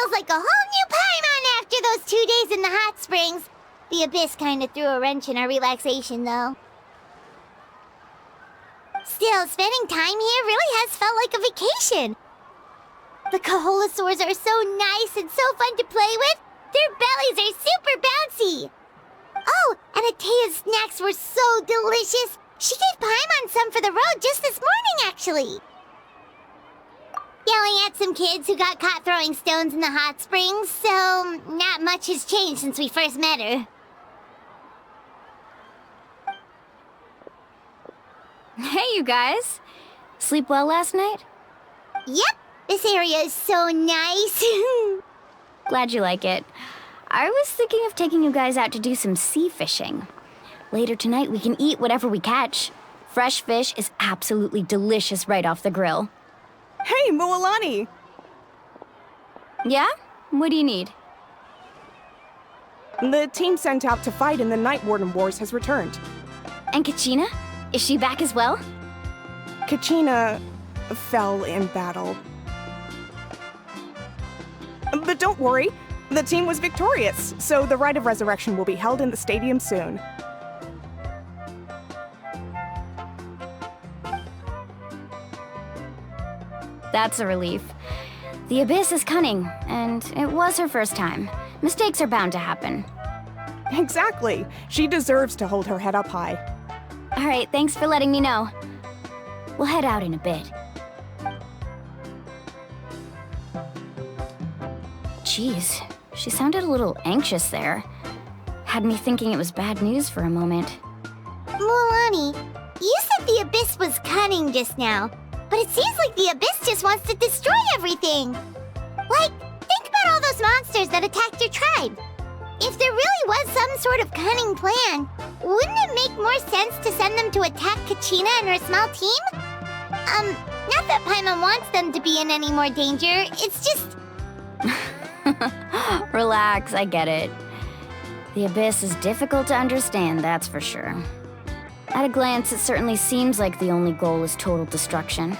feels like a whole new Paimon after those 2 days in the hot springs. The Abyss kinda threw a wrench in our relaxation, though. Still, spending time here really has felt like a vacation. The Kaholosaurs are so nice and so fun to play with. Their bellies are super bouncy. Oh, and Atea's snacks were so delicious. She gave Paimon some for the road just this morning, actually. Yelling at some kids who got caught throwing stones in the hot springs, so not much has changed since we first met her. Hey, you guys. Sleep well last night? Yep, this area is so nice. Glad you like it. I was thinking of taking you guys out to do some sea fishing. Later tonight, we can eat whatever we catch. Fresh fish is absolutely delicious right off the grill. Hey, Mualani! Yeah? What do you need? The team sent out to fight in the Night Warden Wars has returned. And Kachina? Is she back as well? Kachina fell in battle. But don't worry, the team was victorious, so the Rite of Resurrection will be held in the stadium soon. That's a relief. The Abyss is cunning, and it was her first time. Mistakes are bound to happen. Exactly. She deserves to hold her head up high. All right, thanks for letting me know. We'll head out in a bit. Jeez, she sounded a little anxious there. Had me thinking it was bad news for a moment. Mualani, you said the Abyss was cunning just now, but it seems like the Abyss just wants to destroy everything. Like, think about all those monsters that attacked your tribe. If there really was some sort of cunning plan, wouldn't it make more sense to send them to attack Kachina and her small team? Not that Paimon wants them to be in any more danger, it's just... Relax, I get it. The Abyss is difficult to understand, that's for sure. At a glance, it certainly seems like the only goal is total destruction.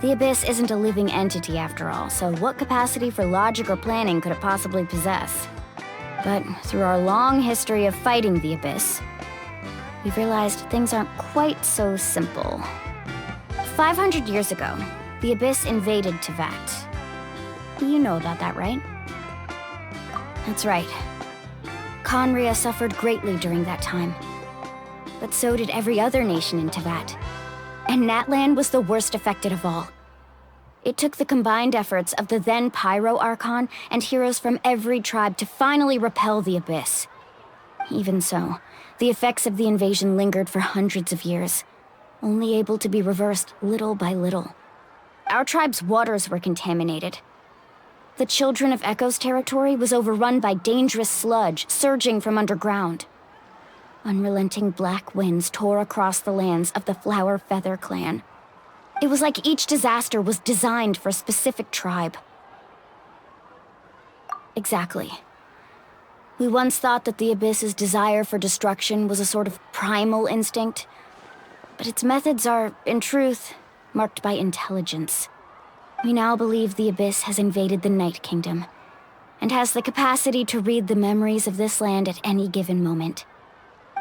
The Abyss isn't a living entity after all, so what capacity for logic or planning could it possibly possess? But through our long history of fighting the Abyss, we've realized things aren't quite so simple. 500 years ago, the Abyss invaded Teyvat. You know about that, right? That's right. Conria suffered greatly during that time. But so did every other nation in Teyvat. And Natlan was the worst affected of all. It took the combined efforts of the then Pyro Archon and heroes from every tribe to finally repel the Abyss. Even so, the effects of the invasion lingered for hundreds of years, only able to be reversed little by little. Our tribe's waters were contaminated. The Children of Echo's territory was overrun by dangerous sludge surging from underground. Unrelenting black winds tore across the lands of the Flower Feather clan. It was like each disaster was designed for a specific tribe. Exactly. We once thought that the Abyss's desire for destruction was a sort of primal instinct, but its methods are, in truth, marked by intelligence. We now believe the Abyss has invaded the Night Kingdom, and has the capacity to read the memories of this land at any given moment.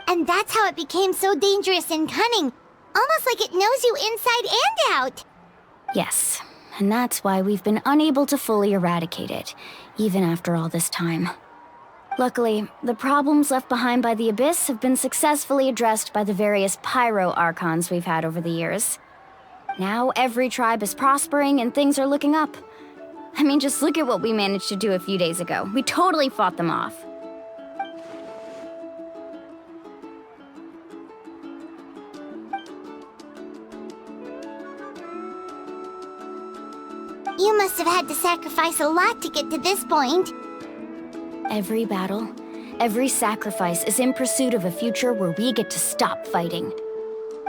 And that's how it became so dangerous and cunning. Almost like it knows you inside and out. Yes, and that's why we've been unable to fully eradicate it, even after all this time. Luckily, the problems left behind by the Abyss have been successfully addressed by the various Pyro Archons we've had over the years. Now every tribe is prospering and things are looking up. I mean, just look at what we managed to do a few days ago. We totally fought them off. You must have had to sacrifice a lot to get to this point. Every battle, every sacrifice is in pursuit of a future where we get to stop fighting.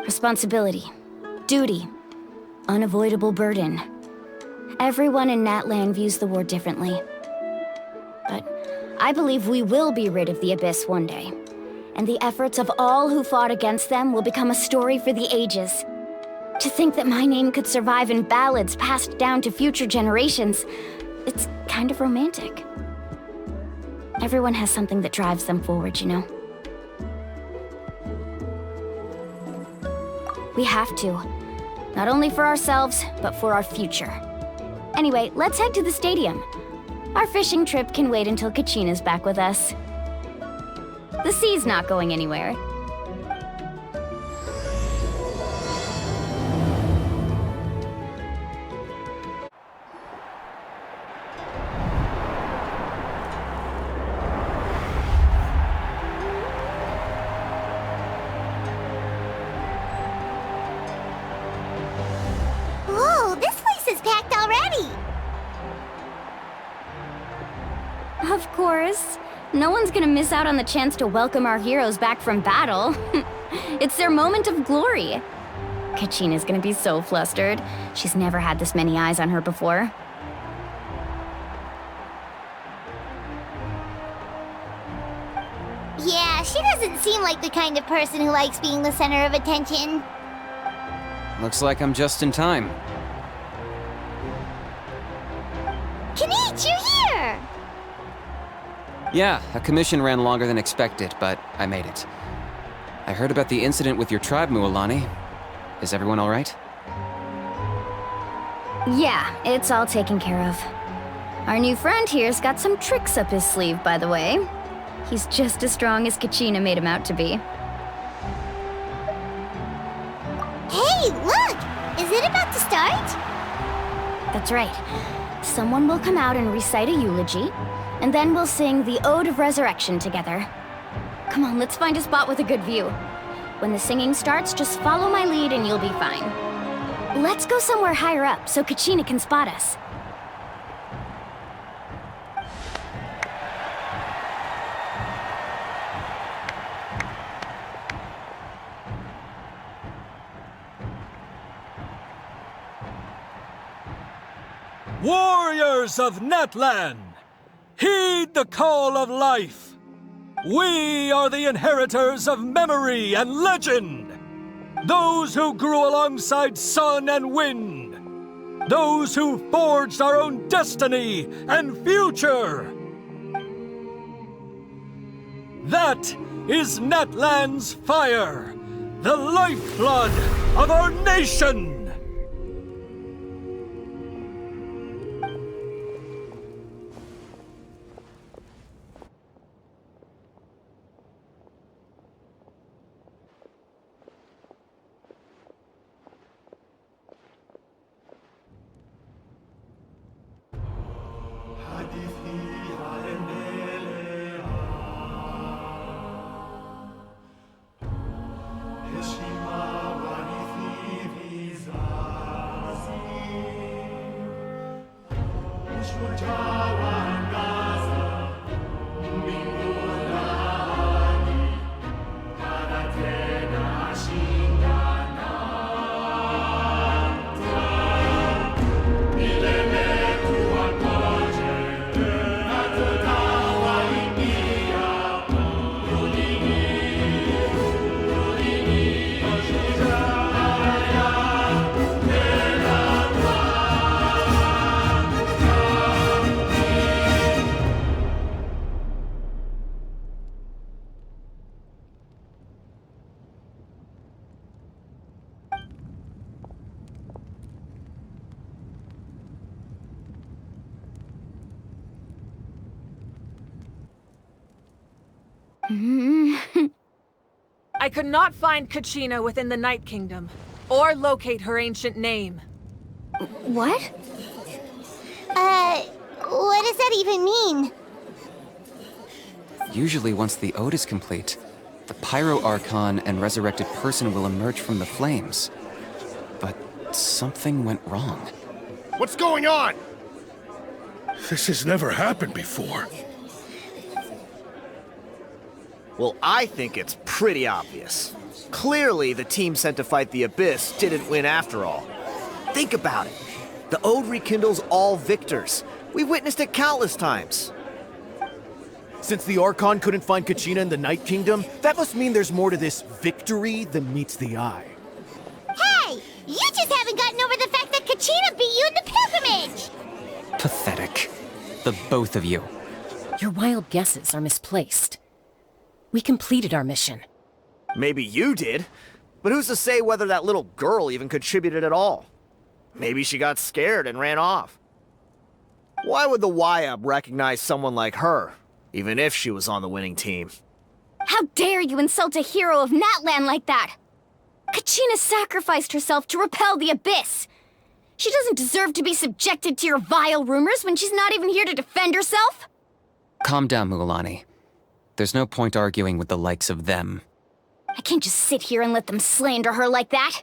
Responsibility, duty, unavoidable burden. Everyone in Natlan views the war differently. But I believe we will be rid of the Abyss one day, and the efforts of all who fought against them will become a story for the ages. To think that my name could survive in ballads passed down to future generations, It's kind of romantic. Everyone has something that drives them forward, you know? We have to. Not only for ourselves, but for our future. Anyway, let's head to the stadium. Our fishing trip can wait until Kachina's back with us. The sea's not going anywhere. Whoa, this place is packed already! Of course. No one's gonna miss out on the chance to welcome our heroes back from battle. It's their moment of glory. Kachina's gonna be so flustered. She's never had this many eyes on her before. Yeah, she doesn't seem like the kind of person who likes being the center of attention. Looks like I'm just in time. Kinich, you're here! Yeah, a commission ran longer than expected, but I made it. I heard about the incident with your tribe, Mualani. Is everyone all right? Yeah, it's all taken care of. Our new friend here's got some tricks up his sleeve, by the way. He's just as strong as Kachina made him out to be. Hey, look! Is it about to start? That's right. Someone will come out and recite a eulogy, and then we'll sing the Ode of Resurrection together. Come on, let's find a spot with a good view. When the singing starts, just follow my lead and you'll be fine. Let's go somewhere higher up so Kachina can spot us. Warriors of Natlan, heed the call of life. We are the inheritors of memory and legend. Those who grew alongside sun and wind. Those who forged our own destiny and future. That is Natlan's fire, the lifeblood of our nation. I could not find Kachina within the Night Kingdom, or locate her ancient name. What? What does that even mean? Usually once the ode is complete, the Pyro Archon and resurrected person will emerge from the flames. But something went wrong. What's going on? This has never happened before. Well, I think it's pretty obvious. Clearly, the team sent to fight the Abyss didn't win after all. Think about it. The Ode rekindles all victors. We witnessed it countless times. Since the Archon couldn't find Kachina in the Night Kingdom, that must mean there's more to this victory than meets the eye. Hey! You just haven't gotten over the fact that Kachina beat you in the pilgrimage! Pathetic. The both of you. Your wild guesses are misplaced. We completed our mission. Maybe you did, but who's to say whether that little girl even contributed at all? Maybe she got scared and ran off. Why would the YUB recognize someone like her, even if she was on the winning team? How dare you insult a hero of Natlan like that? Kachina sacrificed herself to repel the Abyss. She doesn't deserve to be subjected to your vile rumors when she's not even here to defend herself. Calm down, Mualani. There's no point arguing with the likes of them. I can't just sit here and let them slander her like that.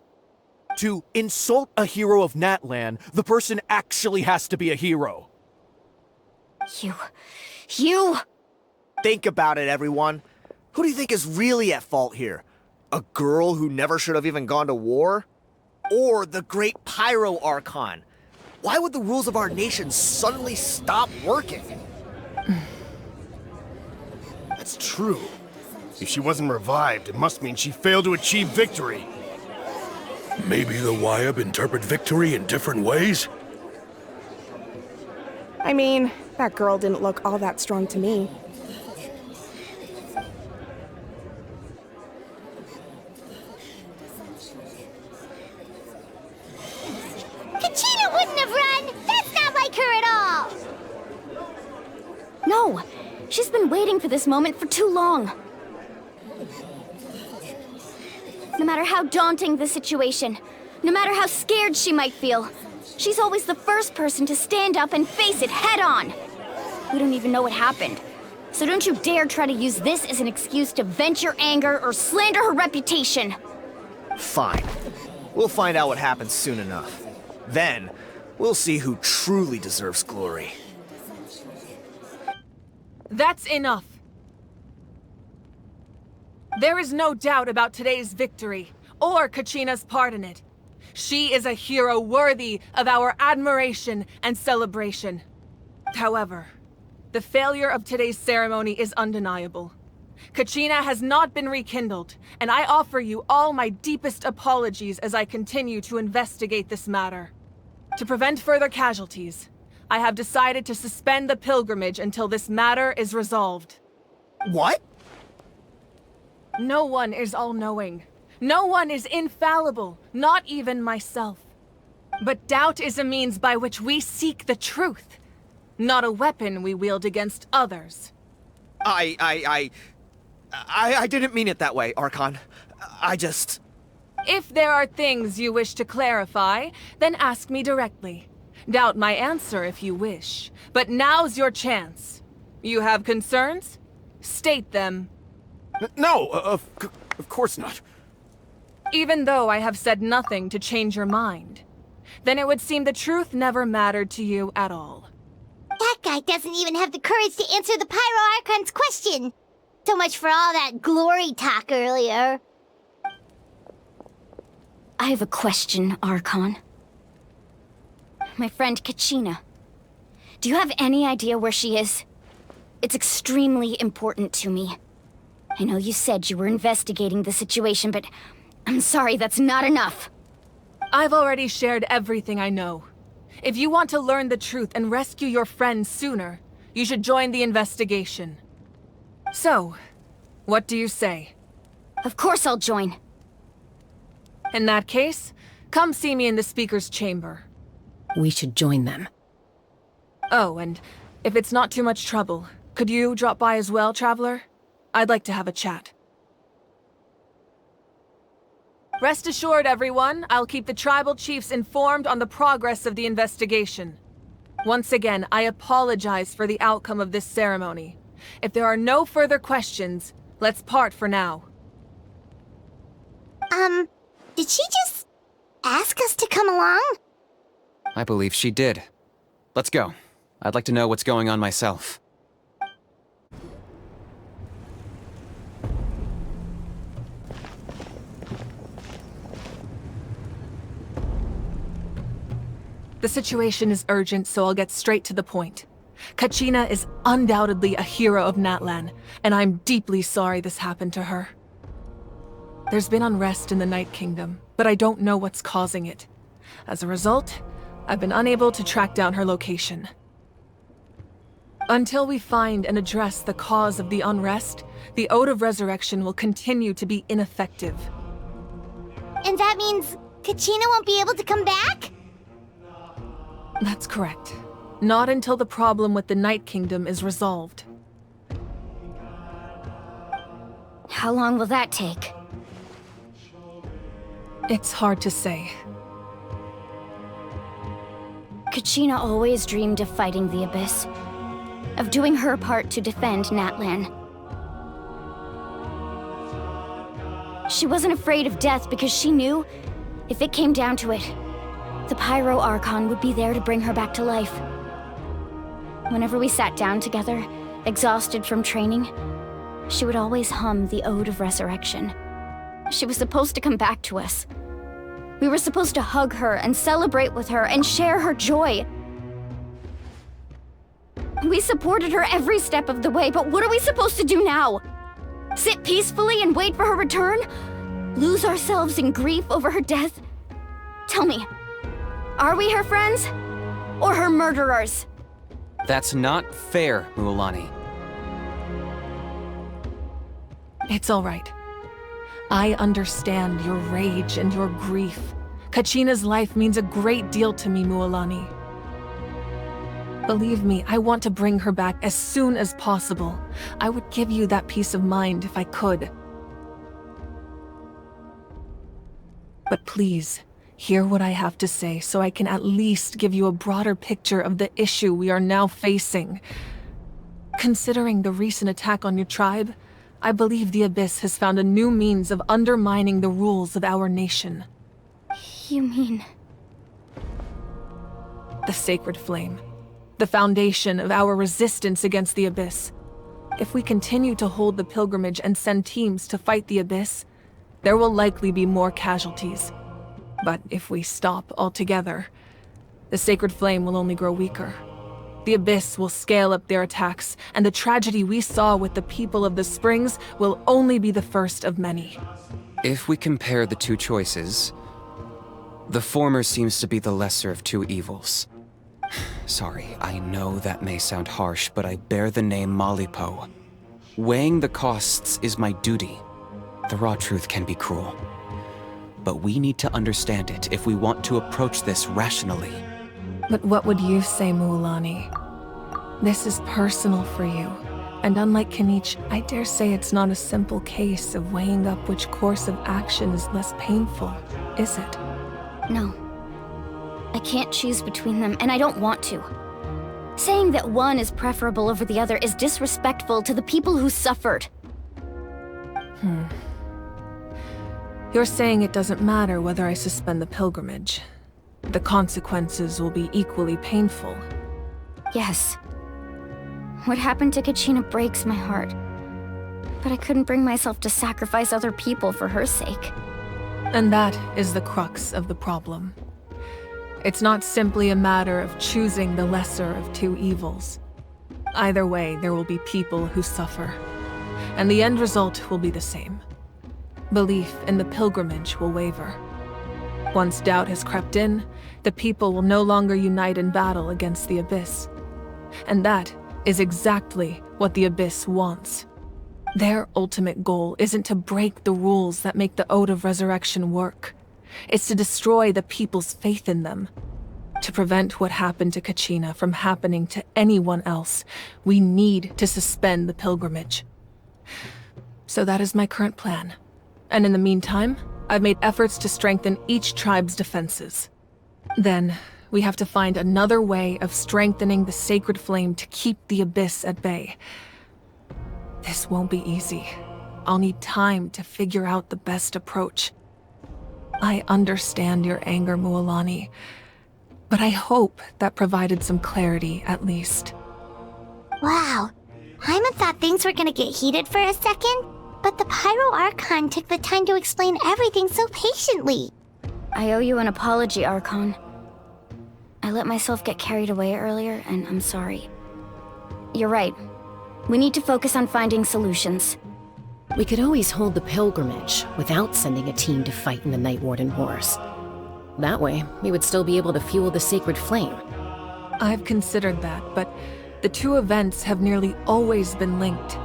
To insult a hero of Natlan, the person actually has to be a hero. You... Think about it, everyone. Who do you think is really at fault here? A girl who never should have even gone to war? Or the great Pyro Archon? Why would the rules of our nation suddenly stop working? That's true. If she wasn't revived, it must mean she failed to achieve victory. Maybe the YUB interpret victory in different ways? I mean, that girl didn't look all that strong to me. Kachina wouldn't have run! That's not like her at all! No, she's been waiting for this moment for too long. No matter how daunting the situation, no matter how scared she might feel, she's always the first person to stand up and face it head on. We don't even know what happened, so don't you dare try to use this as an excuse to vent your anger or slander her reputation. Fine. We'll find out what happens soon enough. Then, we'll see who truly deserves glory. That's enough. There is no doubt about today's victory, or Kachina's part in it. She is a hero worthy of our admiration and celebration. However, the failure of today's ceremony is undeniable. Kachina has not been rekindled, and I offer you all my deepest apologies as I continue to investigate this matter. To prevent further casualties, I have decided to suspend the pilgrimage until this matter is resolved. What? No one is all-knowing. No one is infallible, not even myself. But doubt is a means by which we seek the truth, not a weapon we wield against others. I didn't mean it that way, Archon. I just... If there are things you wish to clarify, then ask me directly. Doubt my answer if you wish, but now's your chance. You have concerns? State them. No, of course not. Even though I have said nothing to change your mind, then it would seem the truth never mattered to you at all. That guy doesn't even have the courage to answer the Pyro Archon's question. So much for all that glory talk earlier. I have a question, Archon. My friend Kachina. Do you have any idea where she is? It's extremely important to me. I know you said you were investigating the situation, but I'm sorry, that's not enough. I've already shared everything I know. If you want to learn the truth and rescue your friend sooner, you should join the investigation. So, what do you say? Of course I'll join. In that case, come see me in the speaker's chamber. We should join them. Oh, and if it's not too much trouble, could you drop by as well, Traveler? I'd like to have a chat. Rest assured, everyone, I'll keep the tribal chiefs informed on the progress of the investigation. Once again, I apologize for the outcome of this ceremony. If there are no further questions, let's part for now. Did she just ask us to come along? I believe she did. Let's go. I'd like to know what's going on myself. The situation is urgent, so I'll get straight to the point. Kachina is undoubtedly a hero of Natlan, and I'm deeply sorry this happened to her. There's been unrest in the Night Kingdom, but I don't know what's causing it. As a result, I've been unable to track down her location. Until we find and address the cause of the unrest, the Ode of Resurrection will continue to be ineffective. And that means Kachina won't be able to come back? That's correct. Not until the problem with the Night Kingdom is resolved. How long will that take? It's hard to say. Kachina always dreamed of fighting the Abyss, of doing her part to defend Natlan. She wasn't afraid of death because she knew, if it came down to it, the Pyro Archon would be there to bring her back to life. Whenever we sat down together, exhausted from training, she would always hum the Ode of Resurrection. She was supposed to come back to us. We were supposed to hug her and celebrate with her and share her joy. We supported her every step of the way, but what are we supposed to do now? Sit peacefully and wait for her return? Lose ourselves in grief over her death? Tell me, are we her friends? Or her murderers? That's not fair, Mualani. It's all right. I understand your rage and your grief. Kachina's life means a great deal to me, Mualani. Believe me, I want to bring her back as soon as possible. I would give you that peace of mind if I could. But please, hear what I have to say so I can at least give you a broader picture of the issue we are now facing. Considering the recent attack on your tribe, I believe the Abyss has found a new means of undermining the rules of our nation. You mean... The Sacred Flame. The foundation of our resistance against the Abyss. If we continue to hold the pilgrimage and send teams to fight the Abyss, there will likely be more casualties. But if we stop altogether, the Sacred Flame will only grow weaker. The Abyss will scale up their attacks, and the tragedy we saw with the people of the Springs will only be the first of many. If we compare the two choices, the former seems to be the lesser of two evils. Sorry, I know that may sound harsh, but I bear the name Malipo. Weighing the costs is my duty. The raw truth can be cruel. But we need to understand it if we want to approach this rationally. But what would you say, Mualani? This is personal for you. And unlike Kinich, I dare say it's not a simple case of weighing up which course of action is less painful, is it? No. I can't choose between them, and I don't want to. Saying that one is preferable over the other is disrespectful to the people who suffered. You're saying it doesn't matter whether I suspend the pilgrimage. The consequences will be equally painful. Yes. What happened to Kachina breaks my heart. But I couldn't bring myself to sacrifice other people for her sake. And that is the crux of the problem. It's not simply a matter of choosing the lesser of two evils. Either way, there will be people who suffer. And the end result will be the same. Belief in the pilgrimage will waver. Once doubt has crept in, the people will no longer unite in battle against the Abyss. And that is exactly what the Abyss wants. Their ultimate goal isn't to break the rules that make the Ode of Resurrection work. It's to destroy the people's faith in them. To prevent what happened to Kachina from happening to anyone else, we need to suspend the pilgrimage. So that is my current plan. And in the meantime, I've made efforts to strengthen each tribe's defenses. Then, we have to find another way of strengthening the Sacred Flame to keep the Abyss at bay. This won't be easy. I'll need time to figure out the best approach. I understand your anger, Mualani, but I hope that provided some clarity at least. Wow. Hyman thought things were gonna get heated for a second, but the Pyro Archon took the time to explain everything so patiently. I owe you an apology, Archon. I let myself get carried away earlier, and I'm sorry. You're right. We need to focus on finding solutions. We could always hold the pilgrimage without sending a team to fight in the Night Warden Wars. That way, we would still be able to fuel the Sacred Flame. I've considered that, but The two events have nearly always been linked.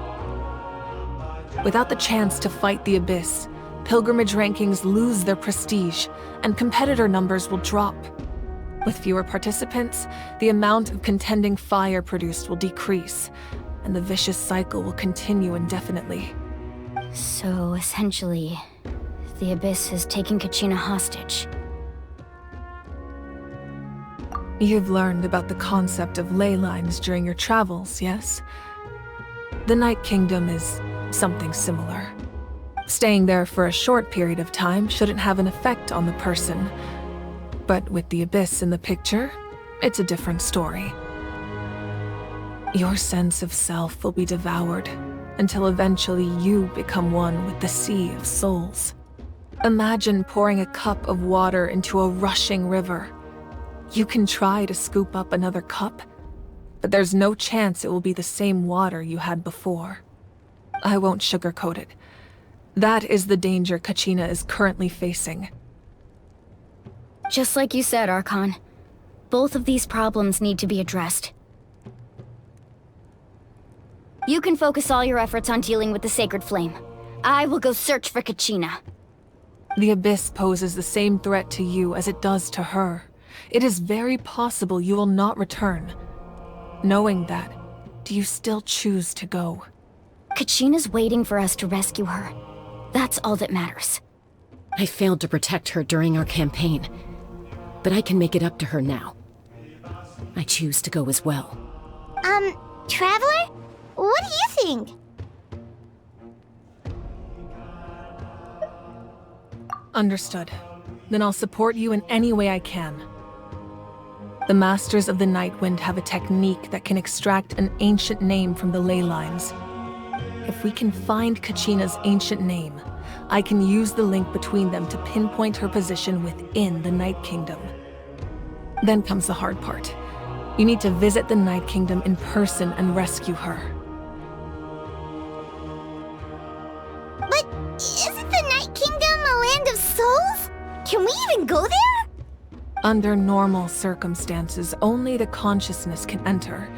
Without the chance to fight the Abyss, pilgrimage rankings lose their prestige, and competitor numbers will drop. With fewer participants, the amount of contending fire produced will decrease, and the vicious cycle will continue indefinitely. So, essentially, the Abyss has taken Kachina hostage. You've learned about the concept of ley lines during your travels, yes? The Night Kingdom is something similar. Staying there for a short period of time shouldn't have an effect on the person. But with the Abyss in the picture, it's a different story. Your sense of self will be devoured until eventually you become one with the Sea of Souls. Imagine pouring a cup of water into a rushing river. You can try to scoop up another cup, but there's no chance it will be the same water you had before. I won't sugarcoat it. That is the danger Kachina is currently facing. Just like you said, Archon. Both of these problems need to be addressed. You can focus all your efforts on dealing with the Sacred Flame. I will go search for Kachina. The Abyss poses the same threat to you as it does to her. It is very possible you will not return. Knowing that, do you still choose to go? Kachina's waiting for us to rescue her. That's all that matters. I failed to protect her during our campaign, but I can make it up to her now. I choose to go as well. Traveler? What do you think? Understood. Then I'll support you in any way I can. The Masters of the Nightwind have a technique that can extract an ancient name from the ley lines. If we can find Kachina's ancient name, I can use the link between them to pinpoint her position within the Night Kingdom. Then comes the hard part. You need to visit the Night Kingdom in person and rescue her. But isn't the Night Kingdom a land of souls? Can we even go there? Under normal circumstances, only the consciousness can enter.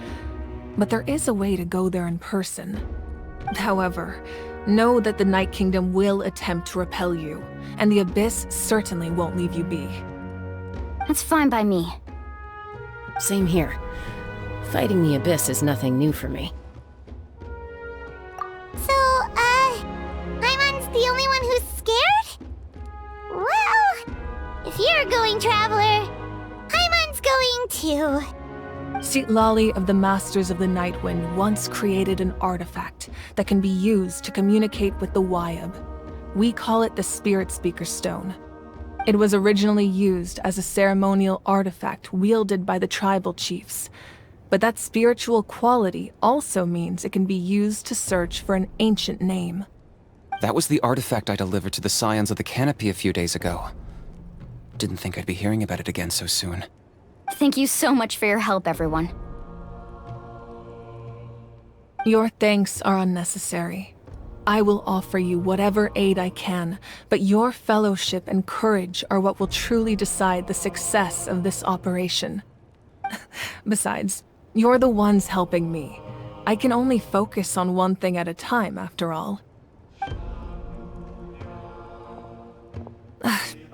But there is a way to go there in person. However, know that the Night Kingdom will attempt to repel you, and the Abyss certainly won't leave you be. That's fine by me. Same here. Fighting the Abyss is nothing new for me. So, Paimon's the only one who's scared? Well, if you're going, Traveler, Paimon's going too. Sitlali of the Masters of the Nightwind once created an artifact that can be used to communicate with the Wyab. We call it the Spirit Speaker Stone. It was originally used as a ceremonial artifact wielded by the tribal chiefs, but that spiritual quality also means it can be used to search for an ancient name. That was the artifact I delivered to the Scions of the Canopy a few days ago. Didn't think I'd be hearing about it again so soon. Thank you so much for your help, everyone. Your thanks are unnecessary. I will offer you whatever aid I can, but your fellowship and courage are what will truly decide the success of this operation. Besides, you're the ones helping me. I can only focus on one thing at a time, after all.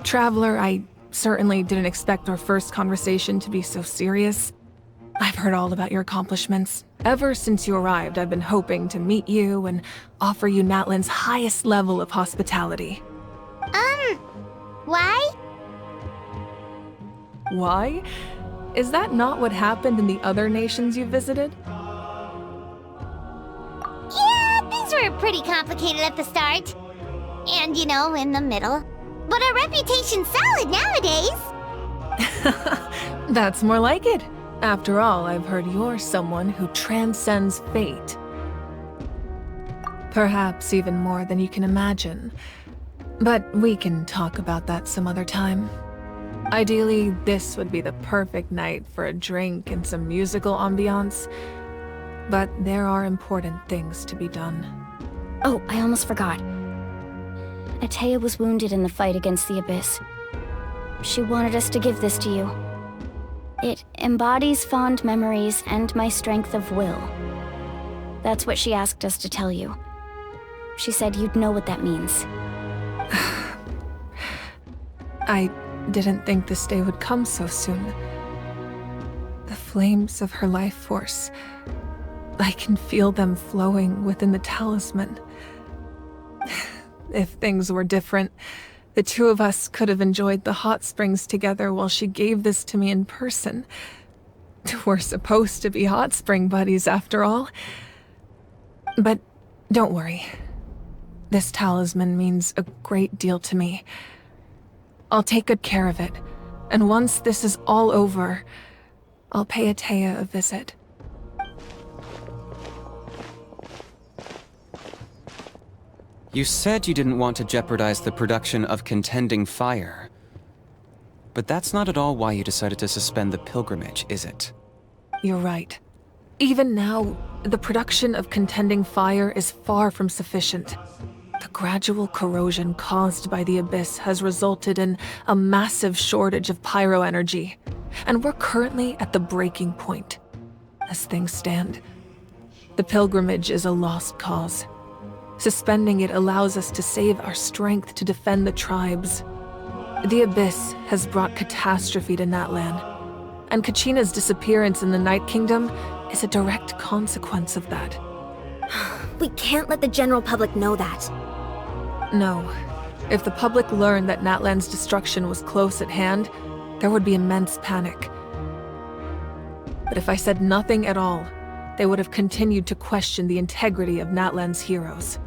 Traveler, I certainly didn't expect our first conversation to be so serious. I've heard all about your accomplishments. Ever since you arrived, I've been hoping to meet you and offer you Natlan's highest level of hospitality. Why? Why? Is that not what happened in the other nations you visited? Yeah, things were pretty complicated at the start. And, in the middle. But our reputation's solid nowadays. That's more like it. After all, I've heard you're someone who transcends fate. Perhaps even more than you can imagine. But we can talk about that some other time. Ideally, this would be the perfect night for a drink and some musical ambiance. But there are important things to be done. Oh, I almost forgot. Atea was wounded in the fight against the Abyss. She wanted us to give this to you. It embodies fond memories and my strength of will. That's what she asked us to tell you. She said you'd know what that means. I didn't think this day would come so soon. The flames of her life force. I can feel them flowing within the talisman. If things were different, the two of us could have enjoyed the hot springs together while she gave this to me in person. We're supposed to be hot spring buddies after all. But don't worry. This talisman means a great deal to me. I'll take good care of it, and once this is all over, I'll pay Atea a visit. You said you didn't want to jeopardize the production of Contending Fire. But that's not at all why you decided to suspend the pilgrimage, is it? You're right. Even now, the production of Contending Fire is far from sufficient. The gradual corrosion caused by the Abyss has resulted in a massive shortage of pyro energy, and we're currently at the breaking point. As things stand, the pilgrimage is a lost cause. Suspending it allows us to save our strength to defend the tribes. The Abyss has brought catastrophe to Natlan, and Kachina's disappearance in the Night Kingdom is a direct consequence of that. We can't let the general public know that. No. If the public learned that Natlan's destruction was close at hand, there would be immense panic. But if I said nothing at all, they would have continued to question the integrity of Natlan's heroes.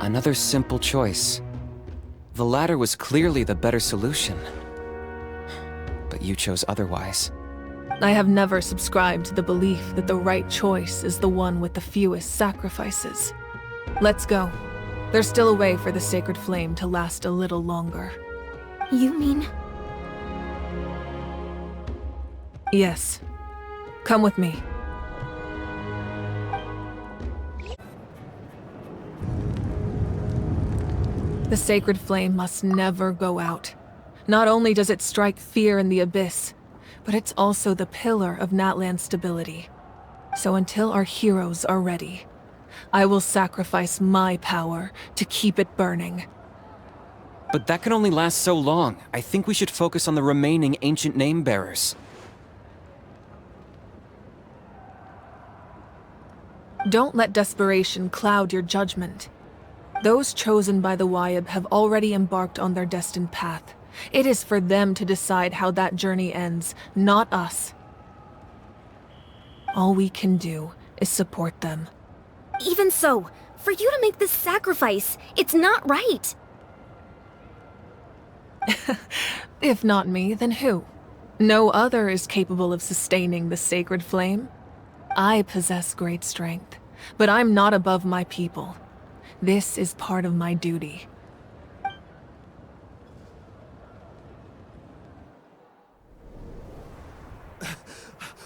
Another simple choice. The latter was clearly the better solution. But you chose otherwise. I have never subscribed to the belief that the right choice is the one with the fewest sacrifices. Let's go. There's still a way for the sacred flame to last a little longer. You mean? Yes. Come with me. The sacred flame must never go out. Not only does it strike fear in the Abyss, but it's also the pillar of Natlan's stability. So until our heroes are ready, I will sacrifice my power to keep it burning. But that can only last so long. I think we should focus on the remaining ancient name-bearers. Don't let desperation cloud your judgment. Those chosen by the Wayab have already embarked on their destined path. It is for them to decide how that journey ends, not us. All we can do is support them. Even so, for you to make this sacrifice, it's not right. If not me, then who? No other is capable of sustaining the sacred flame. I possess great strength, but I'm not above my people. This is part of my duty.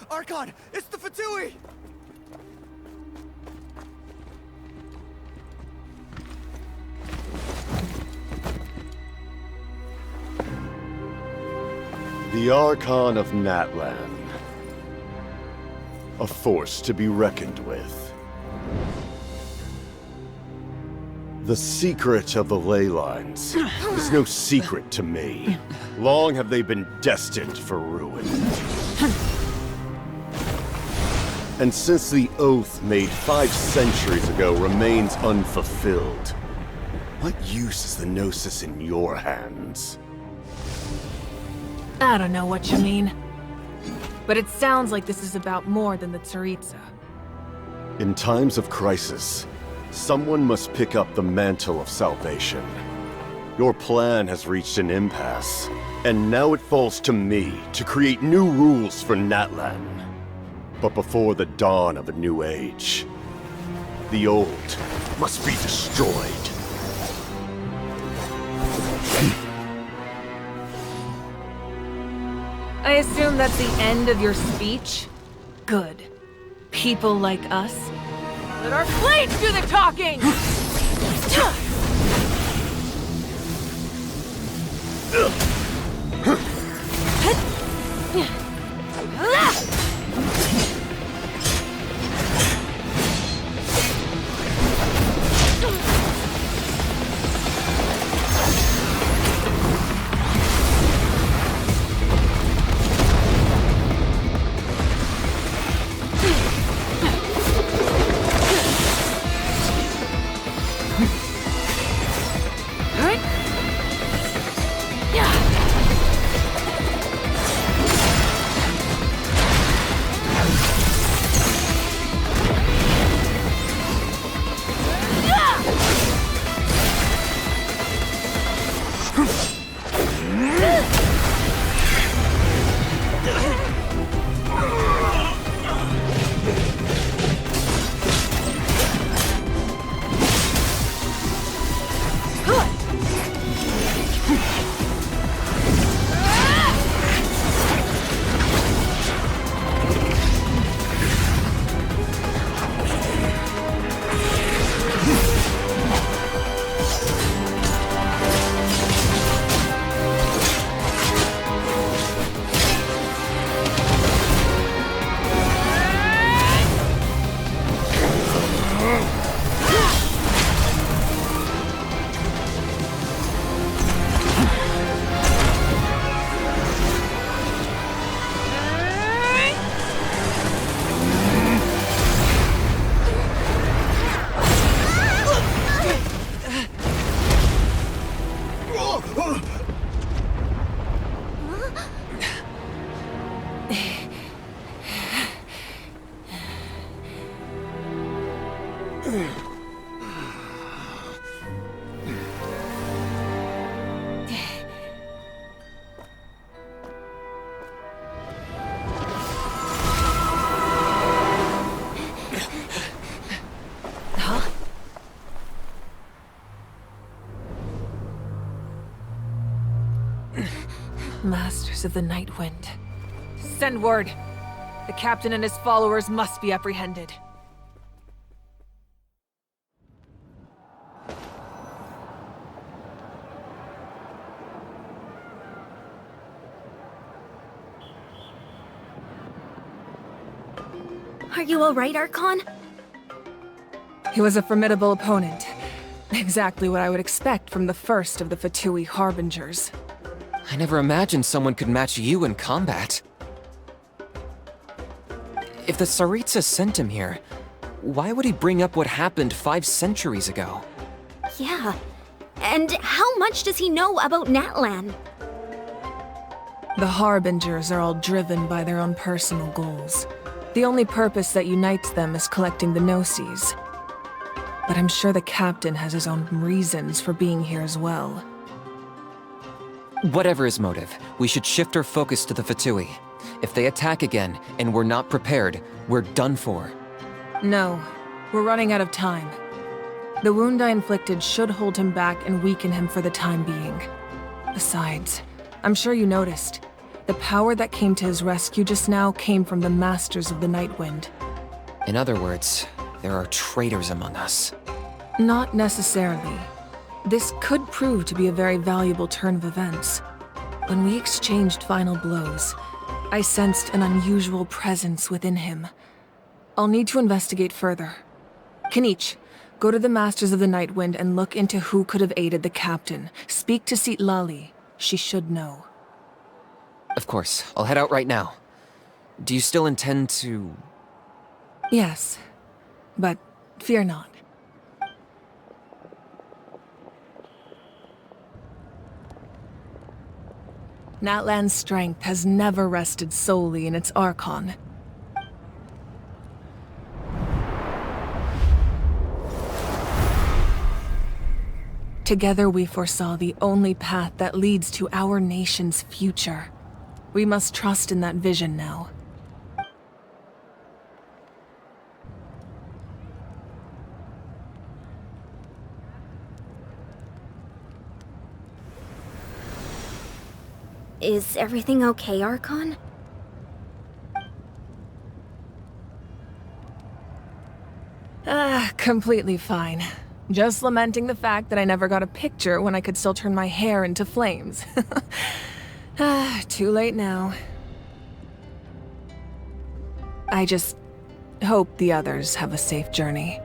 Archon, it's the Fatui! The Archon of Natlan. A force to be reckoned with. The secret of the ley lines is no secret to me. Long have they been destined for ruin. And since the oath made 5 centuries ago remains unfulfilled, what use is the Gnosis in your hands? I don't know what you mean. But it sounds like this is about more than the Tsaritsa. In times of crisis, someone must pick up the mantle of salvation. Your plan has reached an impasse, and now it falls to me to create new rules for Natlan. But before the dawn of a new age, the old must be destroyed. I assume that's the end of your speech? Good. People like us. Let our blades do the talking! Masters of the Night Wind. Send word. The captain and his followers must be apprehended. Are you alright, Archon? He was a formidable opponent. Exactly what I would expect from the first of the Fatui Harbingers. I never imagined someone could match you in combat. If the Tsaritsa sent him here, why would he bring up what happened 5 centuries ago? Yeah. And how much does he know about Natlan? The Harbingers are all driven by their own personal goals. The only purpose that unites them is collecting the Gnosis. But I'm sure the captain has his own reasons for being here as well. Whatever his motive, we should shift our focus to the Fatui. If they attack again, and we're not prepared, we're done for. No, we're running out of time. The wound I inflicted should hold him back and weaken him for the time being. Besides, I'm sure you noticed, the power that came to his rescue just now came from the Masters of the Night Wind. In other words, there are traitors among us. Not necessarily. This could prove to be a very valuable turn of events. When we exchanged final blows, I sensed an unusual presence within him. I'll need to investigate further. Kenichi, go to the Masters of the Night Wind and look into who could have aided the captain. Speak to Citlali. She should know. Of course, I'll head out right now. Do you still intend to... Yes, but fear not. Natlan's strength has never rested solely in its Archon. Together we foresaw the only path that leads to our nation's future. We must trust in that vision now. Is everything okay, Archon? Completely fine. Just lamenting the fact that I never got a picture when I could still turn my hair into flames. Too late now. I just hope the others have a safe journey.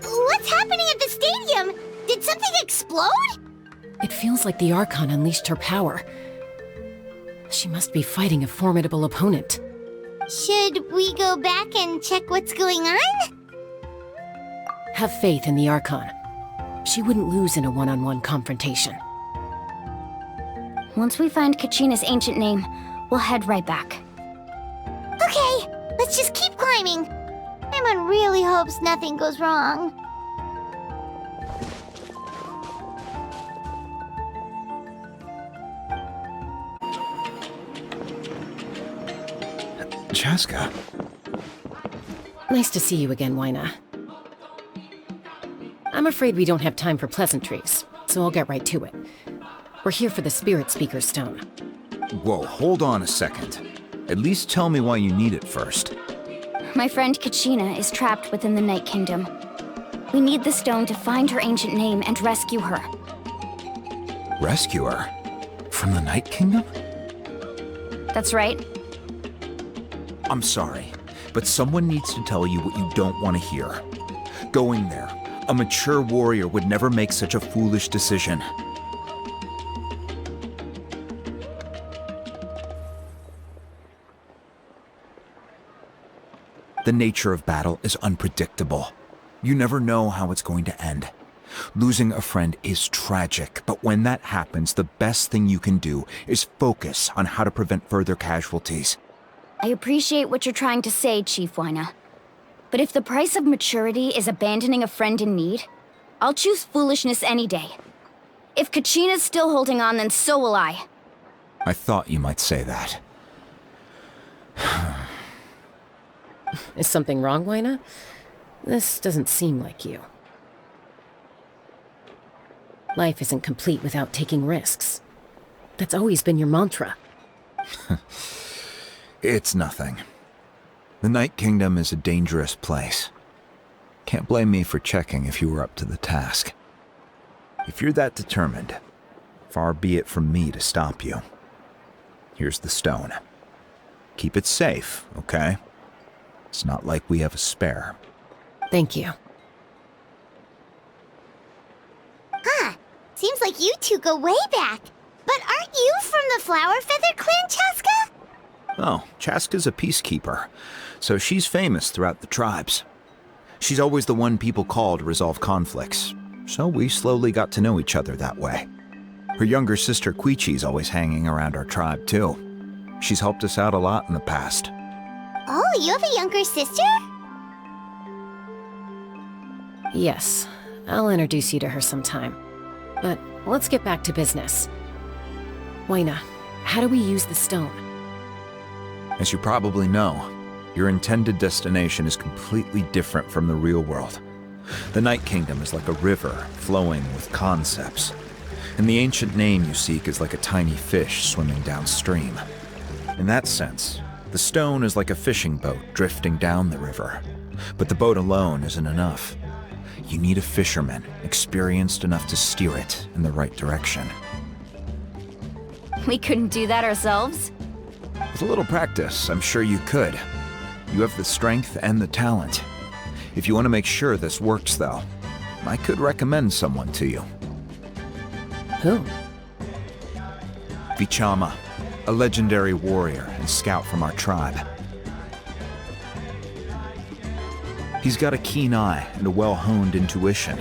What's happening at the stadium? Did something explode? It feels like the Archon unleashed her power. She must be fighting a formidable opponent. Should we go back and check what's going on? Have faith in the Archon. She wouldn't lose in a one-on-one confrontation. Once we find Kachina's ancient name, we'll head right back. Okay, let's just keep climbing. Everyone really hopes nothing goes wrong. Chaska. Nice to see you again, Wyna. I'm afraid we don't have time for pleasantries, so I'll get right to it. We're here for the Spirit Speaker Stone. Whoa, hold on a second. At least tell me why you need it first. My friend Kachina is trapped within the Night Kingdom. We need the stone to find her ancient name and rescue her. Rescue her? From the Night Kingdom? That's right. I'm sorry, but someone needs to tell you what you don't want to hear. Going there, a mature warrior would never make such a foolish decision. The nature of battle is unpredictable. You never know how it's going to end. Losing a friend is tragic, but when that happens, the best thing you can do is focus on how to prevent further casualties. I appreciate what you're trying to say, Chief Wyna. But if the price of maturity is abandoning a friend in need, I'll choose foolishness any day. If Kachina's still holding on, then so will I. I thought you might say that. Is something wrong, Wyna? This doesn't seem like you. Life isn't complete without taking risks. That's always been your mantra. It's nothing. The Night Kingdom is a dangerous place. Can't blame me for checking if you were up to the task. If you're that determined, far be it from me to stop you. Here's the stone. Keep it safe, okay? It's not like we have a spare. Thank you. Huh. Seems like you two go way back. But aren't you from the Flower Feather Clan, Chaska? Oh, Chaska's a peacekeeper, so she's famous throughout the tribes. She's always the one people call to resolve conflicts, so we slowly got to know each other that way. Her younger sister Quichi's always hanging around our tribe, too. She's helped us out a lot in the past. Oh, you have a younger sister? Yes, I'll introduce you to her sometime. But let's get back to business. Wyna, how do we use the stone? As you probably know, your intended destination is completely different from the real world. The Night Kingdom is like a river flowing with concepts, and the ancient name you seek is like a tiny fish swimming downstream. In that sense, the stone is like a fishing boat drifting down the river, but the boat alone isn't enough. You need a fisherman experienced enough to steer it in the right direction. We couldn't do that ourselves? With a little practice, I'm sure you could. You have the strength and the talent. If you want to make sure this works, though, I could recommend someone to you. Who? Vichama, a legendary warrior and scout from our tribe. He's got a keen eye and a well-honed intuition.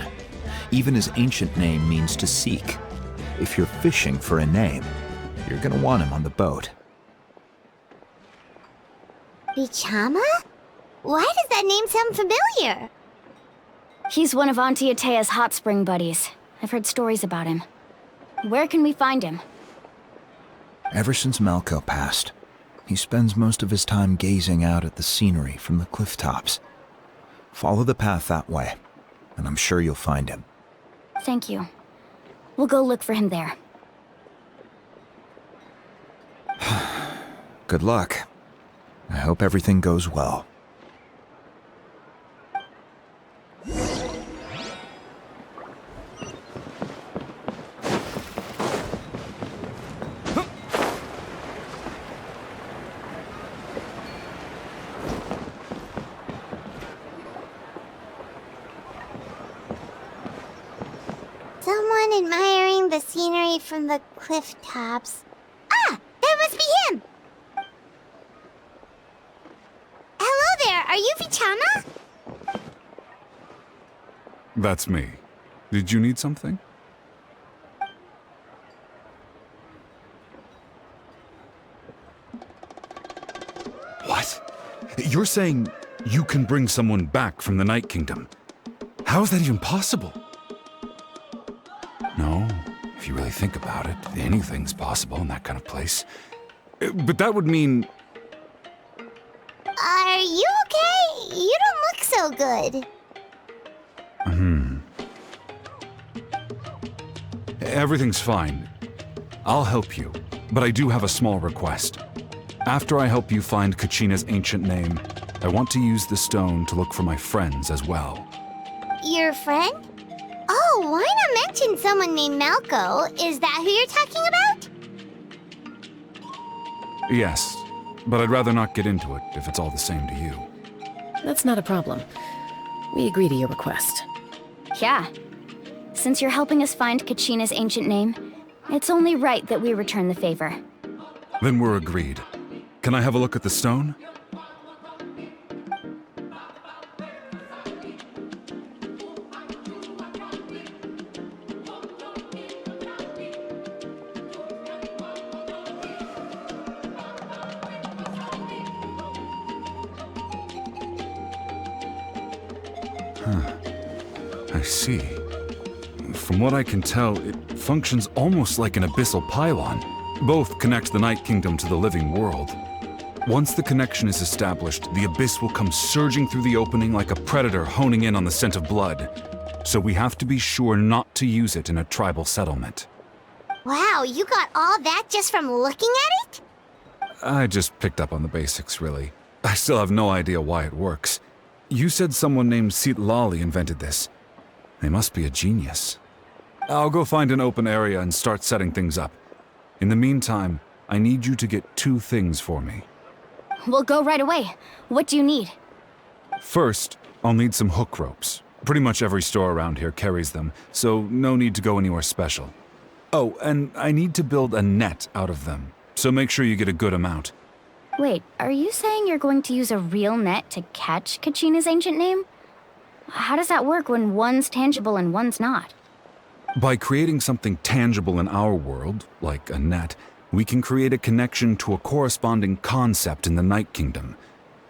Even his ancient name means to seek. If you're fishing for a name, you're gonna want him on the boat. Vichama? Why does that name sound familiar? He's one of Auntie Atea's hot spring buddies. I've heard stories about him. Where can we find him? Ever since Malco passed, he spends most of his time gazing out at the scenery from the cliff tops. Follow the path that way, and I'm sure you'll find him. Thank you. We'll go look for him there. Good luck. I hope everything goes well. Someone admiring the scenery from the cliff tops. Ah! That must be him! Hello there, are you Vichama? That's me. Did you need something? What? You're saying you can bring someone back from the Night Kingdom? How is that even possible? No, if you really think about it, anything's possible in that kind of place. But that would mean... Are you okay? You don't look so good. Everything's fine. I'll help you, but I do have a small request. After I help you find Kachina's ancient name, I want to use the stone to look for my friends as well. Your friend? Oh, why not mention someone named Malco? Is that who you're talking about? Yes, but I'd rather not get into it if it's all the same to you. That's not a problem. We agree to your request. Yeah. Since you're helping us find Kachina's ancient name, it's only right that we return the favor. Then we're agreed. Can I have a look at the stone? I see. From what I can tell, it functions almost like an abyssal pylon. Both connect the Night Kingdom to the living world. Once the connection is established, the abyss will come surging through the opening like a predator honing in on the scent of blood. So we have to be sure not to use it in a tribal settlement. Wow, you got all that just from looking at it? I just picked up on the basics, really. I still have no idea why it works. You said someone named Lali invented this. They must be a genius. I'll go find an open area and start setting things up. In the meantime, I need you to get 2 things for me. We'll go right away. What do you need? First, I'll need some hook ropes. Pretty much every store around here carries them, so no need to go anywhere special. Oh, and I need to build a net out of them, so make sure you get a good amount. Wait, are you saying you're going to use a real net to catch Kachina's ancient name? How does that work when one's tangible and one's not? By creating something tangible in our world, like a net, we can create a connection to a corresponding concept in the Night Kingdom.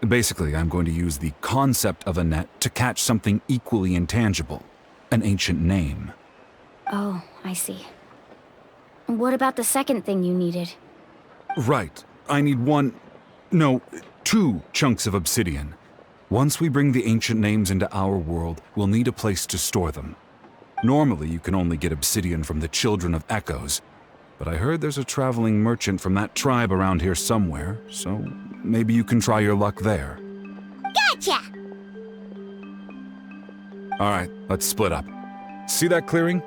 Basically, I'm going to use the concept of a net to catch something equally intangible, an ancient name. Oh, I see. What about the second thing you needed? Right. I need 2 chunks of obsidian. Once we bring the ancient names into our world, we'll need a place to store them. Normally, you can only get obsidian from the Children of Echoes, but I heard there's a traveling merchant from that tribe around here somewhere, so maybe you can try your luck there. Gotcha! Alright, let's split up. See that clearing?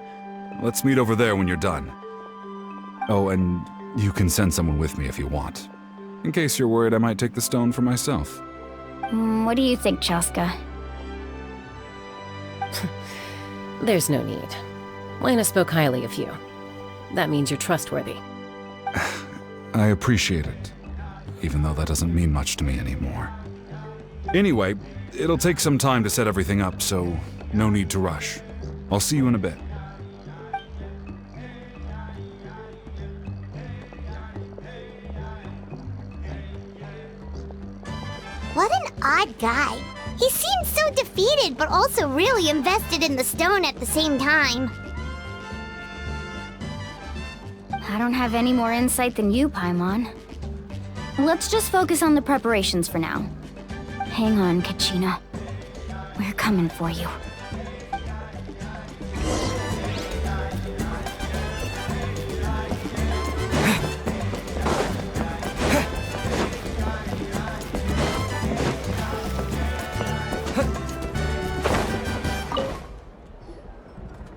Let's meet over there when you're done. Oh, and you can send someone with me if you want. In case you're worried I might take the stone for myself. What do you think, Chaska? There's no need. Lena spoke highly of you. That means you're trustworthy. I appreciate it, even though that doesn't mean much to me anymore. Anyway, it'll take some time to set everything up, so no need to rush. I'll see you in a bit. What an odd guy. He seems so defeated, but also really invested in the stone at the same time. I don't have any more insight than you, Paimon. Let's just focus on the preparations for now. Hang on, Kachina. We're coming for you.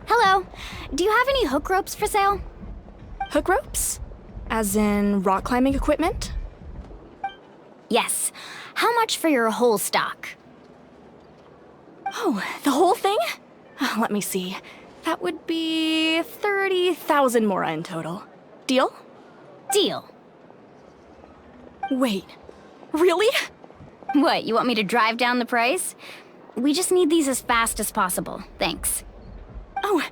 Hello. Do you have any hook ropes for sale? Hook ropes? As in rock climbing equipment? Yes. How much for your whole stock? Oh, the whole thing? Let me see. That would be 30,000 mora in total. Deal? Deal. Wait, really? What, you want me to drive down the price? We just need these as fast as possible. Thanks. Oh,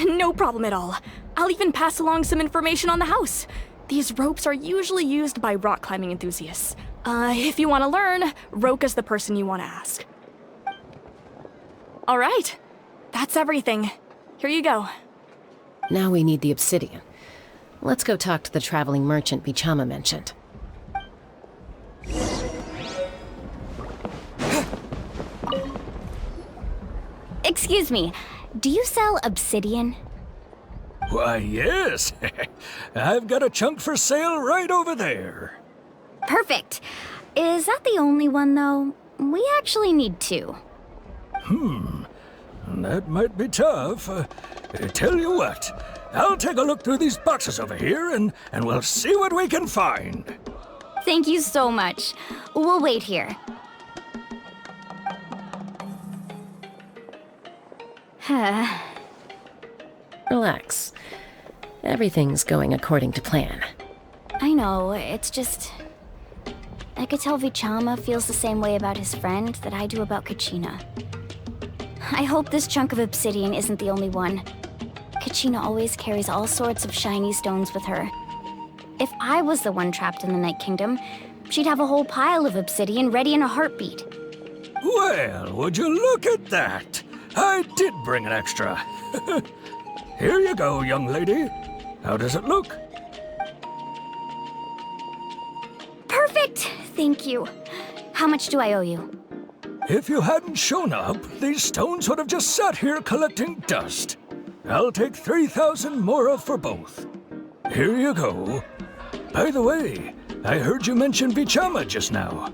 no problem at all. I'll even pass along some information on the house. These ropes are usually used by rock climbing enthusiasts. If you want to learn, Roka's the person you want to ask. All right, that's everything. Here you go. Now we need the obsidian. Let's go talk to the traveling merchant Bichama mentioned. Excuse me, do you sell obsidian? Why, yes. I've got a chunk for sale right over there. Perfect. Is that the only one, though? We actually need 2. That might be tough. Tell you what, I'll take a look through these boxes over here and we'll see what we can find. Thank you so much. We'll wait here. Relax. Everything's going according to plan. I know, it's just... I could tell Vichama feels the same way about his friend that I do about Kachina. I hope this chunk of obsidian isn't the only one. Kachina always carries all sorts of shiny stones with her. If I was the one trapped in the Night Kingdom, she'd have a whole pile of obsidian ready in a heartbeat. Well, would you look at that? I did bring an extra. Here you go, young lady. How does it look? Perfect! Thank you. How much do I owe you? If you hadn't shown up, these stones would have just sat here collecting dust. I'll take 3,000 mora for both. Here you go. By the way, I heard you mention Vichama just now.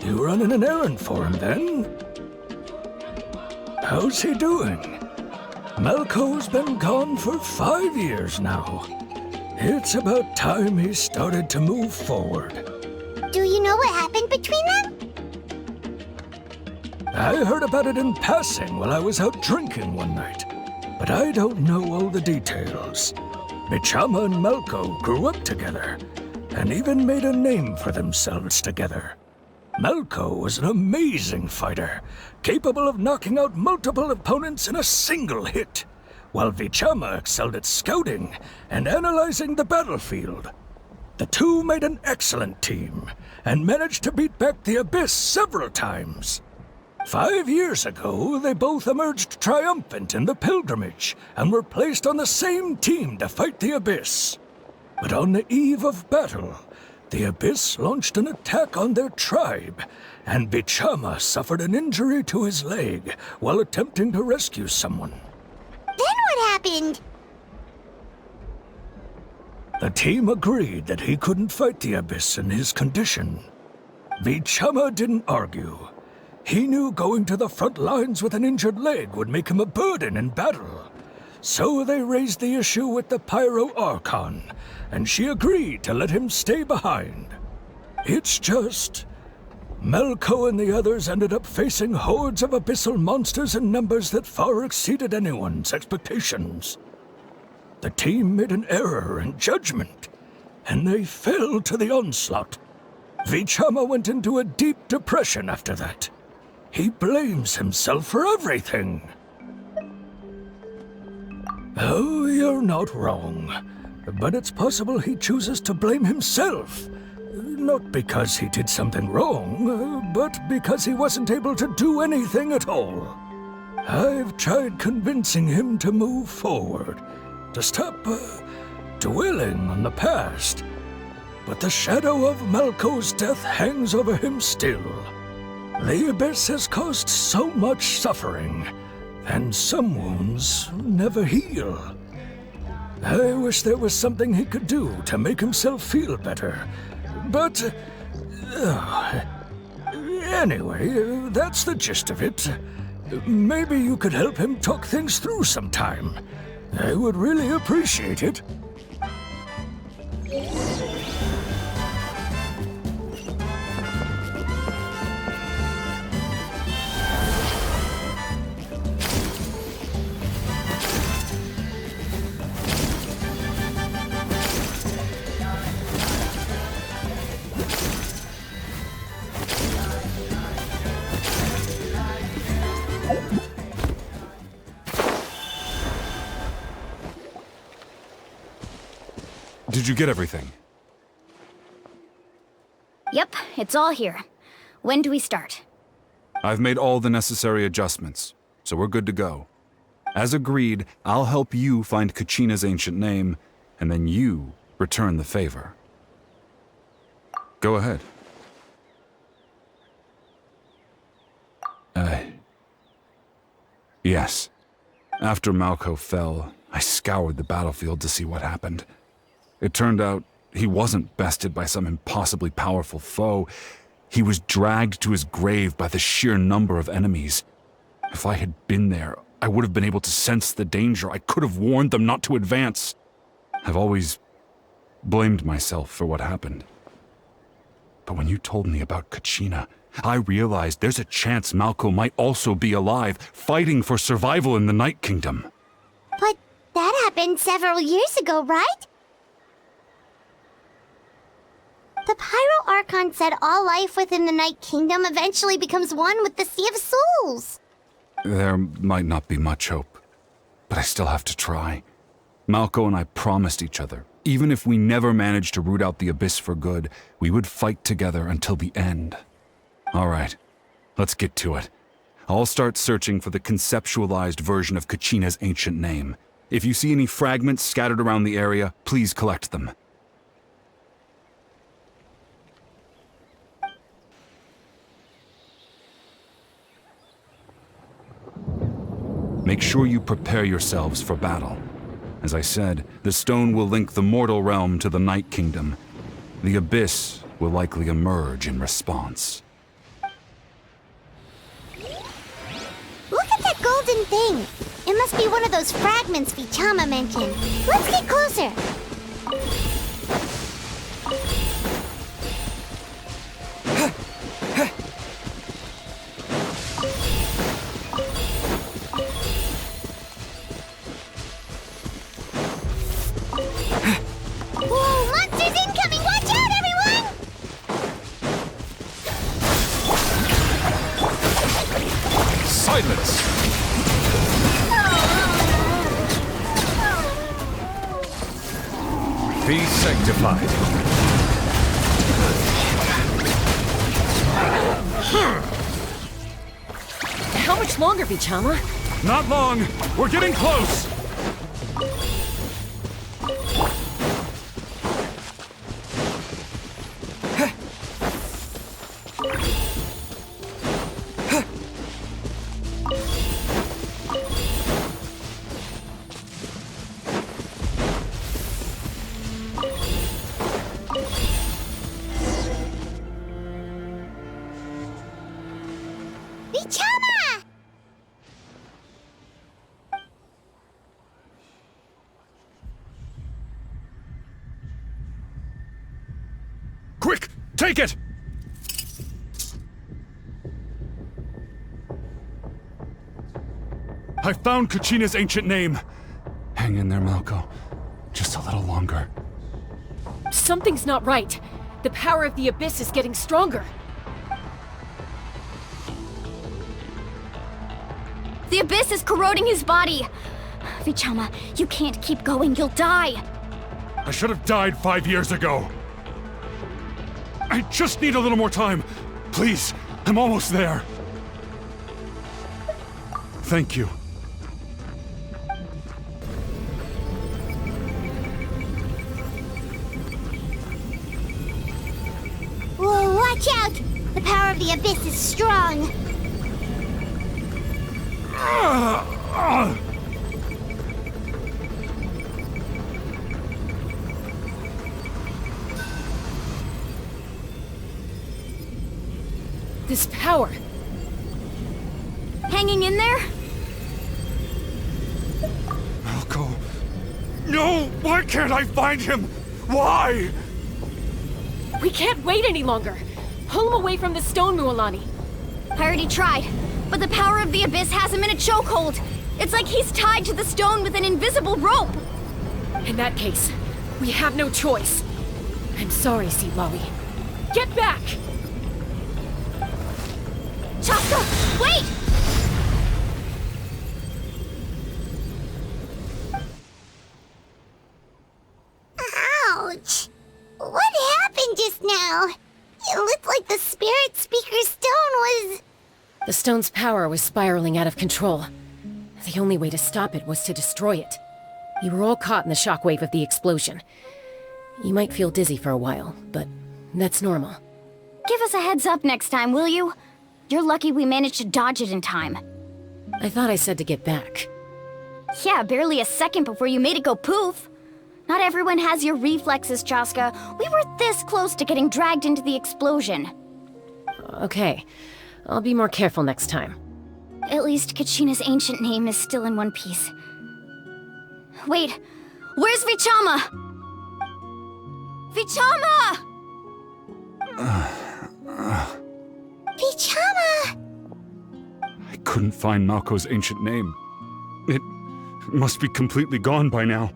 You running an errand for him, then? How's he doing? Malco's been gone for 5 years now. It's about time he started to move forward. Do you know what happened between them? I heard about it in passing while I was out drinking one night, but I don't know all the details. Vichama and Malco grew up together, and even made a name for themselves together. Malco was an amazing fighter, capable of knocking out multiple opponents in a single hit, while Vichama excelled at scouting and analyzing the battlefield. The two made an excellent team, and managed to beat back the Abyss several times. 5 years ago, they both emerged triumphant in the pilgrimage, and were placed on the same team to fight the Abyss. But on the eve of battle, the Abyss launched an attack on their tribe, and Vichama suffered an injury to his leg while attempting to rescue someone. Then what happened? The team agreed that he couldn't fight the Abyss in his condition. Vichama didn't argue. He knew going to the front lines with an injured leg would make him a burden in battle. So they raised the issue with the Pyro Archon, and she agreed to let him stay behind. It's just, Malco and the others ended up facing hordes of abyssal monsters in numbers that far exceeded anyone's expectations. The team made an error in judgment, and they fell to the onslaught. Vichama went into a deep depression after that. He blames himself for everything. Oh, you're not wrong. But it's possible he chooses to blame himself. Not because he did something wrong, but because he wasn't able to do anything at all. I've tried convincing him to move forward, to stop dwelling on the past. But the shadow of Malco's death hangs over him still. The Abyss has caused so much suffering, and some wounds never heal. I wish there was something he could do to make himself feel better. But, anyway, that's the gist of it. Maybe you could help him talk things through sometime. I would really appreciate it. Did you get everything? Yep, it's all here. When do we start? I've made all the necessary adjustments, so we're good to go. As agreed, I'll help you find Kachina's ancient name, and then you return the favor. Go ahead. Yes. After Malco fell, I scoured the battlefield to see what happened. It turned out he wasn't bested by some impossibly powerful foe. He was dragged to his grave by the sheer number of enemies. If I had been there, I would have been able to sense the danger. I could have warned them not to advance. I've always blamed myself for what happened. But when you told me about Kachina, I realized there's a chance Malco might also be alive, fighting for survival in the Night Kingdom. But that happened several years ago, right? The Pyro Archon said all life within the Night Kingdom eventually becomes one with the Sea of Souls. There might not be much hope, but I still have to try. Malco and I promised each other, even if we never managed to root out the Abyss for good, we would fight together until the end. All right, let's get to it. I'll start searching for the conceptualized version of Kachina's ancient name. If you see any fragments scattered around the area, please collect them. Make sure you prepare yourselves for battle. As I said, the stone will link the mortal realm to the Night Kingdom. The Abyss will likely emerge in response. Look at that golden thing! It must be one of those fragments Vichama mentioned. Let's get closer! Whoa, monsters incoming! Watch out, everyone! Silence! Be sanctified. How much longer, Vichama? Not long! We're getting close! Vichama! Quick! Take it! I found Kachina's ancient name. Hang in there, Malko. Just a little longer. Something's not right. The power of the Abyss is getting stronger. The Abyss is corroding his body. Vichama, you can't keep going. You'll die. I should have died 5 years ago. I just need a little more time. Please, I'm almost there. Thank you. Whoa, watch out! The power of the Abyss is strong. This power. Hanging in there? Malko. No! Why can't I find him? Why? We can't wait any longer. Pull him away from the stone, Mualani. I already tried, but the power of the Abyss has him in a chokehold. It's like he's tied to the stone with an invisible rope. In that case, we have no choice. I'm sorry, Silawi. Get back! Chaska, wait! Ouch! What happened just now? It looked like the Spirit Speaker's stone was... The stone's power was spiraling out of control. The only way to stop it was to destroy it. You were all caught in the shockwave of the explosion. You might feel dizzy for a while, but that's normal. Give us a heads up next time, will you? You're lucky we managed to dodge it in time. I thought I said to get back. Yeah, barely a second before you made it go poof. Not everyone has your reflexes, Chaska. We were this close to getting dragged into the explosion. Okay, I'll be more careful next time. At least Kachina's ancient name is still in one piece. Wait, where's Vichama? Vichama! Vichama! I couldn't find Malko's ancient name. It must be completely gone by now.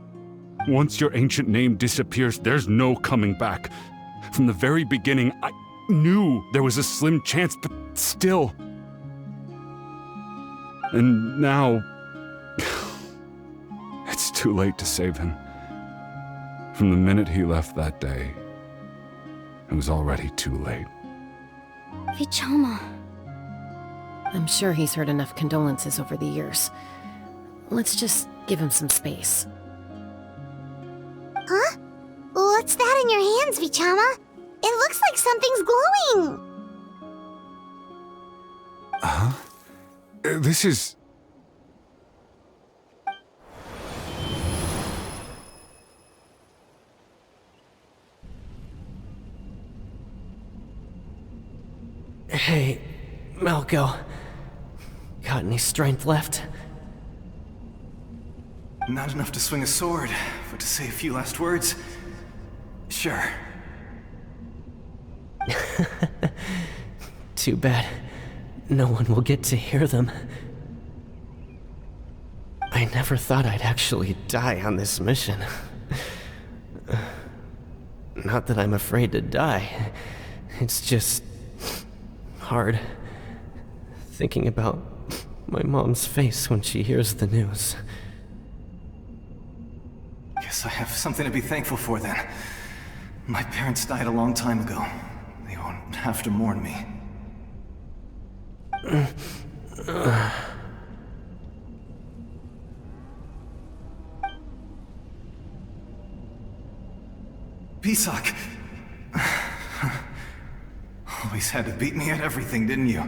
Once your ancient name disappears, there's no coming back. From the very beginning, I knew there was a slim chance, but still. And now... it's too late to save him. From the minute he left that day, it was already too late. Vichama. I'm sure he's heard enough condolences over the years. Let's just give him some space. Huh? What's that in your hands, Vichama? It looks like something's glowing! Huh? This is... Hey, Malco. Got any strength left? Not enough to swing a sword, but to say a few last words? Sure. Too bad. No one will get to hear them. I never thought I'd actually die on this mission. Not that I'm afraid to die. It's just... hard. Thinking about my mom's face when she hears the news. Guess I have something to be thankful for then. My parents died a long time ago. They won't have to mourn me. Pisak! Always had to beat me at everything, didn't you?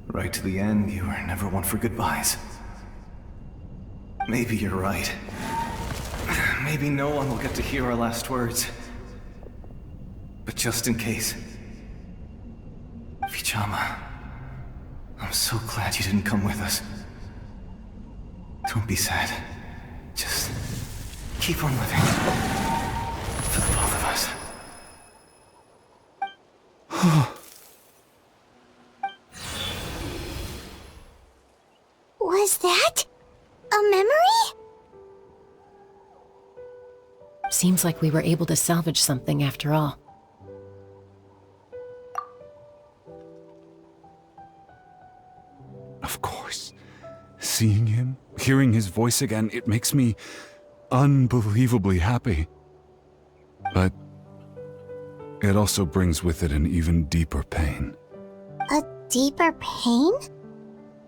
Right to the end, you were never one for goodbyes. Maybe you're right. Maybe no one will get to hear our last words. But just in case... Vichama, I'm so glad you didn't come with us. Don't be sad. Just keep on living. For the both of us. Was that a memory? Seems like we were able to salvage something after all. Of course. Seeing him, hearing his voice again, it makes me unbelievably happy. But it also brings with it an even deeper pain. A deeper pain?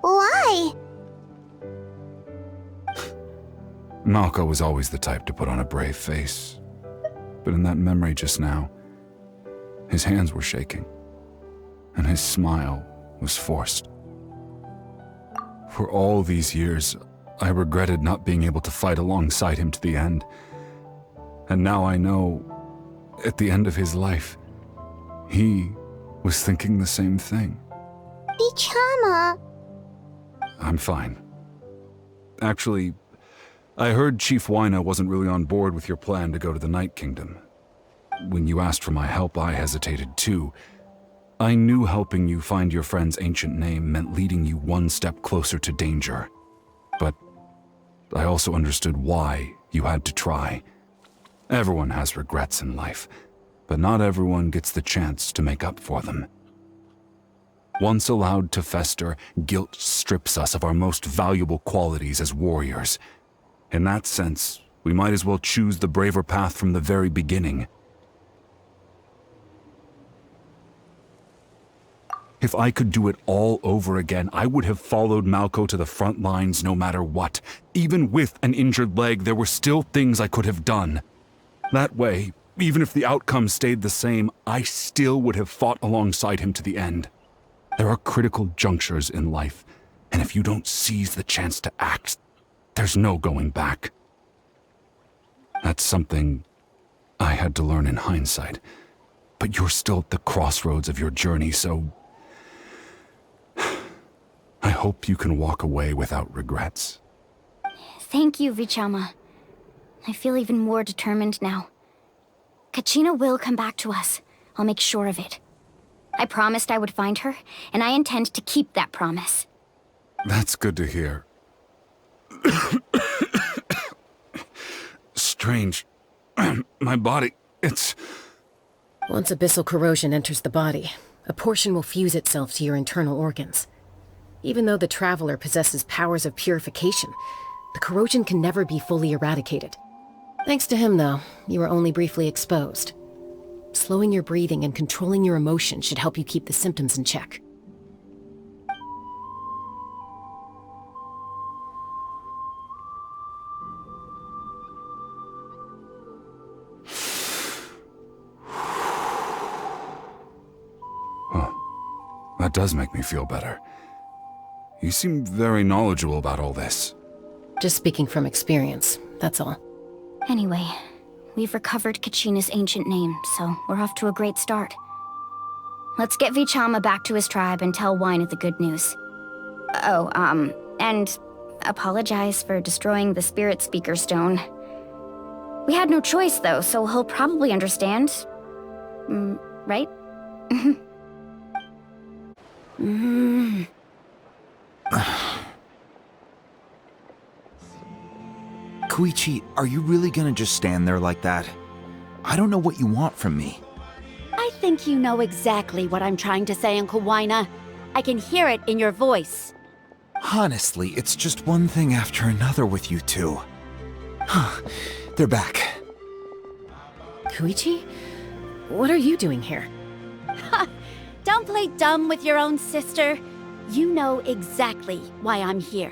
Why? Malco was always the type to put on a brave face. But in that memory just now, his hands were shaking, and his smile was forced. For all these years, I regretted not being able to fight alongside him to the end. And now I know, at the end of his life, he was thinking the same thing. Vichama. I'm fine. Actually, I heard Chief Wyna wasn't really on board with your plan to go to the Night Kingdom. When you asked for my help, I hesitated too. I knew helping you find your friend's ancient name meant leading you one step closer to danger. But I also understood why you had to try. Everyone has regrets in life, but not everyone gets the chance to make up for them. Once allowed to fester, guilt strips us of our most valuable qualities as warriors. In that sense, we might as well choose the braver path from the very beginning. If I could do it all over again, I would have followed Malco to the front lines no matter what. Even with an injured leg, there were still things I could have done. That way, even if the outcome stayed the same, I still would have fought alongside him to the end. There are critical junctures in life, and if you don't seize the chance to act, there's no going back. That's something I had to learn in hindsight. But you're still at the crossroads of your journey, so I hope you can walk away without regrets. Thank you, Vichama. I feel even more determined now. Kachina will come back to us. I'll make sure of it. I promised I would find her, and I intend to keep that promise. That's good to hear. Strange. My body, it's... Once abyssal corrosion enters the body, a portion will fuse itself to your internal organs. Even though the Traveler possesses powers of purification, the corrosion can never be fully eradicated. Thanks to him, though, you were only briefly exposed. Slowing your breathing and controlling your emotions should help you keep the symptoms in check. does make me feel better. You seem very knowledgeable about all this. Just speaking from experience, that's all. Anyway, we've recovered Kachina's ancient name, so we're off to a great start. Let's get Vichama back to his tribe and tell Wina the good news. Oh, and apologize for destroying the Spirit Speaker Stone. We had no choice, though, so he'll probably understand. Right? Koichi, are you really gonna just stand there like that? I don't know what you want from me. I think you know exactly what I'm trying to say, Uncle Wina. I can hear it in your voice. Honestly, it's just one thing after another with you two. They're back. Koichi? What are you doing here? Don't play dumb with your own sister. You know exactly why I'm here.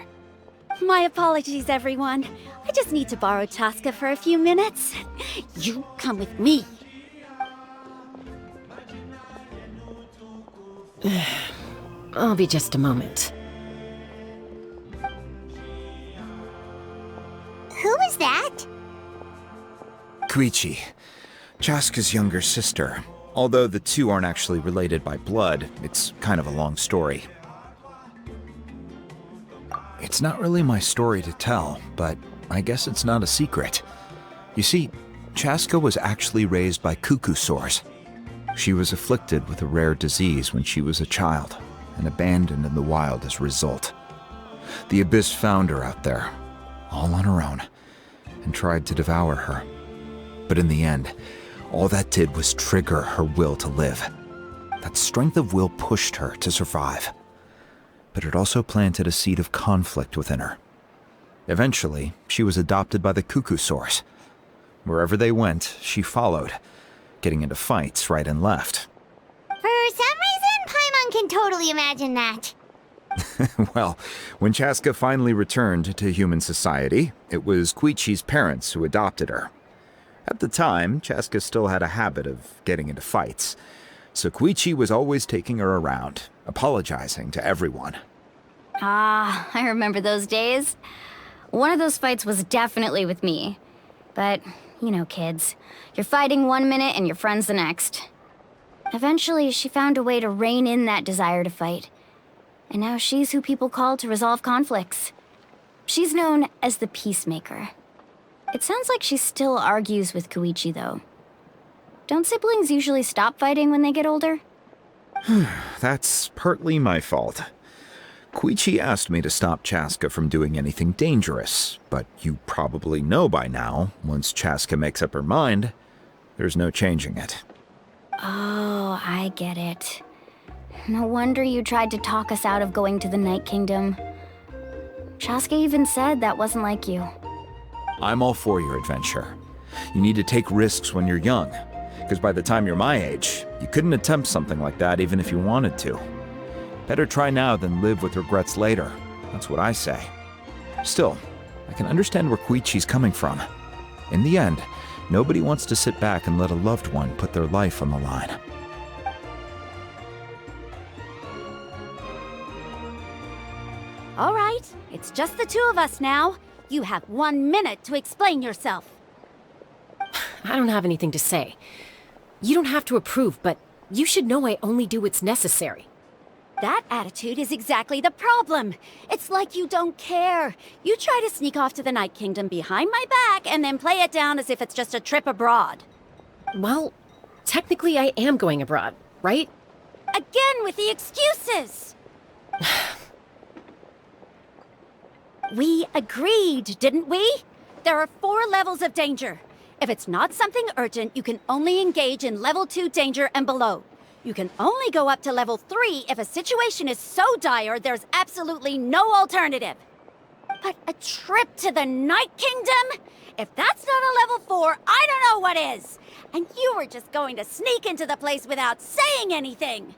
My apologies, everyone. I just need to borrow Chaska for a few minutes. You come with me. I'll be just a moment. Who is that? Koichi, Chaska's younger sister. Although the two aren't actually related by blood, it's kind of a long story. It's not really my story to tell, but I guess it's not a secret. You see, Chaska was actually raised by cuckoo sores. She was afflicted with a rare disease when she was a child, and abandoned in the wild as a result. The Abyss found her out there, all on her own, and tried to devour her. But in the end, all that did was trigger her will to live. That strength of will pushed her to survive. But it also planted a seed of conflict within her. Eventually, she was adopted by the cuckoo source. Wherever they went, she followed, getting into fights right and left. For some reason, Paimon can totally imagine that. Well, when Chaska finally returned to human society, it was Koichi's parents who adopted her. At the time, Chaska still had a habit of getting into fights, so Koichi was always taking her around, apologizing to everyone. Ah, I remember those days. One of those fights was definitely with me. But, you know, kids. You're fighting one minute and your friend's the next. Eventually, she found a way to rein in that desire to fight. And now she's who people call to resolve conflicts. She's known as the Peacemaker. It sounds like she still argues with Koichi, though. Don't siblings usually stop fighting when they get older? That's partly my fault. Koichi asked me to stop Chaska from doing anything dangerous, but you probably know by now, once Chaska makes up her mind, there's no changing it. Oh, I get it. No wonder you tried to talk us out of going to the Night Kingdom. Chaska even said that wasn't like you. I'm all for your adventure. You need to take risks when you're young, because by the time you're my age, you couldn't attempt something like that even if you wanted to. Better try now than live with regrets later. That's what I say. Still, I can understand where Koichi's coming from. In the end, nobody wants to sit back and let a loved one put their life on the line. All right, it's just the two of us now. You have 1 minute to explain yourself. I don't have anything to say. You don't have to approve, but you should know I only do what's necessary. That attitude is exactly the problem. It's like you don't care. You try to sneak off to the Night Kingdom behind my back and then play it down as if it's just a trip abroad. Well, technically I am going abroad, right? Again with the excuses! We agreed, didn't we? There are 4 levels of danger. If it's not something urgent, you can only engage in level 2 danger and below. You can only go up to level 3 if a situation is so dire there's absolutely no alternative. But a trip to the Night Kingdom? If that's not a level 4, I don't know what is. And you were just going to sneak into the place without saying anything.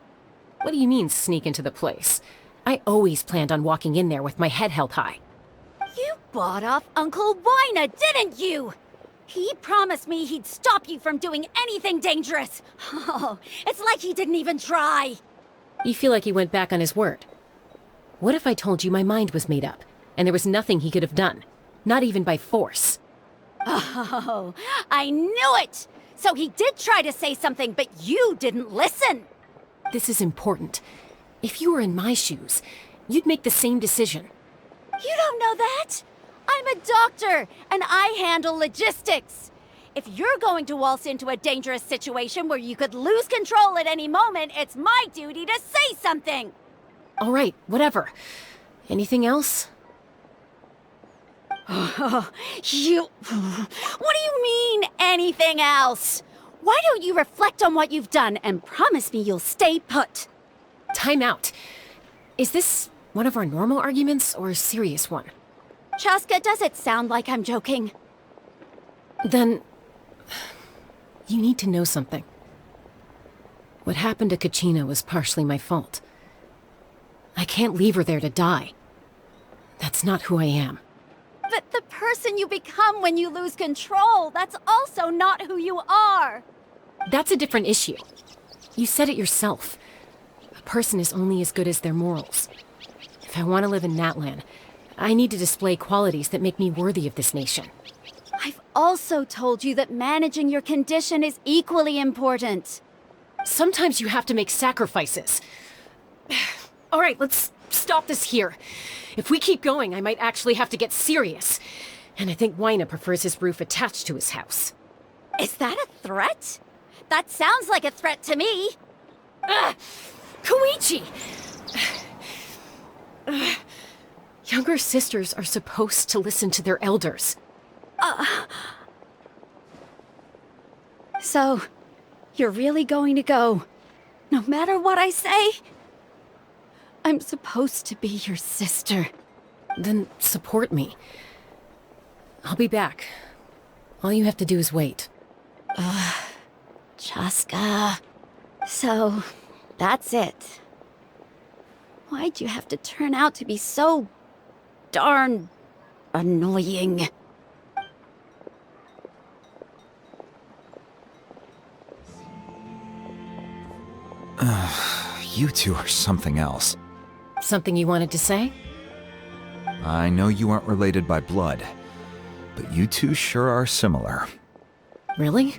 What do you mean, sneak into the place? I always planned on walking in there with my head held high. You bought off Uncle Wina, didn't you? He promised me he'd stop you from doing anything dangerous. Oh, it's like he didn't even try. You feel like he went back on his word. What if I told you my mind was made up, and there was nothing he could have done? Not even by force. Oh, I knew it! So he did try to say something, but you didn't listen! This is important. If you were in my shoes, you'd make the same decision. You don't know that? I'm a doctor, and I handle logistics. If you're going to waltz into a dangerous situation where you could lose control at any moment, it's my duty to say something! All right, whatever. Anything else? What do you mean, anything else? Why don't you reflect on what you've done and promise me you'll stay put? Time out. Is this one of our normal arguments or a serious one? Chaska, does it sound like I'm joking? Then... you need to know something. What happened to Kachina was partially my fault. I can't leave her there to die. That's not who I am. But the person you become when you lose control, that's also not who you are! That's a different issue. You said it yourself. A person is only as good as their morals. If I want to live in Natlan, I need to display qualities that make me worthy of this nation. I've also told you that managing your condition is equally important. Sometimes you have to make sacrifices. All right, let's stop this here. If we keep going, I might actually have to get serious. And I think Wyna prefers his roof attached to his house. Is that a threat? That sounds like a threat to me. Koichi! Younger sisters are supposed to listen to their elders. So, you're really going to go, no matter what I say? I'm supposed to be your sister. Then support me. I'll be back. All you have to do is wait. Chaska. So, that's it. Why'd you have to turn out to be so darn annoying? You two are something else. Something you wanted to say? I know you aren't related by blood, but you two sure are similar. Really?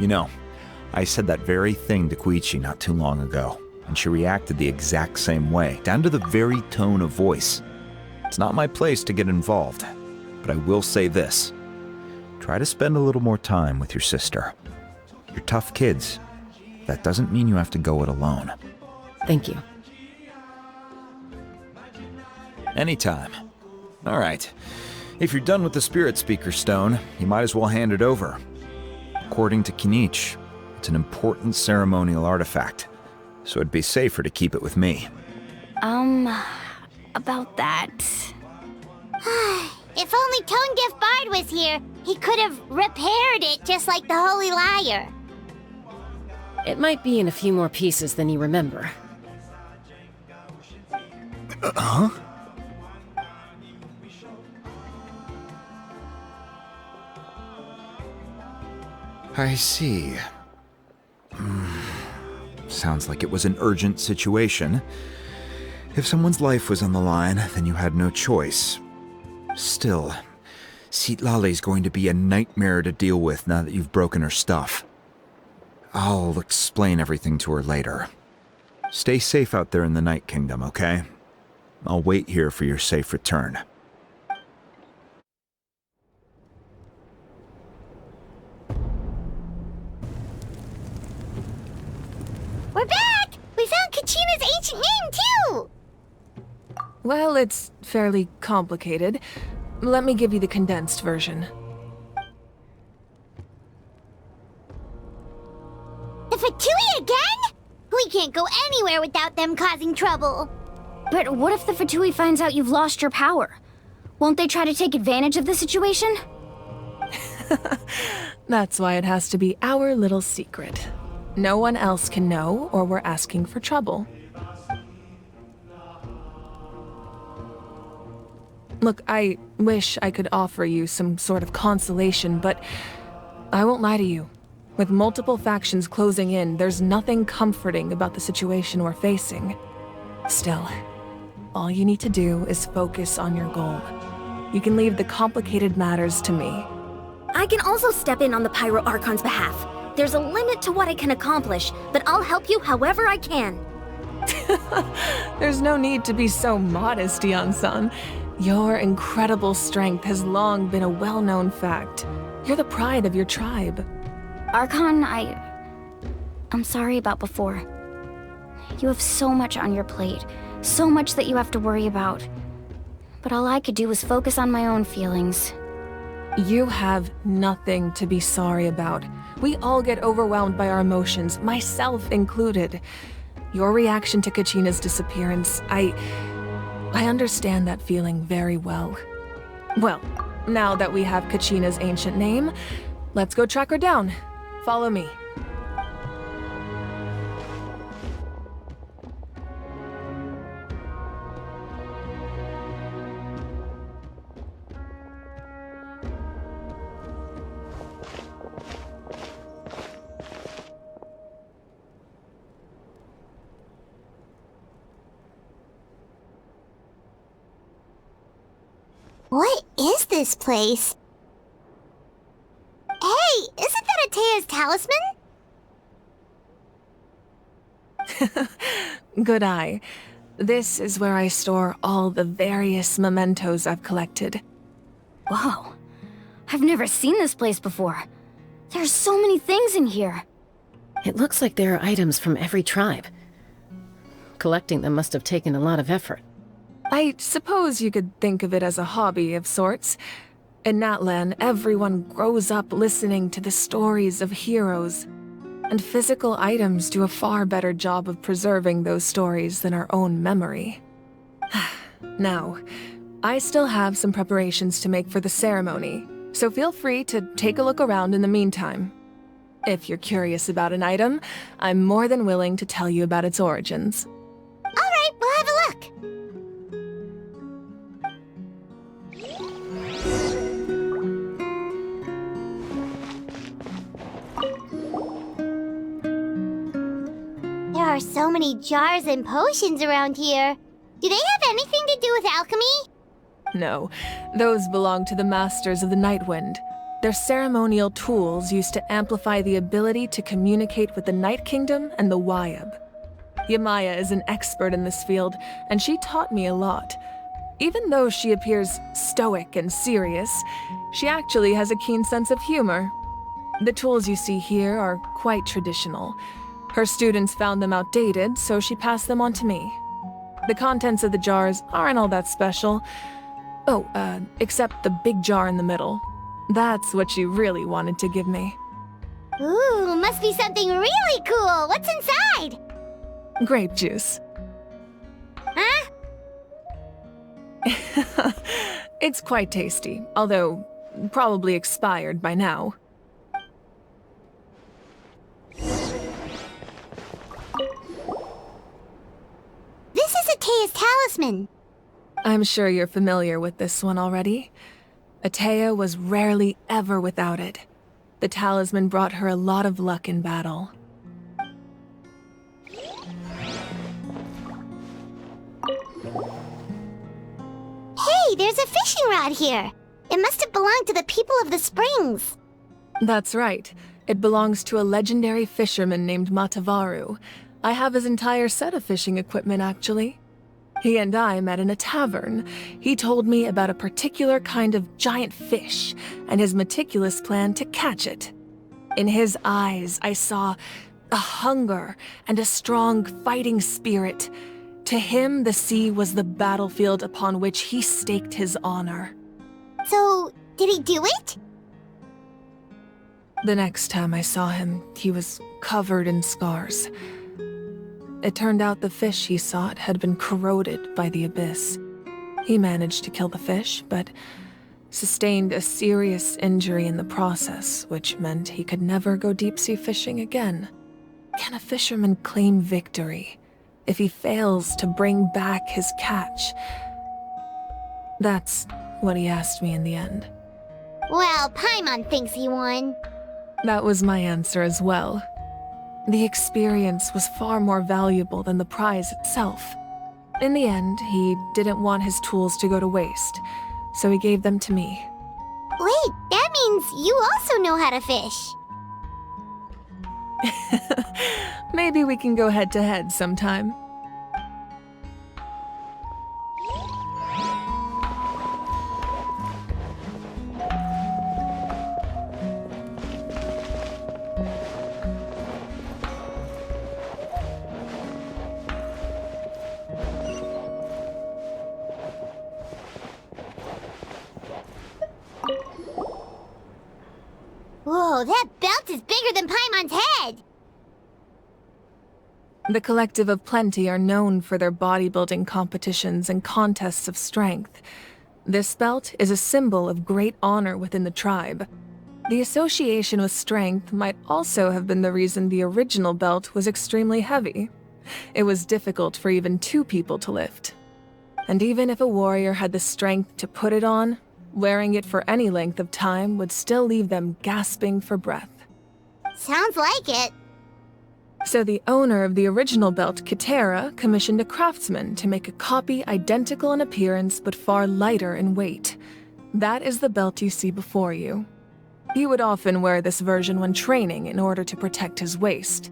You know, I said that very thing to Koichi not too long ago, and she reacted the exact same way, down to the very tone of voice. It's not my place to get involved, but I will say this. Try to spend a little more time with your sister. You're tough kids. That doesn't mean you have to go it alone. Thank you. Anytime. All right. If you're done with the Spirit Speaker Stone, you might as well hand it over. According to Kinich, it's an important ceremonial artifact, so it'd be safer to keep it with me. About that... If only Tone-Deaf Bard was here, he could have repaired it just like the Holy Liar. It might be in a few more pieces than you remember. Huh? I see. Sounds like it was an urgent situation. If someone's life was on the line, then you had no choice. Still, Citlali's going to be a nightmare to deal with now that you've broken her stuff. I'll explain everything to her later. Stay safe out there in the Night Kingdom, okay? I'll wait here for your safe return. We're back! We found Kachina's ancient name, too! Well, it's fairly complicated. Let me give you the condensed version. The Fatui again? We can't go anywhere without them causing trouble. But what if the Fatui finds out you've lost your power? Won't they try to take advantage of the situation? That's why it has to be our little secret. No one else can know, or we're asking for trouble. Look, I wish I could offer you some sort of consolation, but I won't lie to you. With multiple factions closing in, there's nothing comforting about the situation we're facing. Still, all you need to do is focus on your goal. You can leave the complicated matters to me. I can also step in on the Pyro Archon's behalf. There's a limit to what I can accomplish, but I'll help you however I can. There's no need to be so modest, Yan-san. Your incredible strength has long been a well-known fact. You're the pride of your tribe. Archon, I'm sorry about before. You have so much on your plate, so much that you have to worry about. But all I could do was focus on my own feelings. You have nothing to be sorry about. We all get overwhelmed by our emotions, myself included. Your reaction to Kachina's disappearance, I understand that feeling very well. Well, now that we have Kachina's ancient name, let's go track her down. Follow me. What is this place? Hey, isn't that Atea's talisman? Good eye. This is where I store all the various mementos I've collected. Whoa. I've never seen this place before. There's so many things in here. It looks like there are items from every tribe. Collecting them must have taken a lot of effort. I suppose you could think of it as a hobby of sorts. In Natlan, everyone grows up listening to the stories of heroes, and physical items do a far better job of preserving those stories than our own memory. Now, I still have some preparations to make for the ceremony, so feel free to take a look around in the meantime. If you're curious about an item, I'm more than willing to tell you about its origins. All right, we'll have a look. There are so many jars and potions around here. Do they have anything to do with alchemy? No, those belong to the Masters of the Nightwind. They're ceremonial tools used to amplify the ability to communicate with the Night Kingdom and the Wyab. Yamaya is an expert in this field, and she taught me a lot. Even though she appears stoic and serious, she actually has a keen sense of humor. The tools you see here are quite traditional. Her students found them outdated, so she passed them on to me. The contents of the jars aren't all that special. Oh, except the big jar in the middle. That's what she really wanted to give me. Ooh, must be something really cool. What's inside? Grape juice. Huh? It's quite tasty, although probably expired by now. This is Atea's talisman. I'm sure you're familiar with this one already. Atea was rarely ever without it. The talisman brought her a lot of luck in battle. Hey, there's a fishing rod here. It must have belonged to the people of the springs. That's right. It belongs to a legendary fisherman named Matavaru. I have his entire set of fishing equipment, actually. He and I met in a tavern. He told me about a particular kind of giant fish and his meticulous plan to catch it. In his eyes, I saw a hunger and a strong fighting spirit. To him, the sea was the battlefield upon which he staked his honor. So, did he do it? The next time I saw him, he was covered in scars. It turned out the fish he sought had been corroded by the abyss. He managed to kill the fish, but sustained a serious injury in the process, which meant he could never go deep-sea fishing again. Can a fisherman claim victory if he fails to bring back his catch? That's what he asked me in the end. Well, Paimon thinks he won. That was my answer as well. The experience was far more valuable than the prize itself. In the end, he didn't want his tools to go to waste, so he gave them to me. Wait, that means you also know how to fish. Maybe we can go head-to-head sometime. Whoa, that belt is bigger than Paimon's head! The Collective of Plenty are known for their bodybuilding competitions and contests of strength. This belt is a symbol of great honor within the tribe. The association with strength might also have been the reason the original belt was extremely heavy. It was difficult for even 2 people to lift. And even if a warrior had the strength to put it on, wearing it for any length of time would still leave them gasping for breath. Sounds like it. So the owner of the original belt, Kitera, commissioned a craftsman to make a copy identical in appearance but far lighter in weight. That is the belt you see before you. He would often wear this version when training in order to protect his waist.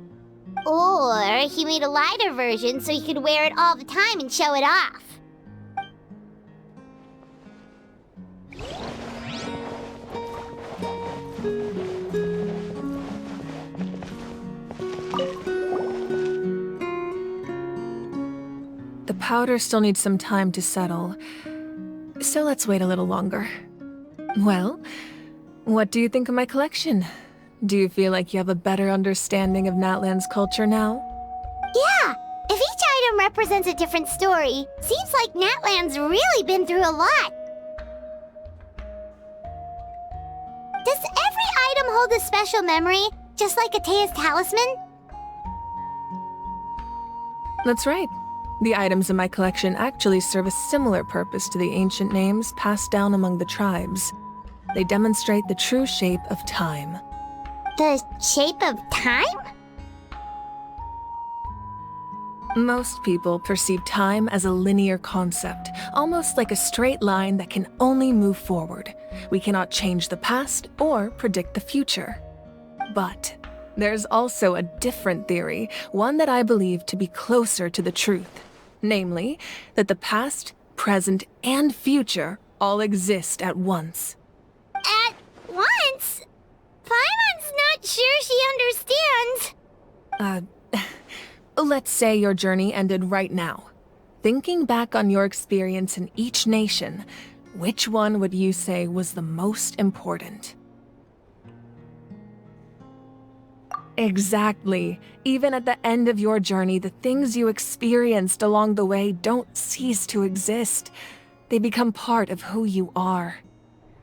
Or he made a lighter version so he could wear it all the time and show it off. The powder still needs some time to settle, so let's wait a little longer. Well, what do you think of my collection? Do you feel like you have a better understanding of Natlan's culture now? Yeah! If each item represents a different story, seems like Natlan's really been through a lot. Does every item hold a special memory, just like Atea's talisman? That's right. The items in my collection actually serve a similar purpose to the ancient names passed down among the tribes. They demonstrate the true shape of time. The shape of time? Most people perceive time as a linear concept, almost like a straight line that can only move forward. We cannot change the past or predict the future. But there's also a different theory, one that I believe to be closer to the truth. Namely, that the past, present, and future all exist at once. At once? Paimon's not sure she understands. Let's say your journey ended right now. Thinking back on your experience in each nation, which one would you say was the most important? Exactly. Even at the end of your journey, the things you experienced along the way don't cease to exist. They become part of who you are.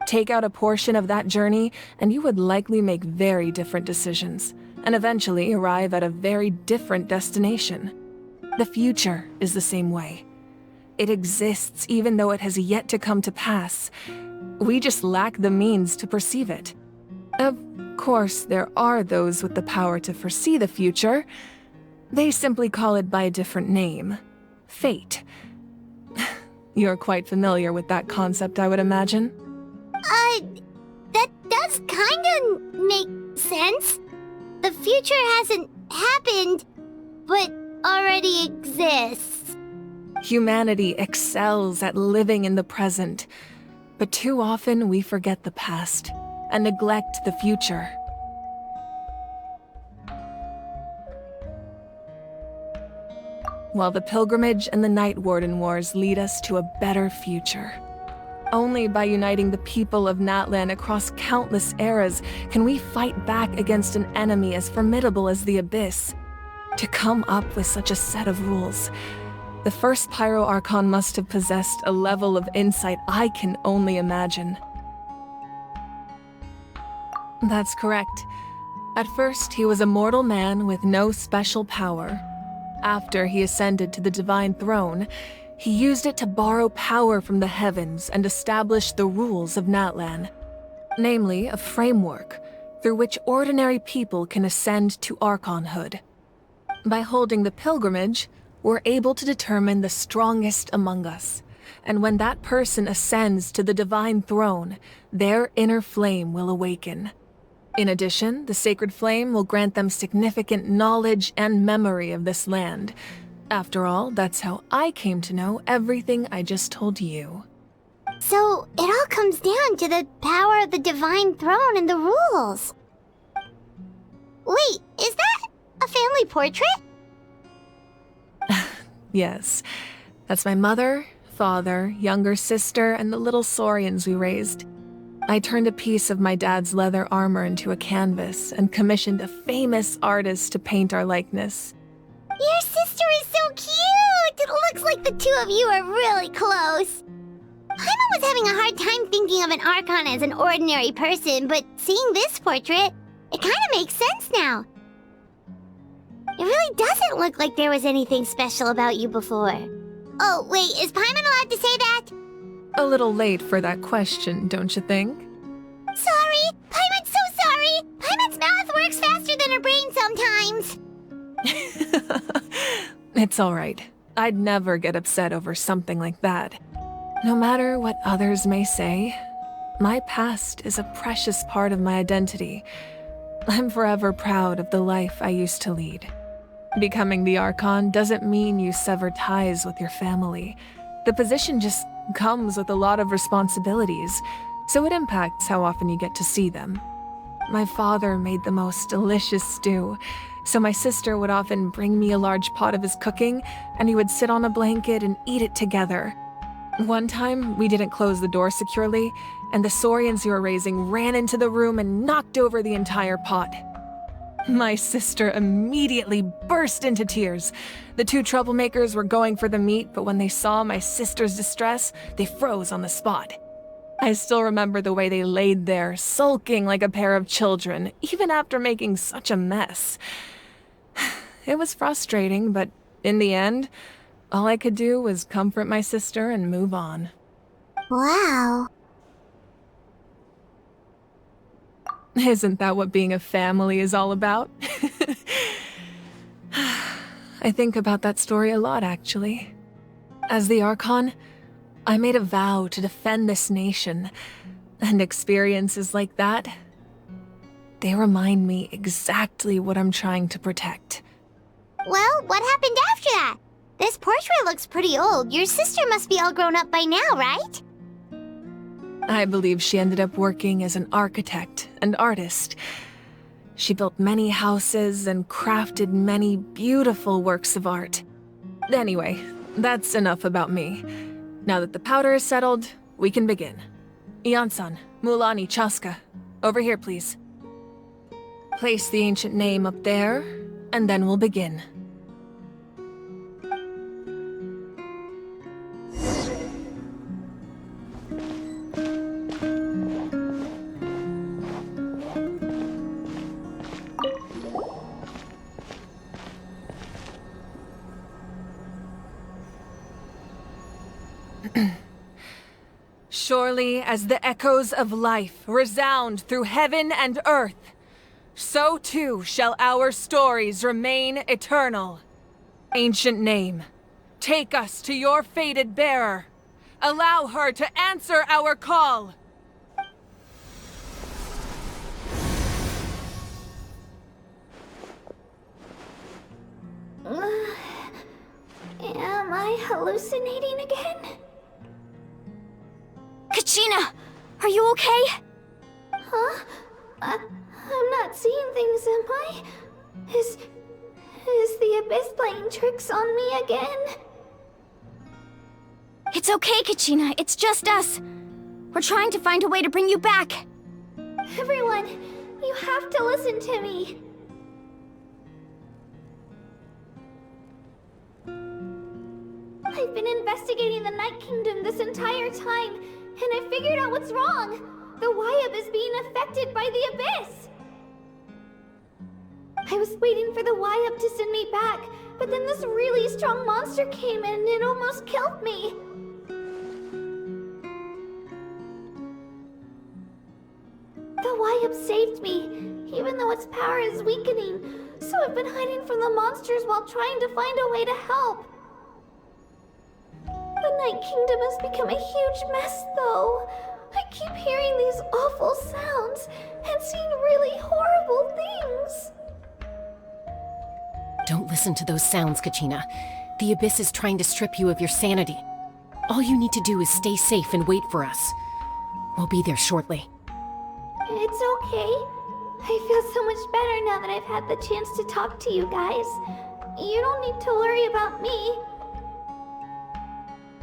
Take out a portion of that journey, and you would likely make very different decisions, and eventually arrive at a very different destination. The future is the same way. It exists even though it has yet to come to pass. We just lack the means to perceive it. Of course, there are those with the power to foresee the future. They simply call it by a different name. Fate. You're quite familiar with that concept, I would imagine. That does kinda make sense. The future hasn't happened, but already exists. Humanity excels at living in the present, but too often we forget the past and neglect the future. While the pilgrimage and the Night Warden Wars lead us to a better future. Only by uniting the people of Natlan across countless eras can we fight back against an enemy as formidable as the Abyss. To come up with such a set of rules, the first Pyro Archon must have possessed a level of insight I can only imagine. That's correct. At first, he was a mortal man with no special power. After he ascended to the Divine Throne, he used it to borrow power from the heavens and establish the rules of Natlan. Namely, a framework, through which ordinary people can ascend to Archonhood. By holding the pilgrimage, we're able to determine the strongest among us, and when that person ascends to the divine throne, their inner flame will awaken. In addition, the sacred flame will grant them significant knowledge and memory of this land. After all, that's how I came to know everything I just told you. So, it all comes down to the power of the divine throne and the rules. Wait, is that a family portrait? Yes, that's my mother, father, younger sister, and the little saurians we raised. I turned a piece of my dad's leather armor into a canvas and commissioned a famous artist to paint our likeness. Your sister is so cute! It looks like the two of you are really close. Paimon was having a hard time thinking of an Archon as an ordinary person, but seeing this portrait, it kind of makes sense now. It really doesn't look like there was anything special about you before. Oh, wait, is Paimon allowed to say that? A little late for that question, don't you think? Sorry! Paimon's so sorry! Paimon's mouth works faster than her brain sometimes! It's alright. I'd never get upset over something like that. No matter what others may say, my past is a precious part of my identity. I'm forever proud of the life I used to lead. Becoming the Archon doesn't mean you sever ties with your family. The position just comes with a lot of responsibilities, so it impacts how often you get to see them. My father made the most delicious stew, so my sister would often bring me a large pot of his cooking, and he would sit on a blanket and eat it together. One time, we didn't close the door securely, and the saurians you were raising ran into the room and knocked over the entire pot. My sister immediately burst into tears. The two troublemakers were going for the meat, but when they saw my sister's distress, they froze on the spot. I still remember the way they laid there, sulking like a pair of children, even after making such a mess. It was frustrating, but in the end, all I could do was comfort my sister and move on. Wow. Isn't that what being a family is all about? I think about that story a lot, actually. As the Archon, I made a vow to defend this nation, and experiences like that, they remind me exactly what I'm trying to protect. Well, what happened after that? This portrait looks pretty old. Your sister must be all grown up by now, right? I believe she ended up working as an architect and artist. She built many houses and crafted many beautiful works of art. Anyway, that's enough about me. Now that the powder is settled, we can begin. Ian-san, Mulani, Chaska, over here, please. Place the ancient name up there, and then we'll begin. Surely as the echoes of life resound through heaven and earth, so too shall our stories remain eternal. Ancient name, take us to your fated bearer. Allow her to answer our call. Am I hallucinating again? Kachina! Are you okay? Huh? I'm not seeing things, am I? Is the Abyss playing tricks on me again? It's okay, Kachina. It's just us. We're trying to find a way to bring you back. Everyone, you have to listen to me. I've been investigating the Night Kingdom this entire time, and I figured out what's wrong. The Wyab is being affected by the Abyss. I was waiting for the Wyab to send me back, but then this really strong monster came in and it almost killed me. The Y-Up saved me, even though its power is weakening. So I've been hiding from the monsters while trying to find a way to help. The Night Kingdom has become a huge mess, though. I keep hearing these awful sounds and seeing really horrible things. Don't listen to those sounds, Kachina. The Abyss is trying to strip you of your sanity. All you need to do is stay safe and wait for us. We'll be there shortly. It's okay. I feel so much better now that I've had the chance to talk to you guys. You don't need to worry about me.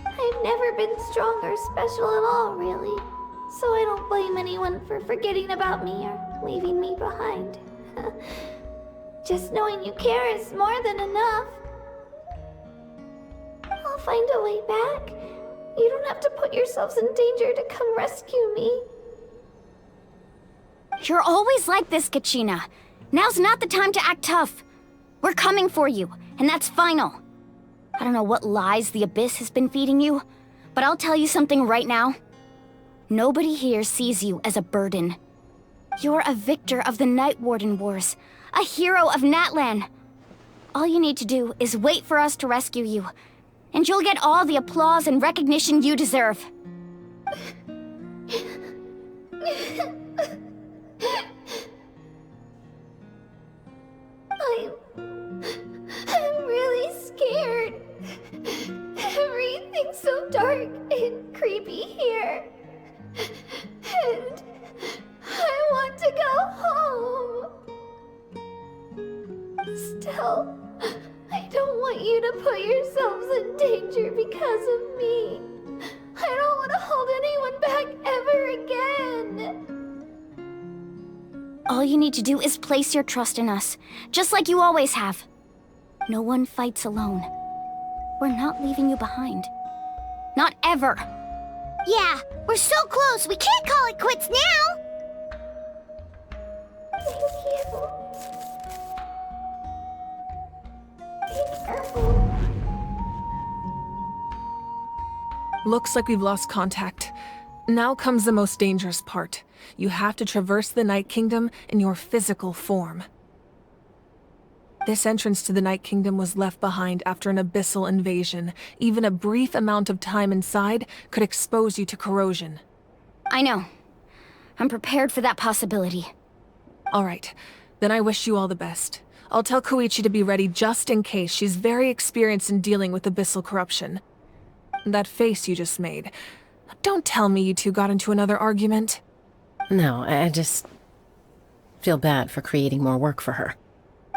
I've never been strong or special at all, really. So I don't blame anyone for forgetting about me or leaving me behind. Just knowing you care is more than enough. I'll find a way back. You don't have to put yourselves in danger to come rescue me. You're always like this, Kachina. Now's not the time to act tough. We're coming for you, and that's final. I don't know what lies the Abyss has been feeding you, but I'll tell you something right now. Nobody here sees you as a burden. You're a victor of the Night Warden Wars, a hero of Natlan. All you need to do is wait for us to rescue you, and you'll get all the applause and recognition you deserve. I'm really scared. Everything's so dark and creepy here. And I want to go home. Still, I don't want you to put yourselves in danger because of me. I don't want to hold anyone back ever again. All you need to do is place your trust in us, just like you always have. No one fights alone. We're not leaving you behind. Not ever. Yeah, we're so close, we can't call it quits now! Thank you. Be careful. Looks like we've lost contact. Now comes the most dangerous part. You have to traverse the Night Kingdom in your physical form. This entrance to the Night Kingdom was left behind after an abyssal invasion. Even a brief amount of time inside could expose you to corrosion. I know. I'm prepared for that possibility. Alright, then I wish you all the best. I'll tell Koichi to be ready just in case. She's very experienced in dealing with abyssal corruption. That face you just made. Don't tell me you two got into another argument. No, I just feel bad for creating more work for her.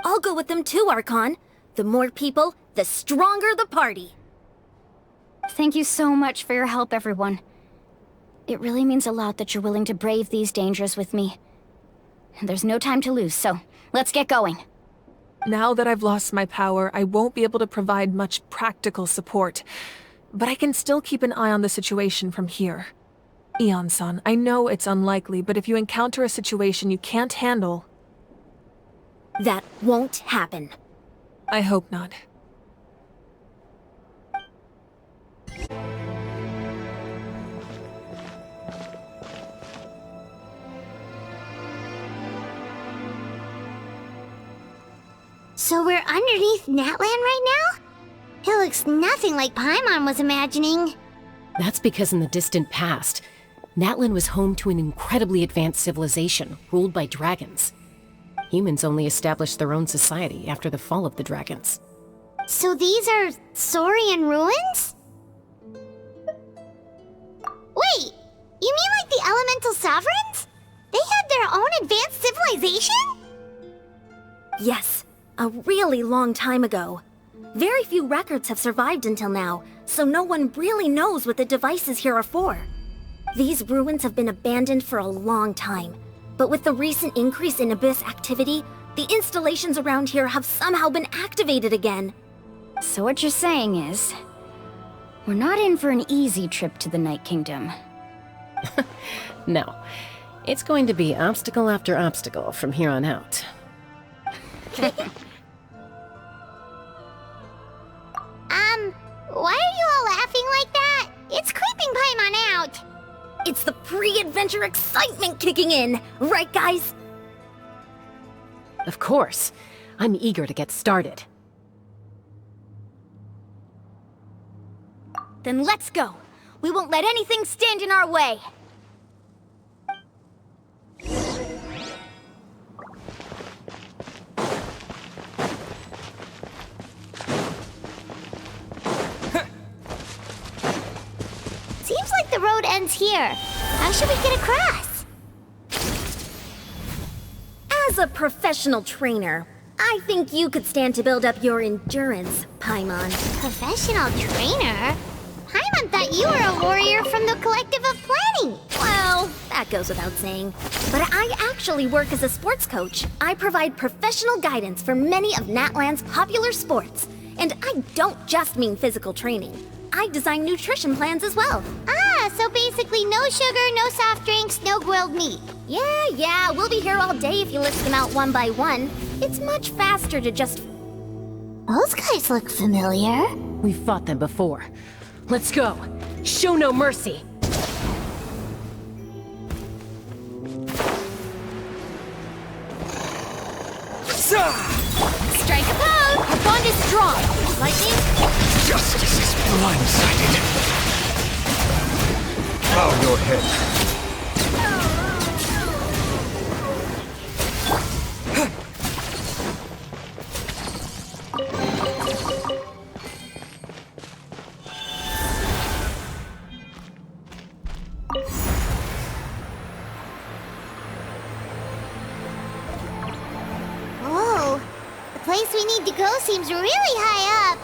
I'll go with them too, Archon. The more people, the stronger the party. Thank you so much for your help, everyone. It really means a lot that you're willing to brave these dangers with me. And there's no time to lose, so let's get going. Now that I've lost my power, I won't be able to provide much practical support. But I can still keep an eye on the situation from here. Eon-san, I know it's unlikely, but if you encounter a situation you can't handle... That won't happen. I hope not. So we're underneath Natlan right now? It looks nothing like Paimon was imagining. That's because in the distant past, Natlan was home to an incredibly advanced civilization ruled by dragons. Humans only established their own society after the fall of the dragons. So these are Saurian ruins? Wait, you mean like the elemental sovereigns? They had their own advanced civilization? Yes, a really long time ago. Very few records have survived until now, so no one really knows what the devices here are for. These ruins have been abandoned for a long time, but with the recent increase in Abyss activity, the installations around here have somehow been activated again. So what you're saying is, we're not in for an easy trip to the Night Kingdom. No, it's going to be obstacle after obstacle from here on out. Why are you all laughing like that? It's creeping Paimon out. It's the pre-adventure excitement kicking in, right guys? Of course. I'm eager to get started. Then let's go. We won't let anything stand in our way. Seems like the road ends here. How should we get across? As a professional trainer, I think you could stand to build up your endurance, Paimon. Professional trainer? Paimon thought you were a warrior from the Collective of Planning. Well, that goes without saying. But I actually work as a sports coach. I provide professional guidance for many of Natlan's popular sports. And I don't just mean physical training. I design nutrition plans as well. Ah, so basically no sugar, no soft drinks, no grilled meat. Yeah, we'll be here all day if you list them out one by one. It's much faster to just... Those guys look familiar. We've fought them before. Let's go. Show no mercy. Strike a pose! Our bond is strong. Lightning? Justice is blindsided. Bow your head. Whoa, the place we need to go seems really high up.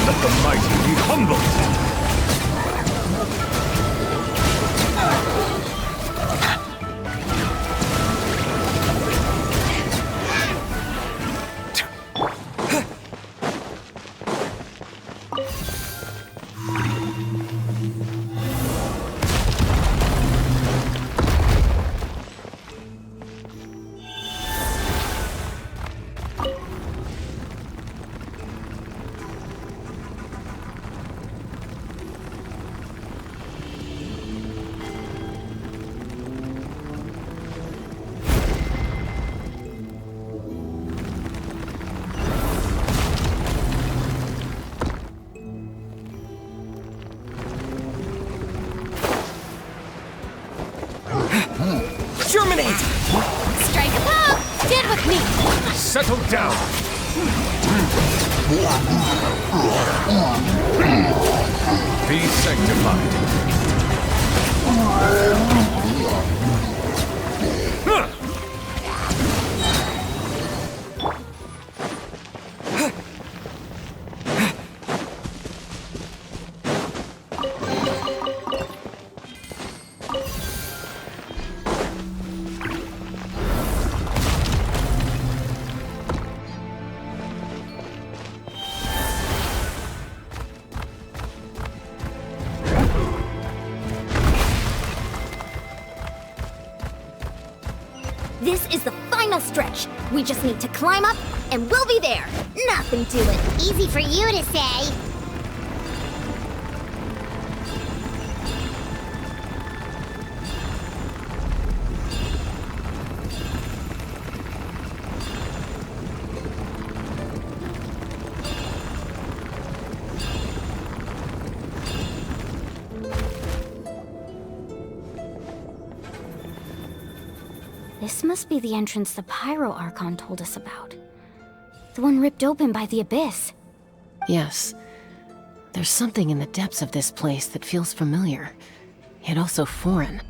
Let the mighty be humbled. Germinate! Strike a pose! Stand with me! Settle down. Be sanctified. This is the final stretch. We just need to climb up, and we'll be there. Nothing to it. Easy for you to say. This must be the entrance the Pyro Archon told us about. The one ripped open by the Abyss. Yes. There's something in the depths of this place that feels familiar, yet also foreign.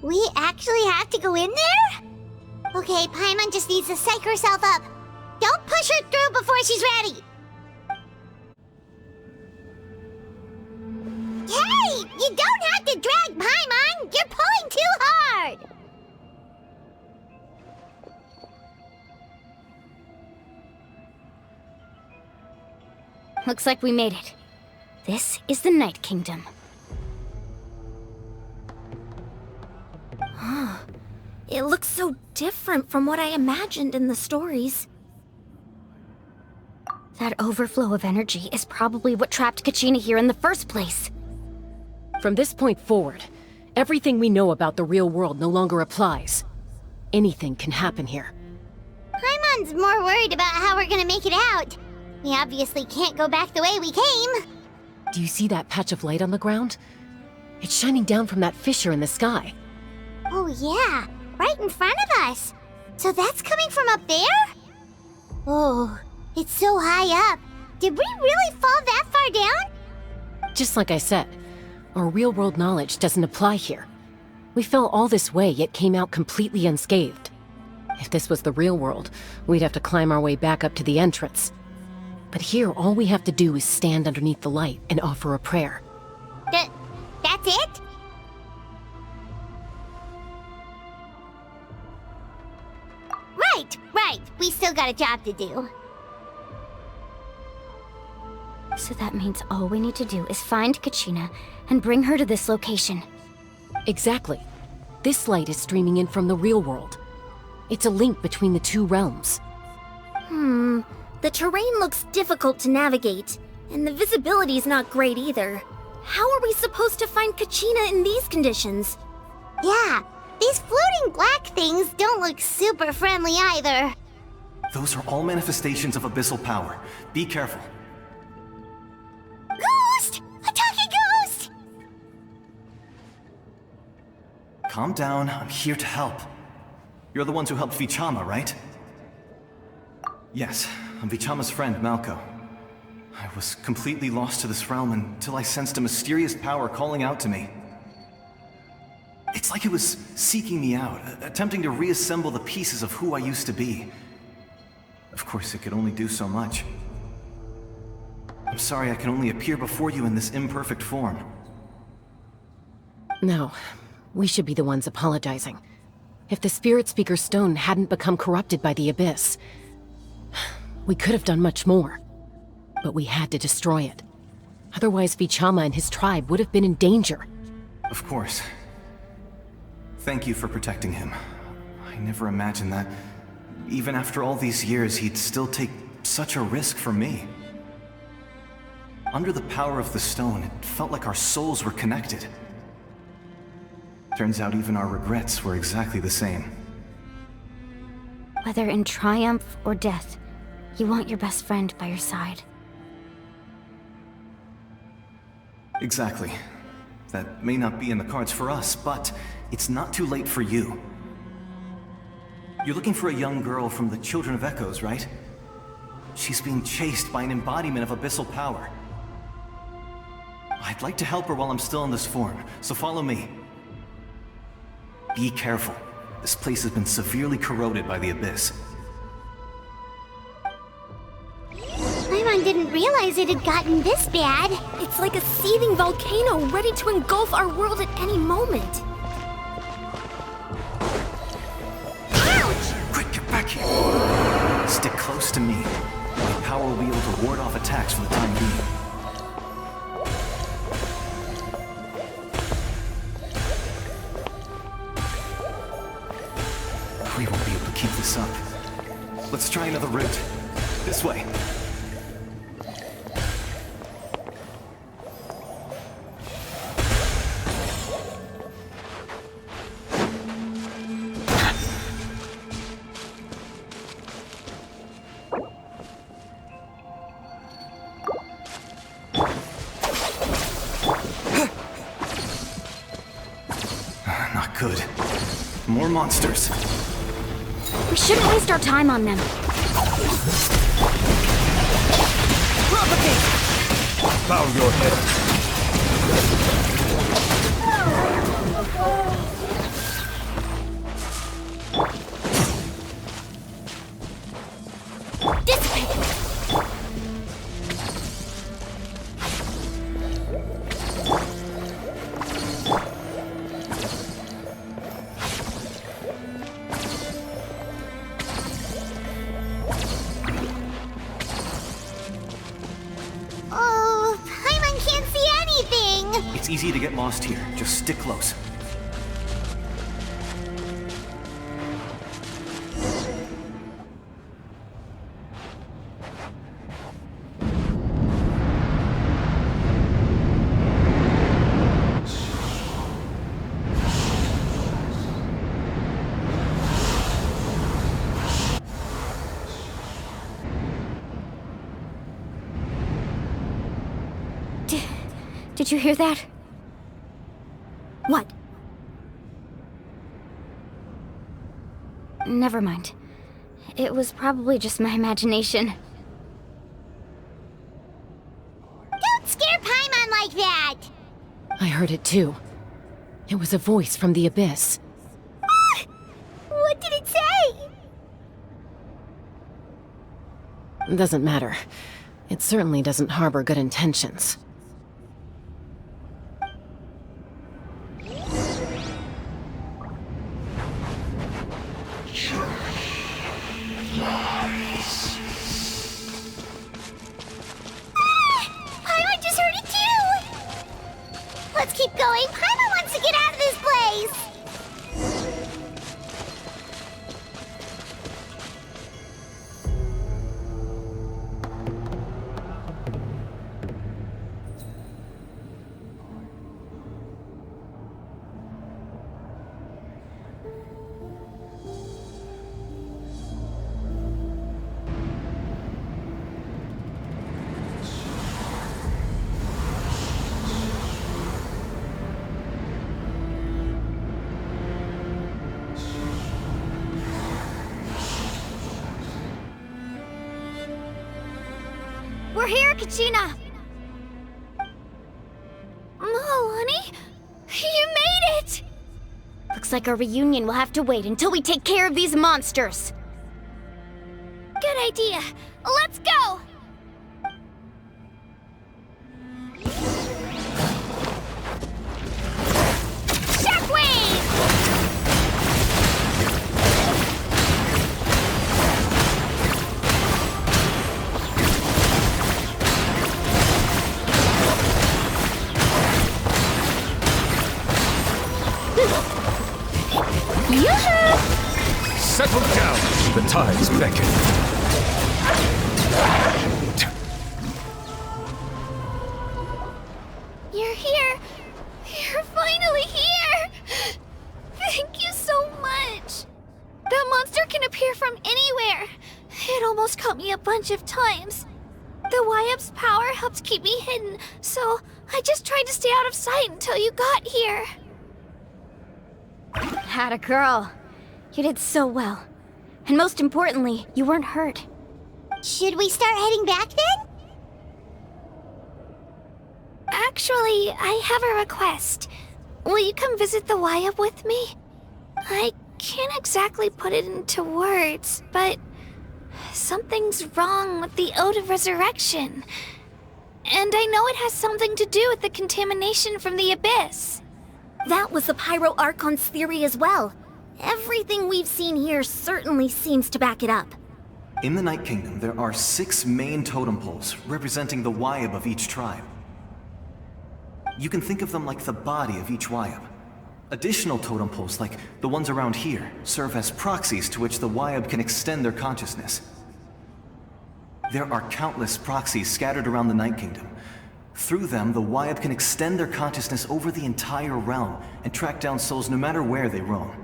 We actually have to go in there? Okay, Paimon just needs to psych herself up. Don't push her through before she's ready. Hey! You don't have to drag Paimon! You're pulling too hard! Looks like we made it. This is the Night Kingdom. It looks so different from what I imagined in the stories. That overflow of energy is probably what trapped Kachina here in the first place. From this point forward, everything we know about the real world no longer applies. Anything can happen here. Paimon's more worried about how we're gonna make it out. We obviously can't go back the way we came. Do you see that patch of light on the ground? It's shining down from that fissure in the sky. Oh yeah, right in front of us. So that's coming from up there? Oh, it's so high up. Did we really fall that far down? Just like I said, our real-world knowledge doesn't apply here. We fell all this way, yet came out completely unscathed. If this was the real world, we'd have to climb our way back up to the entrance. But here, all we have to do is stand underneath the light and offer a prayer. That's it? Right. We still got a job to do. So that means all we need to do is find Kachina and bring her to this location. Exactly. This light is streaming in from the real world. It's a link between the two realms. The terrain looks difficult to navigate, and the visibility's not great either. How are we supposed to find Kachina in these conditions? Yeah, these floating black things don't look super friendly either. Those are all manifestations of abyssal power. Be careful. Ghost! A talking ghost! Calm down, I'm here to help. You're the ones who helped Vichama, right? Yes, I'm Vichama's friend, Malko. I was completely lost to this realm until I sensed a mysterious power calling out to me. It's like it was seeking me out, attempting to reassemble the pieces of who I used to be. Of course, it could only do so much. I'm sorry I can only appear before you in this imperfect form. No, we should be the ones apologizing. If the Spirit Speaker's stone hadn't become corrupted by the Abyss, we could have done much more. But we had to destroy it. Otherwise, Vichama and his tribe would have been in danger. Of course. Thank you for protecting him. I never imagined that, even after all these years, he'd still take such a risk for me. Under the power of the stone, it felt like our souls were connected. Turns out even our regrets were exactly the same. Whether in triumph or death, you want your best friend by your side. Exactly. That may not be in the cards for us, but it's not too late for you. You're looking for a young girl from the Children of Echoes, right? She's being chased by an embodiment of abyssal power. I'd like to help her while I'm still in this form, so follow me. Be careful. This place has been severely corroded by the Abyss. Paimon didn't realize it had gotten this bad. It's like a seething volcano ready to engulf our world at any moment. Quick, get back here! Stick close to me. My power will be able to ward off attacks for the time being. We won't be able to keep this up. Let's try another route. This way. Not good. More monsters. We shouldn't waste our time on them. Propagate! Bow your head. It's easy to get lost here. Just stick close. Did you hear that? What? Never mind. It was probably just my imagination. Don't scare Paimon like that! I heard it too. It was a voice from the abyss. What did it say? Doesn't matter. It certainly doesn't harbor good intentions. Paimon just heard it too! Let's keep going. Paimon wants to get out of this place! We're here, Kachina! Honey, you made it! Looks like our reunion will have to wait until we take care of these monsters. Good idea. Let's go! Settle down. The tides beckon. You're here! You're finally here! Thank you so much! That monster can appear from anywhere. It almost caught me a bunch of times. The Wyap's power helped keep me hidden, so I just tried to stay out of sight until you got here. Atta girl. You did so well. And most importantly, you weren't hurt. Should we start heading back then? Actually, I have a request. Will you come visit the Wyap with me? I can't exactly put it into words, but something's wrong with the Ode of Resurrection. And I know it has something to do with the contamination from the Abyss. That was the Pyro Archon's theory as well. Everything we've seen here certainly seems to back it up. In the Night Kingdom, there are 6 main totem poles representing the Wyap of each tribe. You can think of them like the body of each Wyap. Additional totem poles, like the ones around here, serve as proxies to which the Wyap can extend their consciousness. There are countless proxies scattered around the Night Kingdom. Through them, the Wyap can extend their consciousness over the entire realm and track down souls no matter where they roam.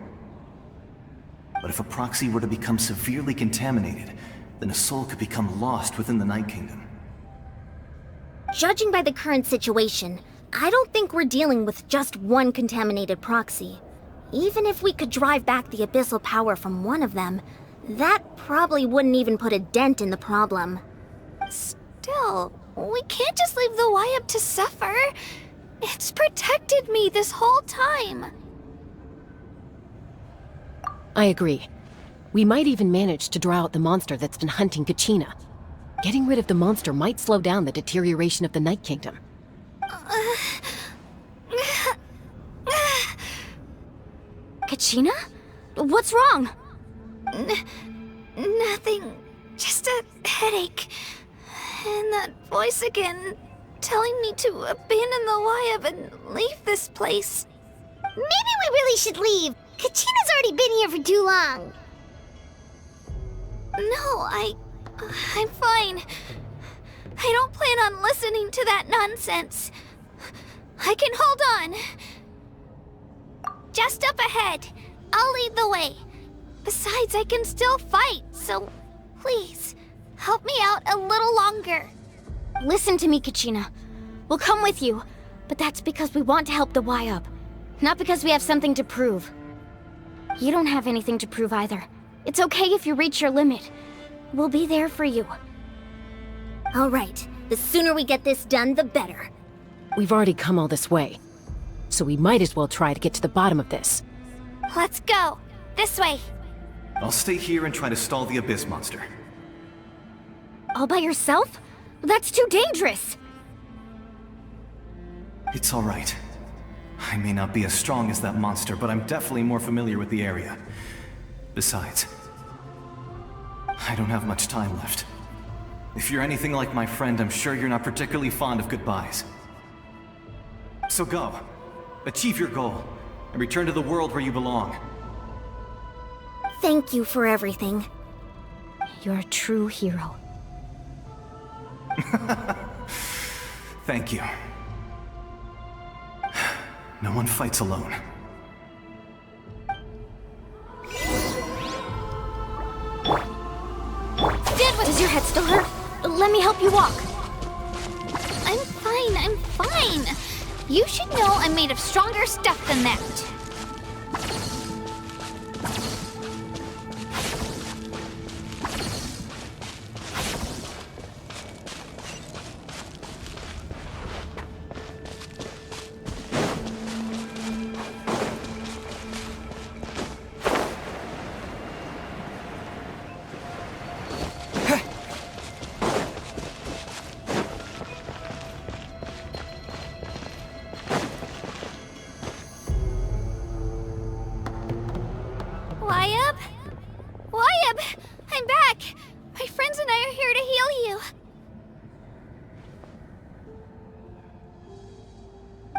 But if a proxy were to become severely contaminated, then a soul could become lost within the Night Kingdom. Judging by the current situation, I don't think we're dealing with just one contaminated proxy. Even if we could drive back the abyssal power from one of them, that probably wouldn't even put a dent in the problem. Still, we can't just leave the Wyap to suffer. It's protected me this whole time. I agree. We might even manage to draw out the monster that's been hunting Kachina. Getting rid of the monster might slow down the deterioration of the Night Kingdom. Kachina? What's wrong? Nothing. Just a headache. And that voice again. telling me to abandon the Wayab and leave this place. Maybe we really should leave. Kachina's already been here for too long. No, I'm fine. I don't plan on listening to that nonsense. I can hold on. Just up ahead. I'll lead the way. Besides, I can still fight, so please, help me out a little longer. Listen to me, Kachina. We'll come with you, but that's because we want to help the Wayab, not because we have something to prove. You don't have anything to prove either. It's okay if you reach your limit. We'll be there for you. All right. The sooner we get this done, the better. We've already come all this way, so we might as well try to get to the bottom of this. Let's go. This way. I'll stay here and try to stall the Abyss monster. All by yourself? That's too dangerous! It's all right. I may not be as strong as that monster, but I'm definitely more familiar with the area. Besides, I don't have much time left. If you're anything like my friend, I'm sure you're not particularly fond of goodbyes. So go. Achieve your goal, and return to the world where you belong. Thank you for everything. You're a true hero. Thank you. No one fights alone. Does your head still hurt? Let me help you walk. I'm fine. You should know I'm made of stronger stuff than that. Wayab! I'm back! My friends and I are here to heal you.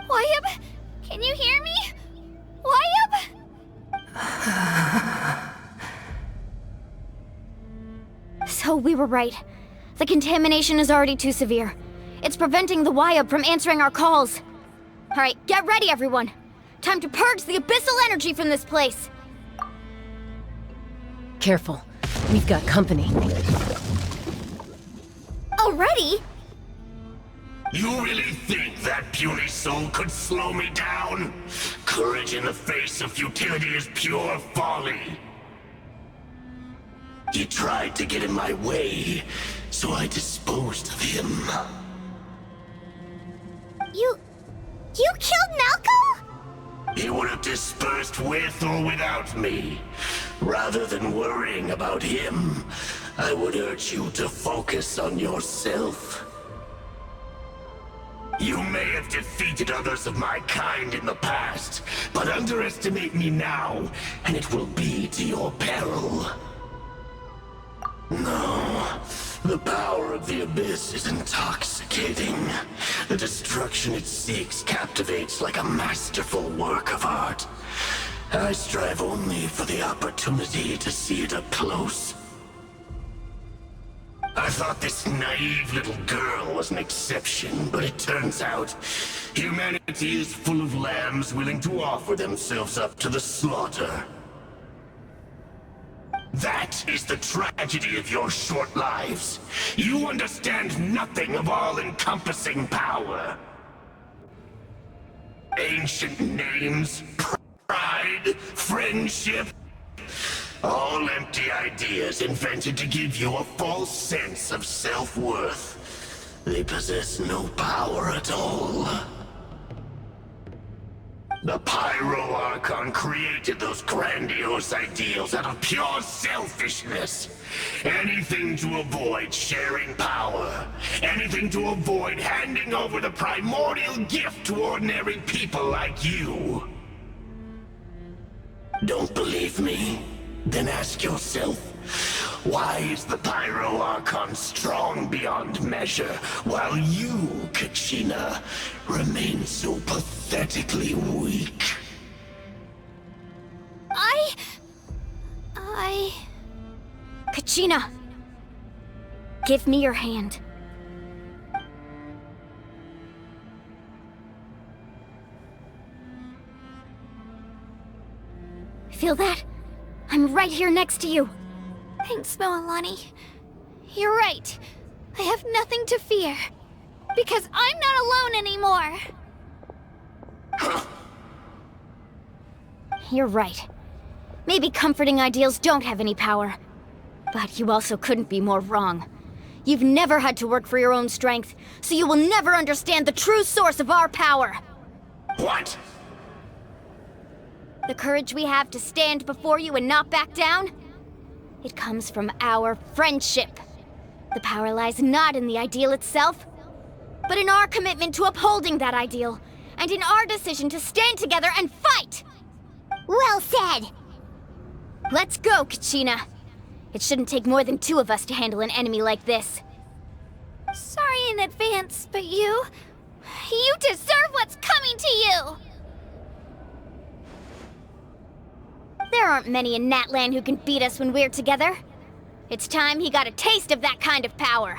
Wayab, can you hear me? Wayab? So we were right. The contamination is already too severe. It's preventing the Wayab from answering our calls. Alright, get ready everyone! Time to purge the abyssal energy from this place! Careful. We've got company. Already? You really think that puny soul could slow me down? Courage in the face of futility is pure folly. He tried to get in my way, so I disposed of him. You killed Malco? He would have dispersed with or without me. Rather than worrying about him, I would urge you to focus on yourself. You may have defeated others of my kind in the past, but underestimate me now, and it will be to your peril. No, the power of the Abyss is intoxicating. The destruction it seeks captivates like a masterful work of art. I strive only for the opportunity to see it up close. I thought this naive little girl was an exception, but it turns out humanity is full of lambs willing to offer themselves up to the slaughter. That is the tragedy of your short lives. You understand nothing of all-encompassing power. Ancient names, pride, friendship, all empty ideas invented to give you a false sense of self-worth. They possess no power at all. The Pyro Archon created those grandiose ideals out of pure selfishness. Anything to avoid sharing power. Anything to avoid handing over the primordial gift to ordinary people like you. Don't believe me? Then ask yourself, Why is the Pyro Archon strong beyond measure, while you, Kachina, remain so pathetically weak? Kachina! Give me your hand. Feel that? I'm right here next to you. Thanks, Moalani. You're right. I have nothing to fear. Because I'm not alone anymore. You're right. Maybe comforting ideals don't have any power. But you also couldn't be more wrong. You've never had to work for your own strength, so you will never understand the true source of our power. What? The courage we have to stand before you and not back down? It comes from our friendship. The power lies not in the ideal itself, but in our commitment to upholding that ideal, and in our decision to stand together and fight! Well said! Let's go, Kachina. It shouldn't take more than 2 of us to handle an enemy like this. Sorry in advance, but you deserve what's coming to you! There aren't many in Natlan who can beat us when we're together. It's time he got a taste of that kind of power.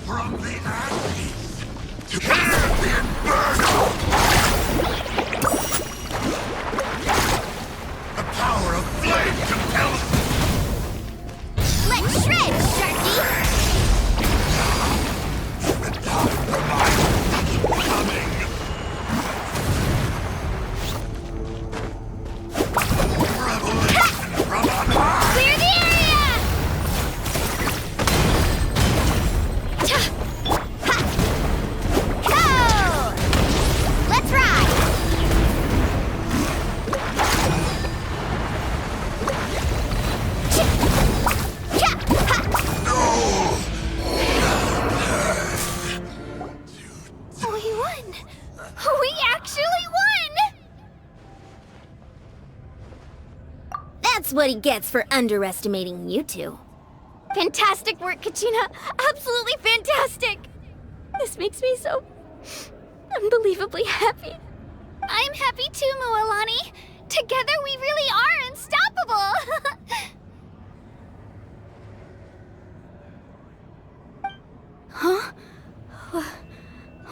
From the ashes to the inferno! The power of flame compels... Let's shred, Sharky! The time for my coming! Revelation from on high! Clear the area! Go! Let's ride! We won! We actually won! That's what he gets for underestimating you two. Fantastic work, Kachina! Absolutely fantastic! This makes me so... unbelievably happy. I'm happy too, Moalani. Together we really are unstoppable! Huh?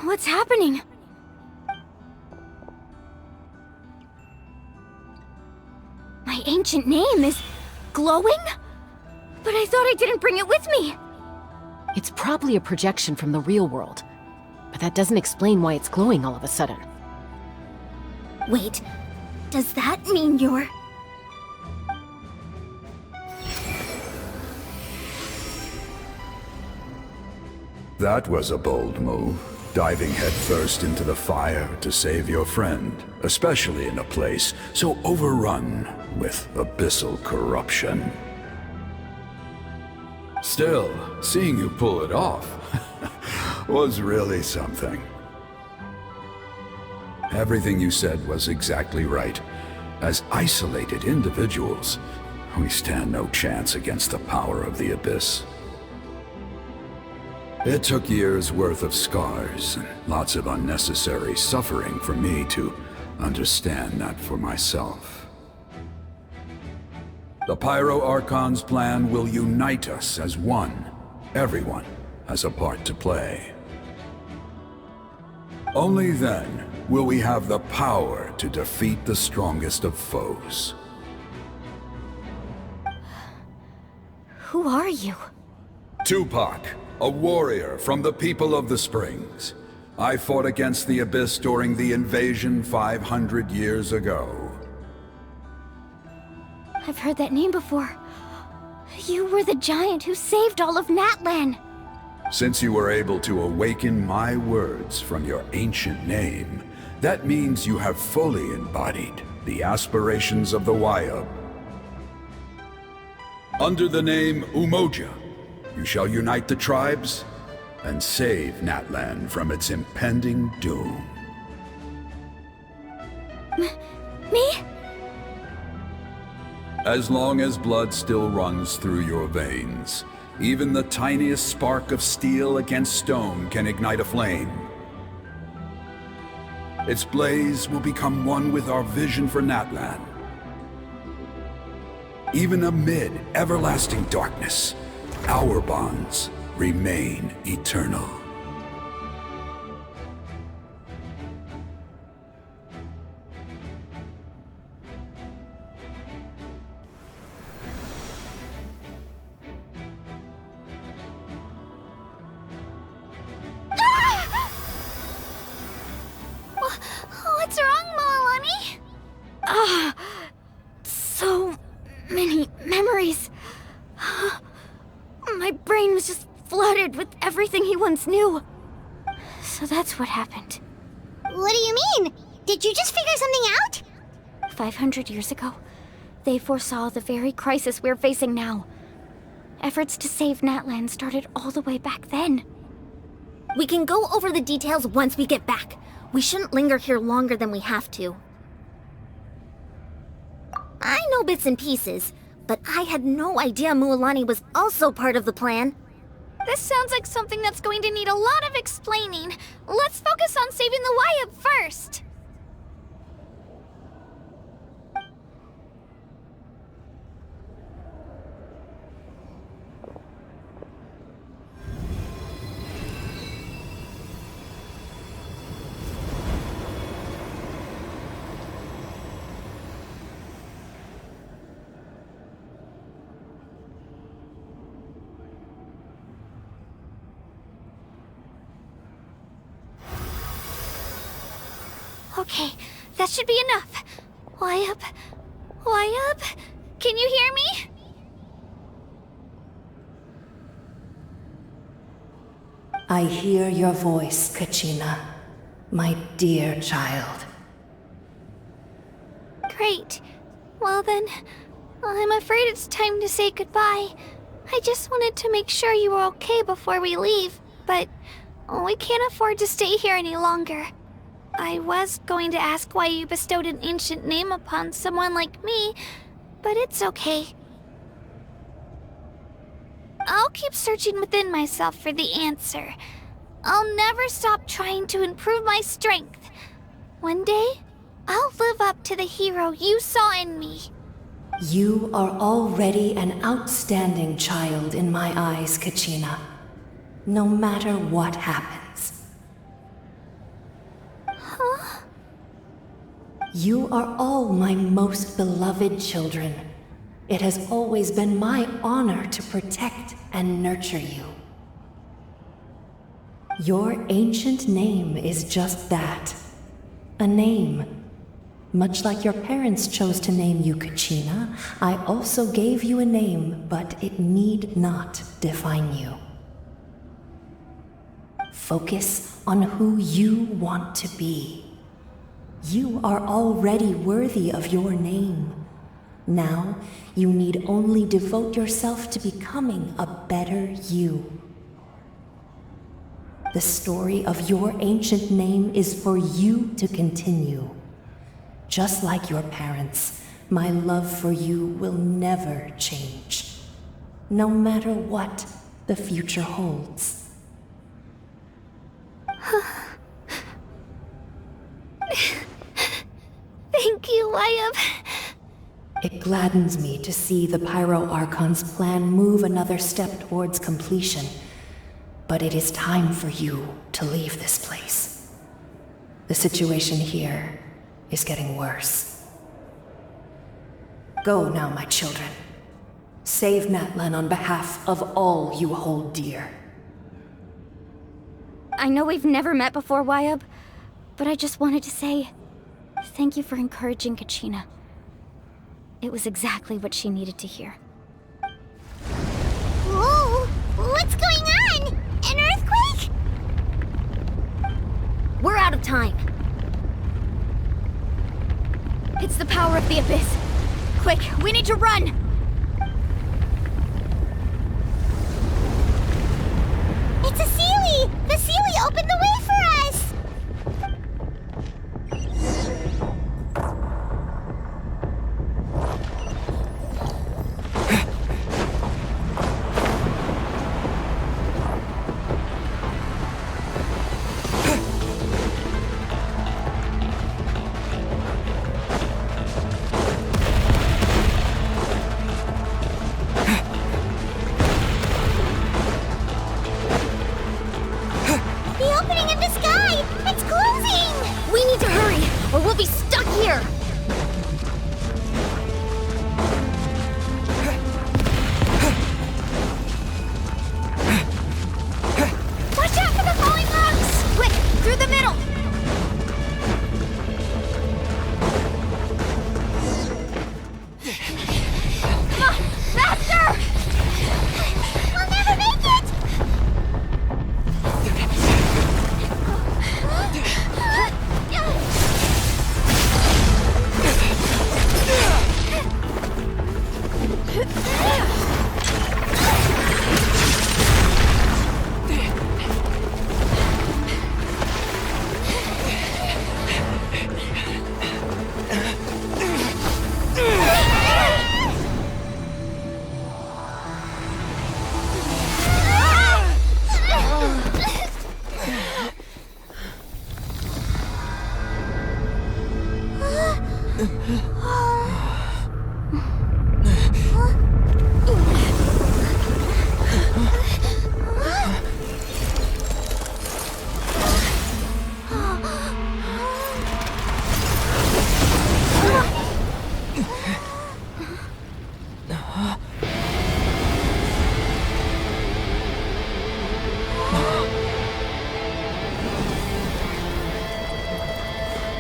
What's happening? My ancient name is glowing? But I thought I didn't bring it with me. It's probably a projection from the real world. But that doesn't explain why it's glowing all of a sudden. Wait, does that mean you're... That was a bold move, diving headfirst into the fire to save your friend, especially in a place so overrun with abyssal corruption. Still, seeing you pull it off was really something. Everything you said was exactly right. As isolated individuals, we stand no chance against the power of the Abyss. It took years' worth of scars and lots of unnecessary suffering for me to understand that for myself. The Pyro Archon's plan will unite us as one. Everyone has a part to play. Only then will we have the power to defeat the strongest of foes. Who are you? Tupac, a warrior from the people of the Springs. I fought against the Abyss during the invasion 500 years ago. I've heard that name before. You were the giant who saved all of Natlan. Since you were able to awaken my words from your ancient name, that means you have fully embodied the aspirations of the Wayab. Under the name Umoja, you shall unite the tribes and save Natlan from its impending doom. Me? As long as blood still runs through your veins, even the tiniest spark of steel against stone can ignite a flame. Its blaze will become one with our vision for Natlan. Even amid everlasting darkness, our bonds remain eternal. What's wrong, Moalani? So many memories. My brain was just flooded with everything he once knew. So that's what happened. What do you mean? Did you just figure something out? 500 years ago, they foresaw the very crisis we're facing now. Efforts to save Natlan started all the way back then. We can go over the details once we get back. We shouldn't linger here longer than we have to. I know bits and pieces, but I had no idea Mualani was also part of the plan. This sounds like something that's going to need a lot of explaining. Let's focus on saving the Wyatt first. Okay, that should be enough. Wyatt? Wyatt? Can you hear me? I hear your voice, Kachina, my dear child. Great. Well then, I'm afraid it's time to say goodbye. I just wanted to make sure you were okay before we leave, but we can't afford to stay here any longer. I was going to ask why you bestowed an ancient name upon someone like me, but it's okay. I'll keep searching within myself for the answer. I'll never stop trying to improve my strength. One day, I'll live up to the hero you saw in me. You are already an outstanding child in my eyes, Kachina. No matter what happens. Huh? You are all my most beloved children. It has always been my honor to protect and nurture you. Your ancient name is just that. A name. Much like your parents chose to name you Kachina, I also gave you a name, but it need not define you. Focus on who you want to be. You are already worthy of your name. Now, you need only devote yourself to becoming a better you. The story of your ancient name is for you to continue. Just like your parents, my love for you will never change, no matter what the future holds. Thank you, Wyatt. It gladdens me to see the Pyro Archon's plan move another step towards completion, but it is time for you to leave this place. The situation here is getting worse. Go now, my children. Save Natlan on behalf of all you hold dear. I know we've never met before, Wyatt, but I just wanted to say thank you for encouraging Kachina. It was exactly what she needed to hear. Whoa! What's going on? An earthquake? We're out of time. It's the power of the Abyss. Quick, we need to run! It's a Sealy! The Sealy opened the way for us!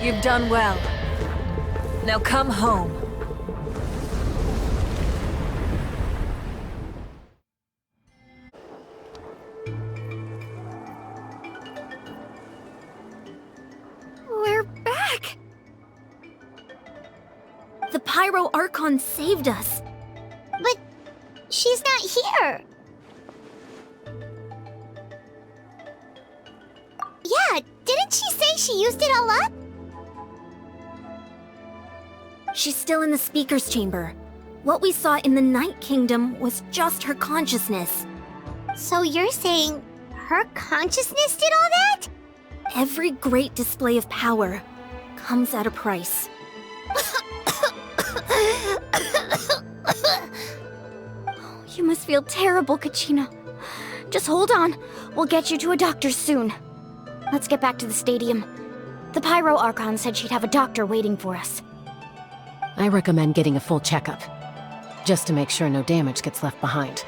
You've done well. Now come home. We're back! The Pyro Archon saved us. But she's not here. Yeah, didn't she say she used it all up? She's still in the speaker's chamber. What we saw in the Night Kingdom was just her consciousness. So you're saying her consciousness did all that? Every great display of power comes at a price. You must feel terrible, Kachina. Just hold on. We'll get you to a doctor soon. Let's get back to the stadium. The Pyro Archon said she'd have a doctor waiting for us. I recommend getting a full checkup, just to make sure no damage gets left behind.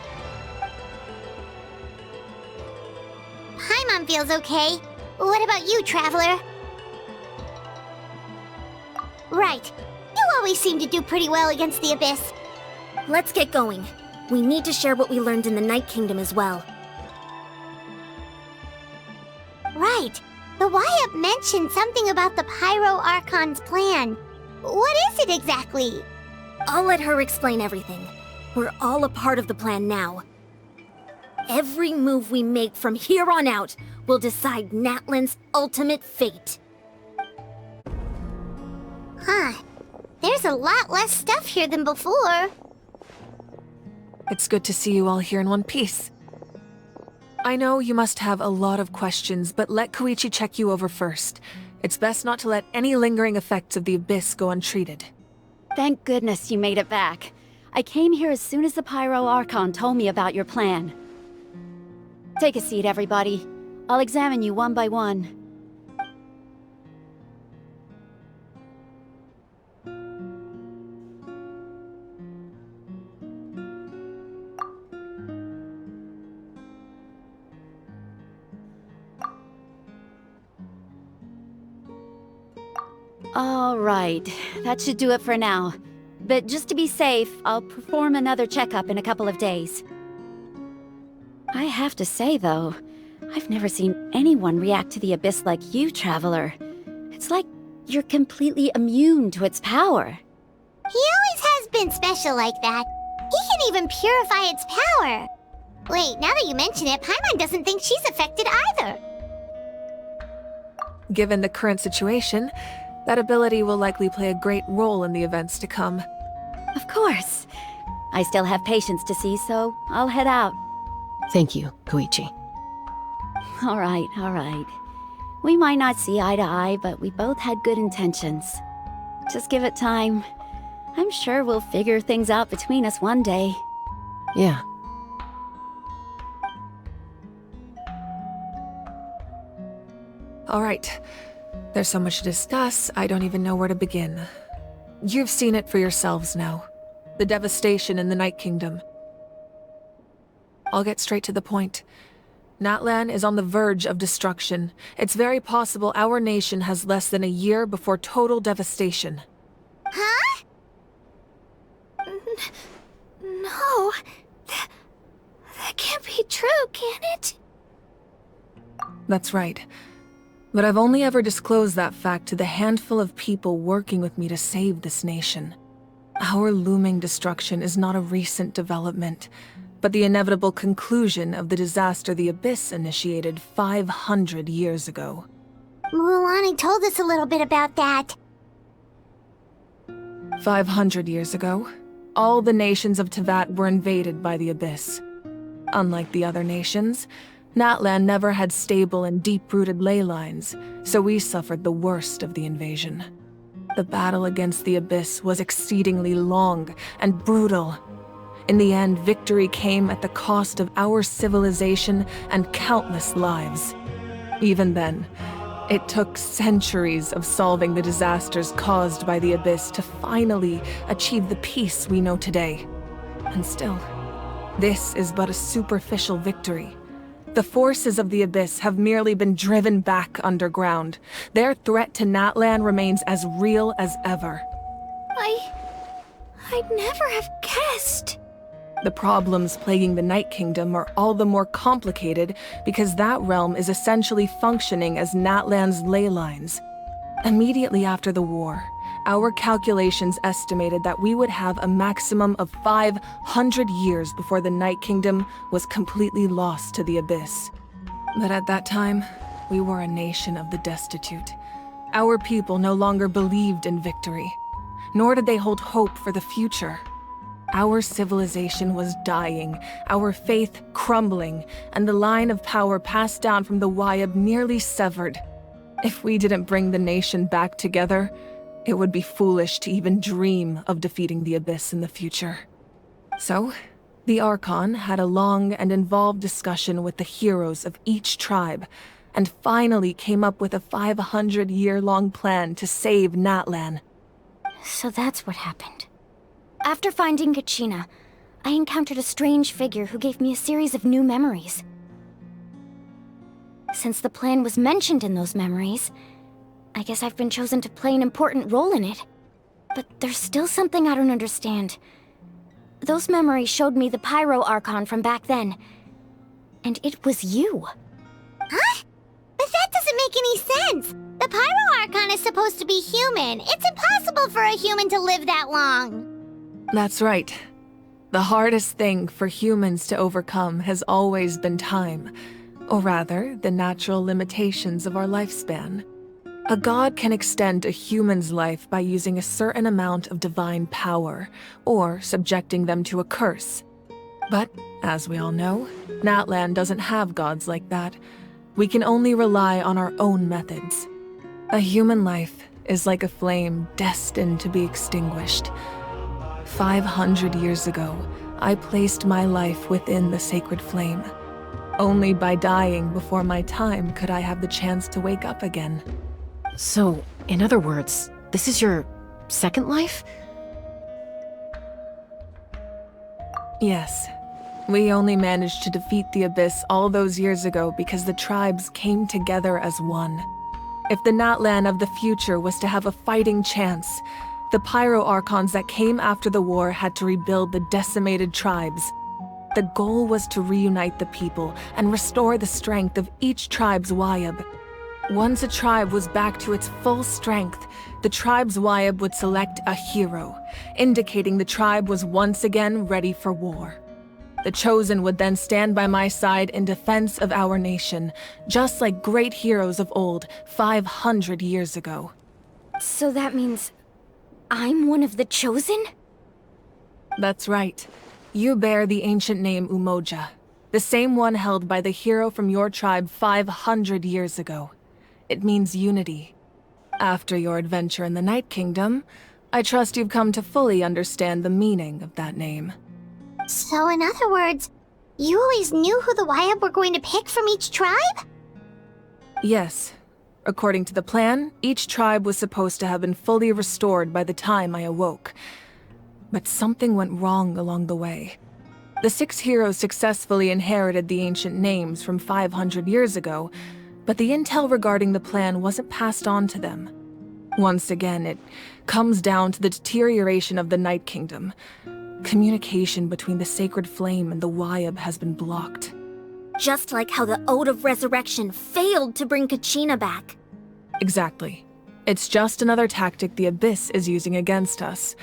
Paimon feels okay. What about you, Traveler? Right. You always seem to do pretty well against the Abyss. Let's get going. We need to share what we learned in the Night Kingdom as well. Right. The Y-Up mentioned something about the Pyro Archon's plan. What is it exactly? I'll let her explain everything. We're all a part of the plan now. Every move we make from here on out will decide Natlan's ultimate fate. Huh. There's a lot less stuff here than before. It's good to see you all here in one piece. I know you must have a lot of questions, but let Koichi check you over first. It's best not to let any lingering effects of the Abyss go untreated. Thank goodness you made it back. I came here as soon as the Pyro Archon told me about your plan. Take a seat, everybody. I'll examine you one by one. All right, that should do it for now. But just to be safe, I'll perform another checkup in a couple of days. I have to say, though, I've never seen anyone react to the Abyss like you, Traveler. It's like you're completely immune to its power. He always has been special like that. He can even purify its power. Wait, now that you mention it, Paimon doesn't think she's affected either. Given the current situation, that ability will likely play a great role in the events to come. Of course. I still have patients to see, so I'll head out. Thank you, Koichi. All right. We might not see eye to eye, but we both had good intentions. Just give it time. I'm sure we'll figure things out between us one day. Yeah. All right. There's so much to discuss, I don't even know where to begin. You've seen it for yourselves now. The devastation in the Night Kingdom. I'll get straight to the point. Natlan is on the verge of destruction. It's very possible our nation has less than a year before total devastation. Huh? No. That can't be true, can it? That's right. But I've only ever disclosed that fact to the handful of people working with me to save this nation. Our looming destruction is not a recent development, but the inevitable conclusion of the disaster the Abyss initiated 500 years ago. Mulani told us a little bit about that. 500 years ago, all the nations of Teyvat were invaded by the Abyss. Unlike the other nations, Natlan never had stable and deep-rooted ley lines, so we suffered the worst of the invasion. The battle against the Abyss was exceedingly long and brutal. In the end, victory came at the cost of our civilization and countless lives. Even then, it took centuries of solving the disasters caused by the Abyss to finally achieve the peace we know today. And still, this is but a superficial victory. The forces of the Abyss have merely been driven back underground. Their threat to Natlan remains as real as ever. I'd never have guessed. The problems plaguing the Night Kingdom are all the more complicated because that realm is essentially functioning as Natlan's ley lines. Immediately after the war, our calculations estimated that we would have a maximum of 500 years before the Night Kingdom was completely lost to the Abyss. But at that time, we were a nation of the destitute. Our people no longer believed in victory, nor did they hold hope for the future. Our civilization was dying, our faith crumbling, and the line of power passed down from the Wayab nearly severed. If we didn't bring the nation back together, it would be foolish to even dream of defeating the Abyss in the future. So, the Archon had a long and involved discussion with the heroes of each tribe, and finally came up with a 500-year-long plan to save Natlan. So that's what happened. After finding Kachina, I encountered a strange figure who gave me a series of new memories. Since the plan was mentioned in those memories, I guess I've been chosen to play an important role in it. But there's still something I don't understand. Those memories showed me the Pyro Archon from back then, and it was you. Huh? But that doesn't make any sense. The Pyro Archon is supposed to be human. It's impossible for a human to live that long. That's right. The hardest thing for humans to overcome has always been time, or rather, the natural limitations of our lifespan. A god can extend a human's life by using a certain amount of divine power, or subjecting them to a curse. But, as we all know, Natlan doesn't have gods like that. We can only rely on our own methods. A human life is like a flame destined to be extinguished. 500 years ago, I placed my life within the sacred flame. Only by dying before my time could I have the chance to wake up again. So, in other words, this is your second life? Yes. We only managed to defeat the Abyss all those years ago because the tribes came together as one. If the Natlan of the future was to have a fighting chance, the Pyro Archons that came after the war had to rebuild the decimated tribes. The goal was to reunite the people and restore the strength of each tribe's Wayab. Once a tribe was back to its full strength, the tribe's Wayab would select a hero, indicating the tribe was once again ready for war. The Chosen would then stand by my side in defense of our nation, just like great heroes of old 500 years ago. So that means I'm one of the Chosen? That's right. You bear the ancient name Umoja, the same one held by the hero from your tribe 500 years ago. It means unity. After your adventure in the Night Kingdom, I trust you've come to fully understand the meaning of that name. So in other words, you always knew who the Wayab were going to pick from each tribe? Yes. According to the plan, each tribe was supposed to have been fully restored by the time I awoke. But something went wrong along the way. The 6 heroes successfully inherited the ancient names from 500 years ago, but the intel regarding the plan wasn't passed on to them. Once again, it comes down to the deterioration of the Night Kingdom. Communication between the Sacred Flame and the Wayab has been blocked. Just like how the Ode of Resurrection failed to bring Kachina back. Exactly. It's just another tactic the Abyss is using against us.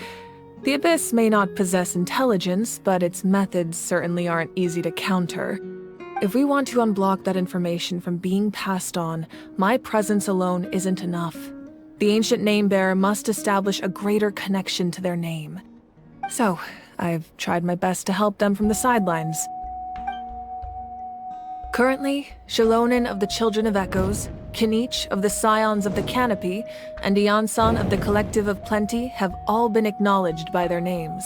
The Abyss may not possess intelligence, but its methods certainly aren't easy to counter. If we want to unblock that information from being passed on, my presence alone isn't enough. The ancient name-bearer must establish a greater connection to their name. So, I've tried my best to help them from the sidelines. Currently, Shilonin of the Children of Echoes, Kinich of the Scions of the Canopy, and Iansan of the Collective of Plenty have all been acknowledged by their names.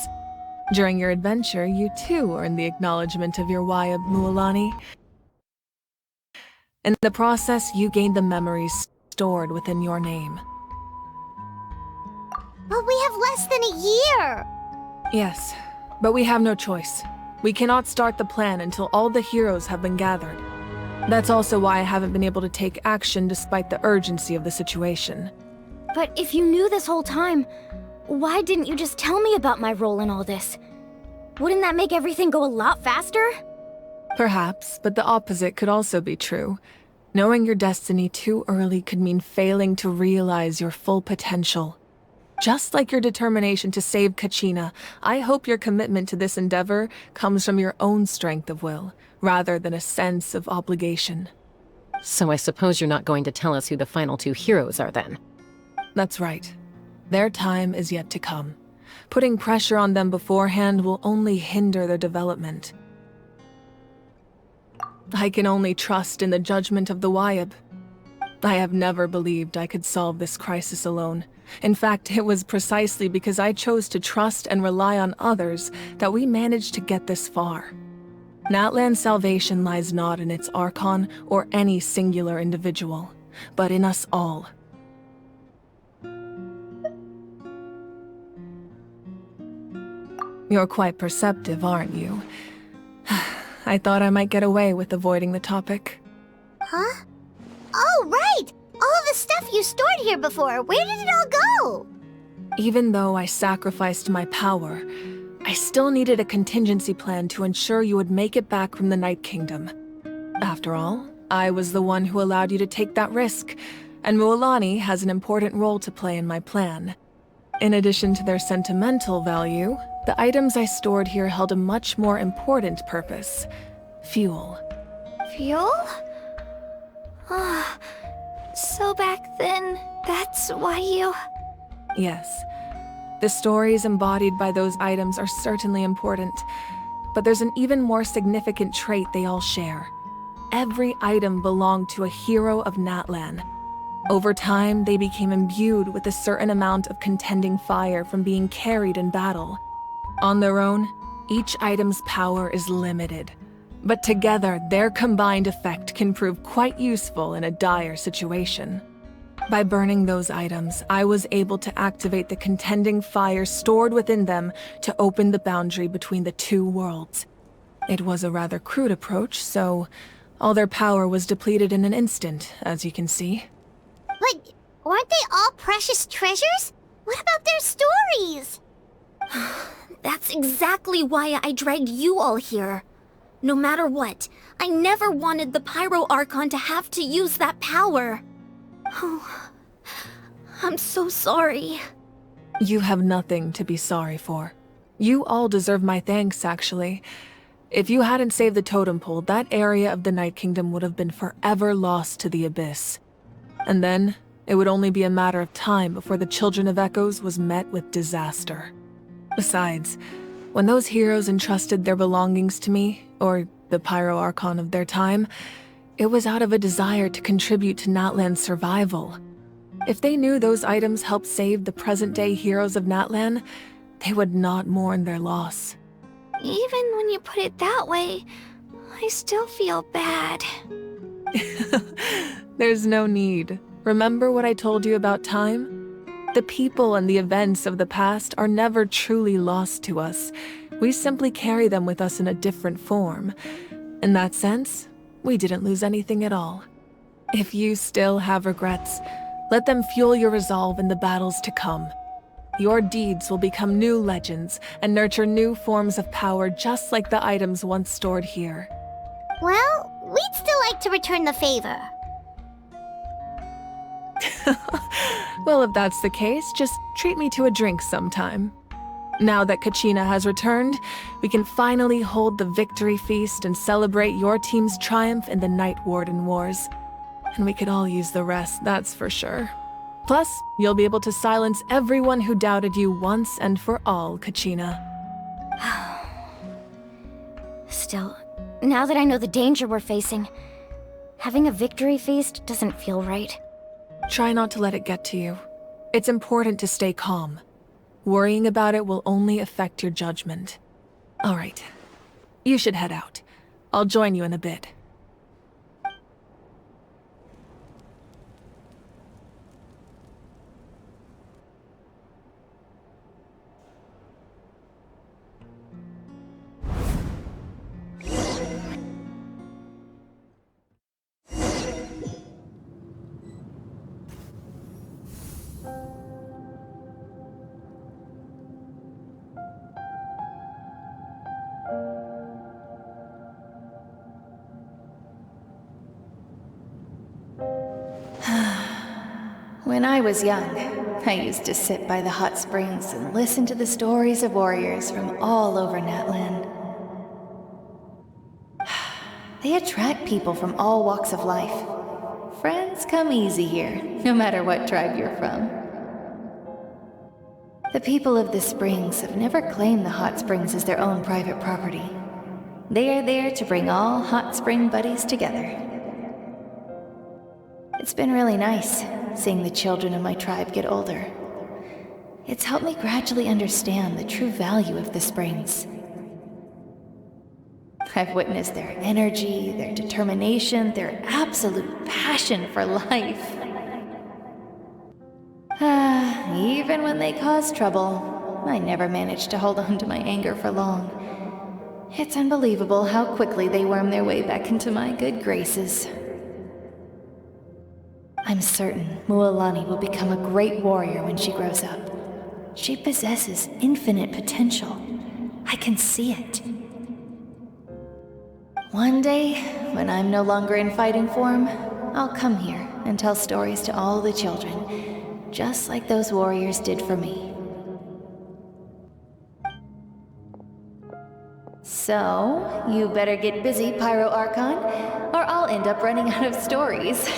During your adventure, you too earned the acknowledgement of your Wayab, Mualani. In the process, you gained the memories stored within your name. But we have less than a year! Yes, but we have no choice. We cannot start the plan until all the heroes have been gathered. That's also why I haven't been able to take action despite the urgency of the situation. But if you knew this whole time, why didn't you just tell me about my role in all this? Wouldn't that make everything go a lot faster? Perhaps, but the opposite could also be true. Knowing your destiny too early could mean failing to realize your full potential. Just like your determination to save Kachina, I hope your commitment to this endeavor comes from your own strength of will, rather than a sense of obligation. So I suppose you're not going to tell us who the final two heroes are then? That's right. Their time is yet to come. Putting pressure on them beforehand will only hinder their development. I can only trust in the judgment of the Wyab. I have never believed I could solve this crisis alone. In fact, it was precisely because I chose to trust and rely on others that we managed to get this far. Natlan's salvation lies not in its Archon or any singular individual, but in us all. You're quite perceptive, aren't you? I thought I might get away with avoiding the topic. Huh? Oh, right! All of the stuff you stored here before, where did it all go? Even though I sacrificed my power, I still needed a contingency plan to ensure you would make it back from the Night Kingdom. After all, I was the one who allowed you to take that risk, and Mualani has an important role to play in my plan. In addition to their sentimental value, the items I stored here held a much more important purpose: fuel. Fuel? Ah, so back then, that's why you... Yes. The stories embodied by those items are certainly important, but there's an even more significant trait they all share. Every item belonged to a hero of Natlan. Over time, they became imbued with a certain amount of contending fire from being carried in battle. On their own, each item's power is limited, but together their combined effect can prove quite useful in a dire situation. By burning those items, I was able to activate the contending fire stored within them to open the boundary between the two worlds. It was a rather crude approach, so all their power was depleted in an instant, as you can see. But weren't they all precious treasures? What about their stories? That's exactly why I dragged you all here. No matter what, I never wanted the Pyro Archon to have to use that power. Oh, I'm so sorry. You have nothing to be sorry for. You all deserve my thanks, actually. If you hadn't saved the totem pole, that area of the Night Kingdom would have been forever lost to the Abyss. And then, it would only be a matter of time before the Children of Echoes was met with disaster. Besides, when those heroes entrusted their belongings to me, or the Pyro Archon of their time, it was out of a desire to contribute to Natlan's survival. If they knew those items helped save the present-day heroes of Natlan, they would not mourn their loss. Even when you put it that way, I still feel bad. There's no need. Remember what I told you about time? The people and the events of the past are never truly lost to us. We simply carry them with us in a different form. In that sense, we didn't lose anything at all. If you still have regrets, let them fuel your resolve in the battles to come. Your deeds will become new legends and nurture new forms of power just like the items once stored here. Well, we'd still like to return the favor. Well, if that's the case, just treat me to a drink sometime. Now that Kachina has returned, we can finally hold the victory feast and celebrate your team's triumph in the Night Warden Wars. And we could all use the rest, that's for sure. Plus, you'll be able to silence everyone who doubted you once and for all, Kachina. Still, now that I know the danger we're facing, having a victory feast doesn't feel right. Try not to let it get to you. It's important to stay calm. Worrying about it will only affect your judgment. All right. You should head out. I'll join you in a bit. When I was young, I used to sit by the hot springs and listen to the stories of warriors from all over Natlan. They attract people from all walks of life. Friends come easy here, no matter what tribe you're from. The people of the springs have never claimed the hot springs as their own private property. They are there to bring all hot spring buddies together. It's been really nice, seeing the children of my tribe get older. It's helped me gradually understand the true value of the springs. I've witnessed their energy, their determination, their absolute passion for life. Even when they cause trouble, I never managed to hold on to my anger for long. It's unbelievable how quickly they worm their way back into my good graces. I'm certain Mualani will become a great warrior when she grows up. She possesses infinite potential. I can see it. One day, when I'm no longer in fighting form, I'll come here and tell stories to all the children, just like those warriors did for me. So, you better get busy, Pyro Archon, or I'll end up running out of stories.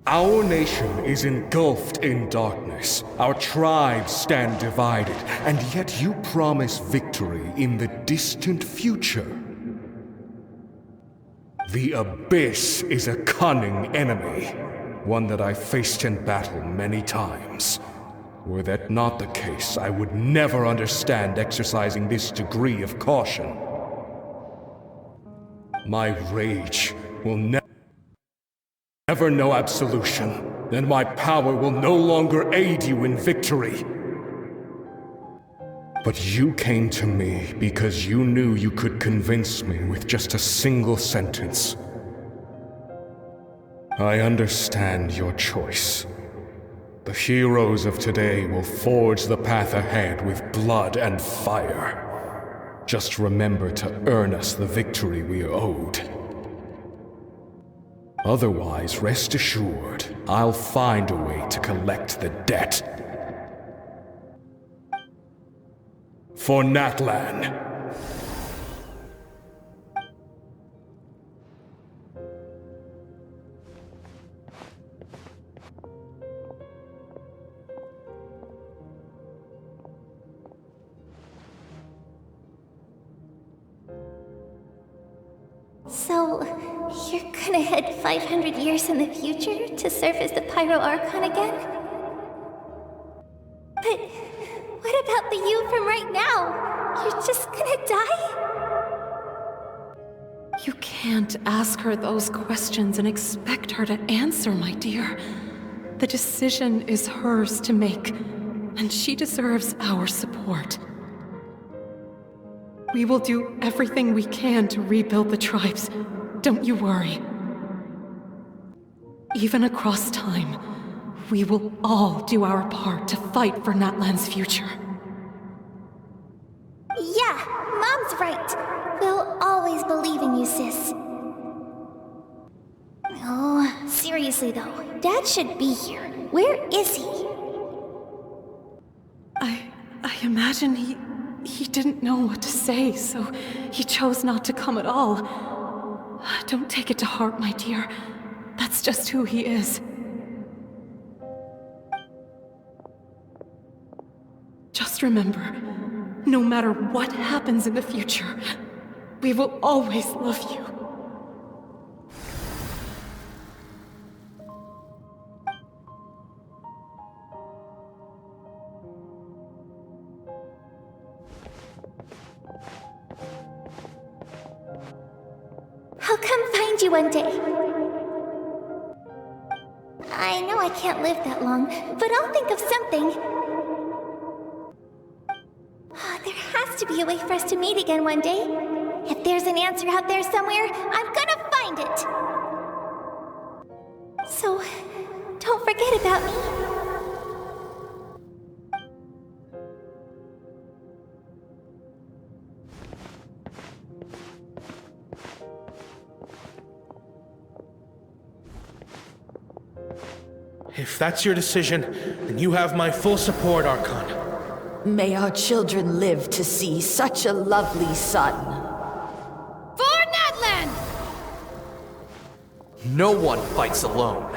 Our nation is engulfed in darkness. Our tribes stand divided, and yet you promise victory in the distant future. The Abyss is a cunning enemy, one that I faced in battle many times. Were that not the case, I would never understand exercising this degree of caution. My rage will never know absolution, and my power will no longer aid you in victory. But you came to me because you knew you could convince me with just a single sentence. I understand your choice. The heroes of today will forge the path ahead with blood and fire. Just remember to earn us the victory we are owed. Otherwise, rest assured, I'll find a way to collect the debt. For Natlan. So, you're gonna head 500 years in the future to serve as the Pyro Archon again? But what about the you from right now? You're just gonna die? You can't ask her those questions and expect her to answer, my dear. The decision is hers to make, and she deserves our support. We will do everything we can to rebuild the tribes. Don't you worry. Even across time, we will all do our part to fight for Natlan's future. Yeah, Mom's right. We'll always believe in you, sis. Oh, seriously though, Dad should be here. Where is he? I imagine he didn't know what to say, so he chose not to come at all. Don't take it to heart, my dear. That's just who he is. Just remember, no matter what happens in the future, we will always love you. I'll come find you one day. I can't live that long, but I'll think of something. There has to be a way for us to meet again one day. If there's an answer out there somewhere, I'm gonna find it. So, don't forget about me. If that's your decision, then you have my full support, Archon. May our children live to see such a lovely son. For Natlan! No one fights alone.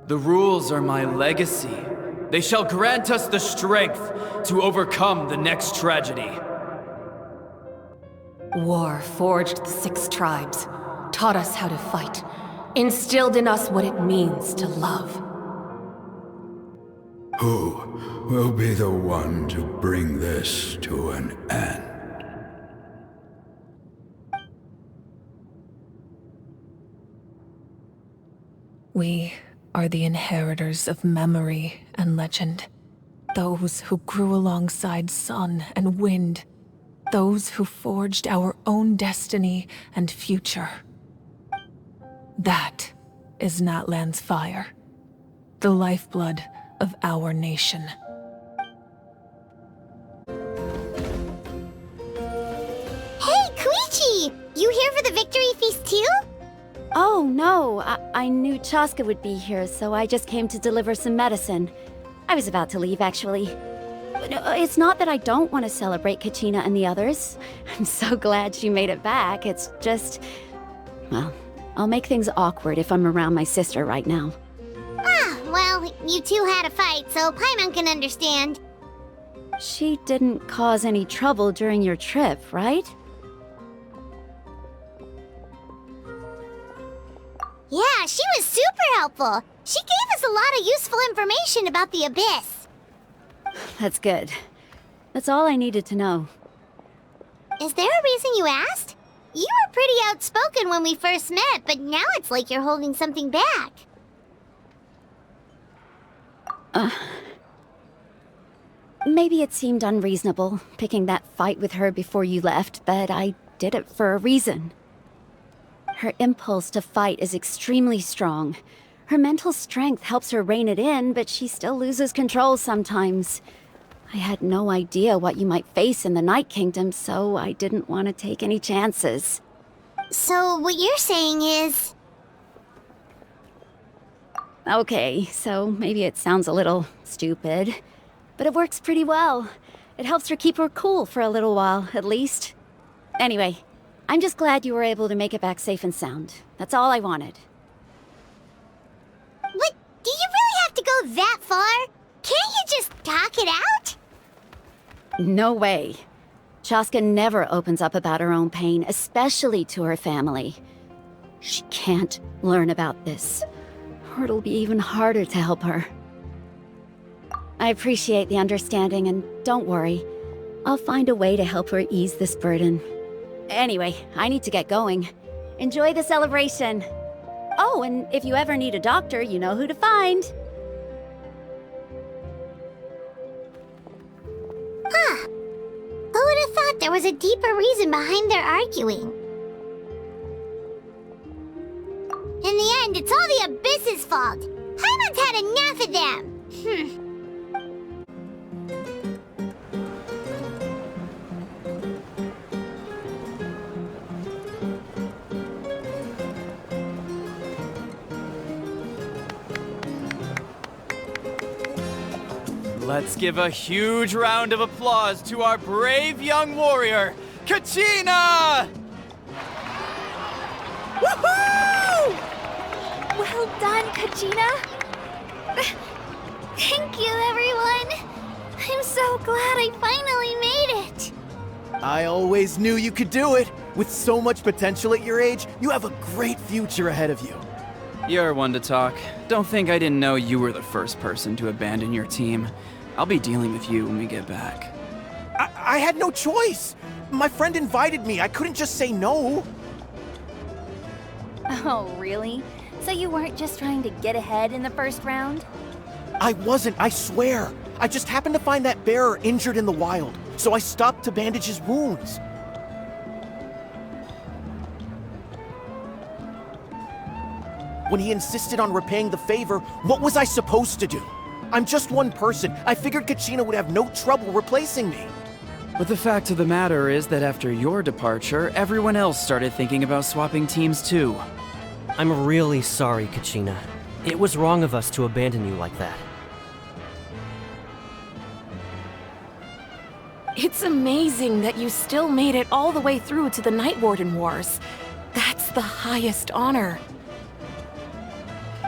The rules are my legacy. They shall grant us the strength to overcome the next tragedy. War forged the 6 tribes, taught us how to fight, instilled in us what it means to love. Who will be the one to bring this to an end? We are the inheritors of memory and legend. Those who grew alongside sun and wind. Those who forged our own destiny and future. That is Natlan's fire. The lifeblood of our nation. Hey, Koichi! You here for the victory feast too? Oh, no. I knew Chaska would be here, so I just came to deliver some medicine. I was about to leave, actually. It's not that I don't want to celebrate Kachina and the others. I'm so glad she made it back. It's just... well, I'll make things awkward if I'm around my sister right now. Ah, well, you two had a fight, so Paimon can understand. She didn't cause any trouble during your trip, right? Yeah, she was super helpful. She gave us a lot of useful information about the Abyss. That's good. That's all I needed to know. Is there a reason you asked? You were pretty outspoken when we first met, but now it's like you're holding something back. Maybe it seemed unreasonable, picking that fight with her before you left, but I did it for a reason. Her impulse to fight is extremely strong. Her mental strength helps her rein it in, but she still loses control sometimes. I had no idea what you might face in the Night Kingdom, so I didn't want to take any chances. So what you're saying is... Okay, so maybe it sounds a little stupid, but it works pretty well. It helps her keep her cool for a little while, at least. Anyway, I'm just glad you were able to make it back safe and sound. That's all I wanted. But do you really have to go that far? Can't you just talk it out? No way. Chaska never opens up about her own pain, especially to her family. She can't learn about this, or it'll be even harder to help her. I appreciate the understanding, and don't worry. I'll find a way to help her ease this burden. Anyway, I need to get going. Enjoy the celebration. Oh, and if you ever need a doctor, you know who to find. Huh. Who would have thought there was a deeper reason behind their arguing? In the end, it's all the Abyss's fault. Paimon's had enough of them. Let's give a huge round of applause to our brave young warrior, Kachina! Woohoo! Well done, Kachina. Thank you, everyone. I'm so glad I finally made it. I always knew you could do it. With so much potential at your age, you have a great future ahead of you. You're one to talk. Don't think I didn't know you were the first person to abandon your team. I'll be dealing with you when we get back. I had no choice. My friend invited me. I couldn't just say no. Oh, really? So you weren't just trying to get ahead in the first round? I wasn't, I swear. I just happened to find that bearer injured in the wild, so I stopped to bandage his wounds. When he insisted on repaying the favor, what was I supposed to do? I'm just one person. I figured Kachina would have no trouble replacing me. But the fact of the matter is that after your departure, everyone else started thinking about swapping teams too. I'm really sorry, Kachina. It was wrong of us to abandon you like that. It's amazing that you still made it all the way through to the Night Warden Wars. That's the highest honor.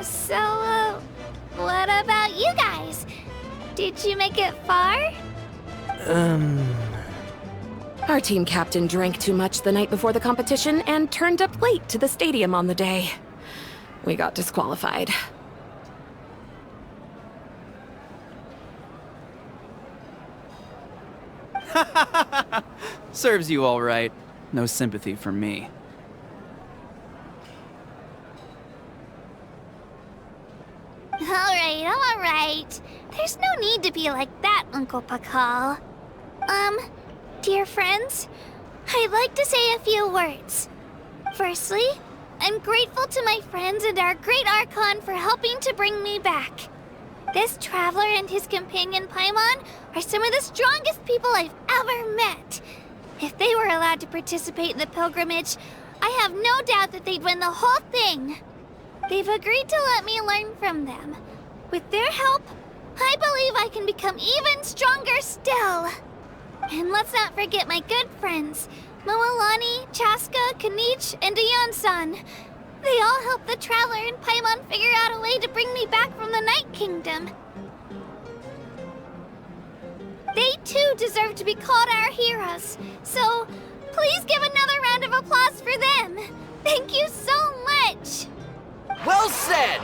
So, what about you guys? Did you make it far? Our team captain drank too much the night before the competition and turned up late to the stadium on the day. We got disqualified. Serves you all right. No sympathy from me. All right. There's no need to be like that, Uncle Pakal. Dear friends, I'd like to say a few words. Firstly, I'm grateful to my friends and our great Archon for helping to bring me back. This traveler and his companion Paimon are some of the strongest people I've ever met. If they were allowed to participate in the pilgrimage, I have no doubt that they'd win the whole thing. They've agreed to let me learn from them. With their help, I believe I can become even stronger still. And let's not forget my good friends, Moalani, Chaska, Kanich, and Aeon-san. They all helped the Traveler and Paimon figure out a way to bring me back from the Night Kingdom. They too deserve to be called our heroes, so please give another round of applause for them. Thank you so much! Well said!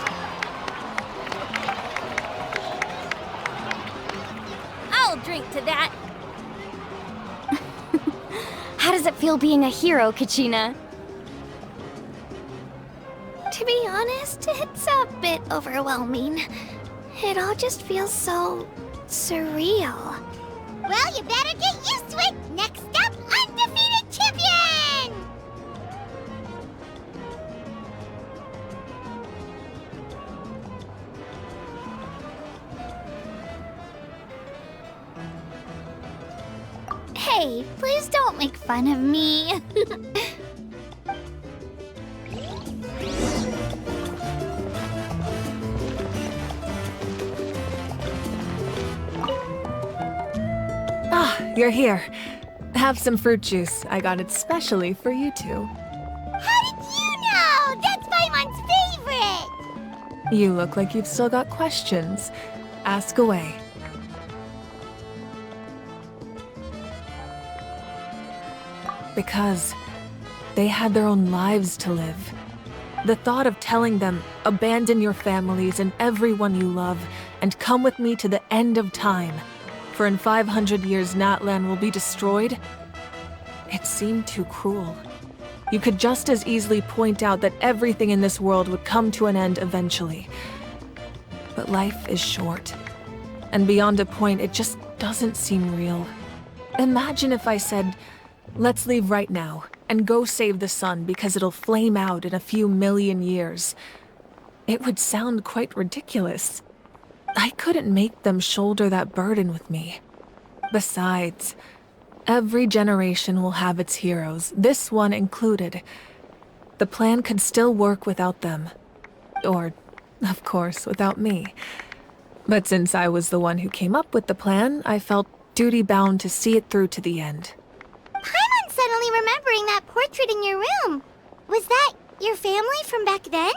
I'll drink to that. How does it feel being a hero, Kachina? To be honest, it's a bit overwhelming. It all just feels so surreal. Well, you better get used to it. Next up, undefeated champion! Hey, please don't make fun of me. You're here. Have some fruit juice. I got it specially for you two. How did you know? That's Paimon's favorite! You look like you've still got questions. Ask away. Because they had their own lives to live. The thought of telling them, abandon your families and everyone you love, and come with me to the end of time, for in 500 years Natlan will be destroyed, it seemed too cruel. You could just as easily point out that everything in this world would come to an end eventually. But life is short, and beyond a point, it just doesn't seem real. Imagine if I said, let's leave right now, and go save the sun because it'll flame out in a few million years. It would sound quite ridiculous. I couldn't make them shoulder that burden with me. Besides, every generation will have its heroes, this one included. The plan could still work without them. Or, of course, without me. But since I was the one who came up with the plan, I felt duty-bound to see it through to the end. Paimon's suddenly remembering that portrait in your room. Was that your family from back then?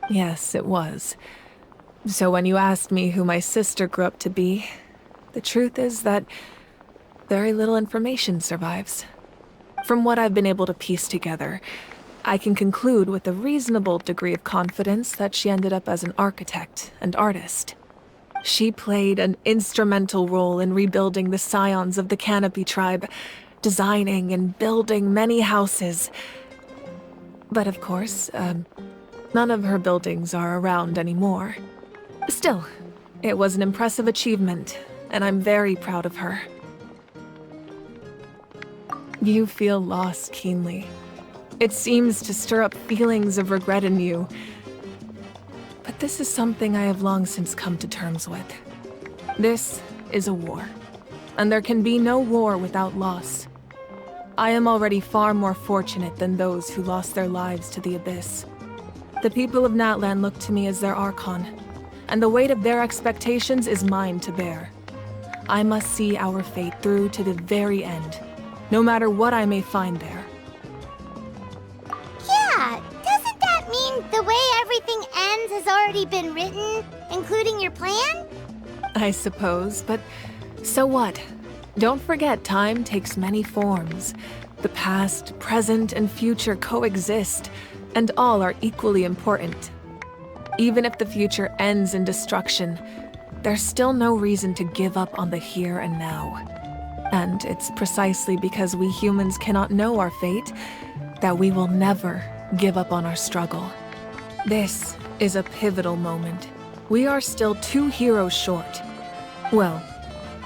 Yes, it was. So when you asked me who my sister grew up to be, the truth is that very little information survives. From what I've been able to piece together, I can conclude with a reasonable degree of confidence that she ended up as an architect and artist. She played an instrumental role in rebuilding the scions of the Canopy tribe, designing and building many houses. But of course, none of her buildings are around anymore. Still, it was an impressive achievement, and I'm very proud of her. You feel loss keenly. It seems to stir up feelings of regret in you. But this is something I have long since come to terms with. This is a war, and there can be no war without loss. I am already far more fortunate than those who lost their lives to the Abyss. The people of Natlan look to me as their Archon, and the weight of their expectations is mine to bear. I must see our fate through to the very end, no matter what I may find there. Yeah, doesn't that mean the way everything ends has already been written, including your plan? I suppose, but so what? Don't forget, time takes many forms. The past, present, and future coexist, and all are equally important. Even if the future ends in destruction, there's still no reason to give up on the here and now. And it's precisely because we humans cannot know our fate that we will never give up on our struggle. This is a pivotal moment. We are still 2 heroes short. Well,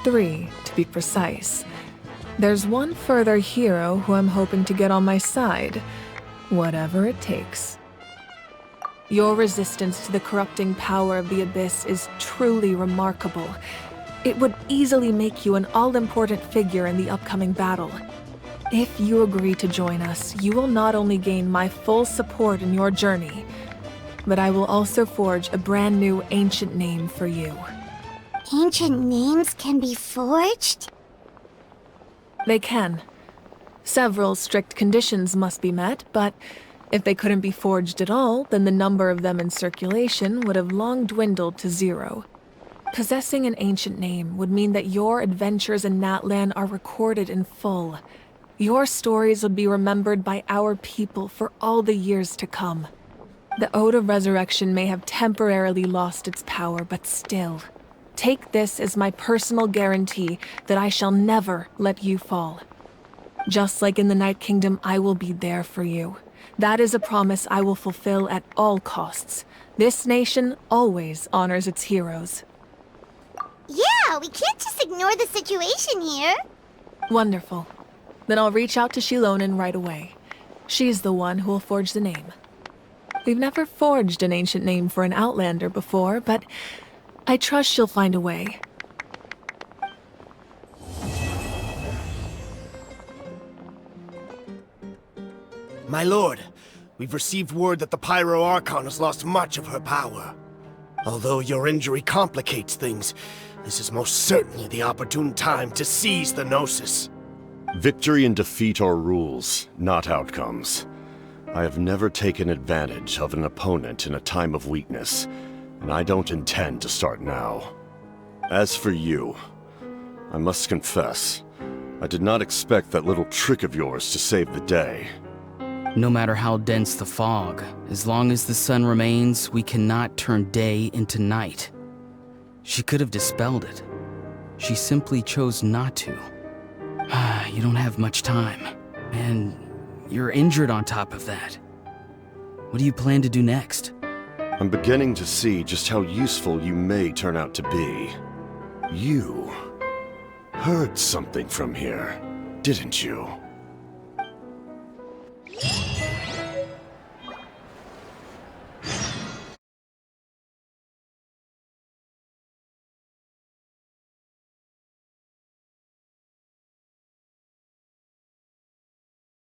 3 to be precise. There's one further hero who I'm hoping to get on my side, whatever it takes. Your resistance to the corrupting power of the Abyss is truly remarkable. It would easily make you an all-important figure in the upcoming battle. If you agree to join us, you will not only gain my full support in your journey, but I will also forge a brand new ancient name for you. Ancient names can be forged? They can. Several strict conditions must be met, but if they couldn't be forged at all, then the number of them in circulation would have long dwindled to 0. Possessing an ancient name would mean that your adventures in Natlan are recorded in full. Your stories would be remembered by our people for all the years to come. The Ode of Resurrection may have temporarily lost its power, but still, take this as my personal guarantee that I shall never let you fall. Just like in the Night Kingdom, I will be there for you. That is a promise I will fulfill at all costs. This nation always honors its heroes. Yeah, we can't just ignore the situation here. Wonderful. Then I'll reach out to Shilonen right away. She's the one who will forge the name. We've never forged an ancient name for an Outlander before, but I trust she'll find a way. My lord, we've received word that the Pyro Archon has lost much of her power. Although your injury complicates things, this is most certainly the opportune time to seize the Gnosis. Victory and defeat are rules, not outcomes. I have never taken advantage of an opponent in a time of weakness, and I don't intend to start now. As for you, I must confess, I did not expect that little trick of yours to save the day. No matter how dense the fog, as long as the sun remains, we cannot turn day into night. She could have dispelled it. She simply chose not to. You don't have much time, and you're injured on top of that. What do you plan to do next? I'm beginning to see just how useful you may turn out to be. You heard something from here, didn't you?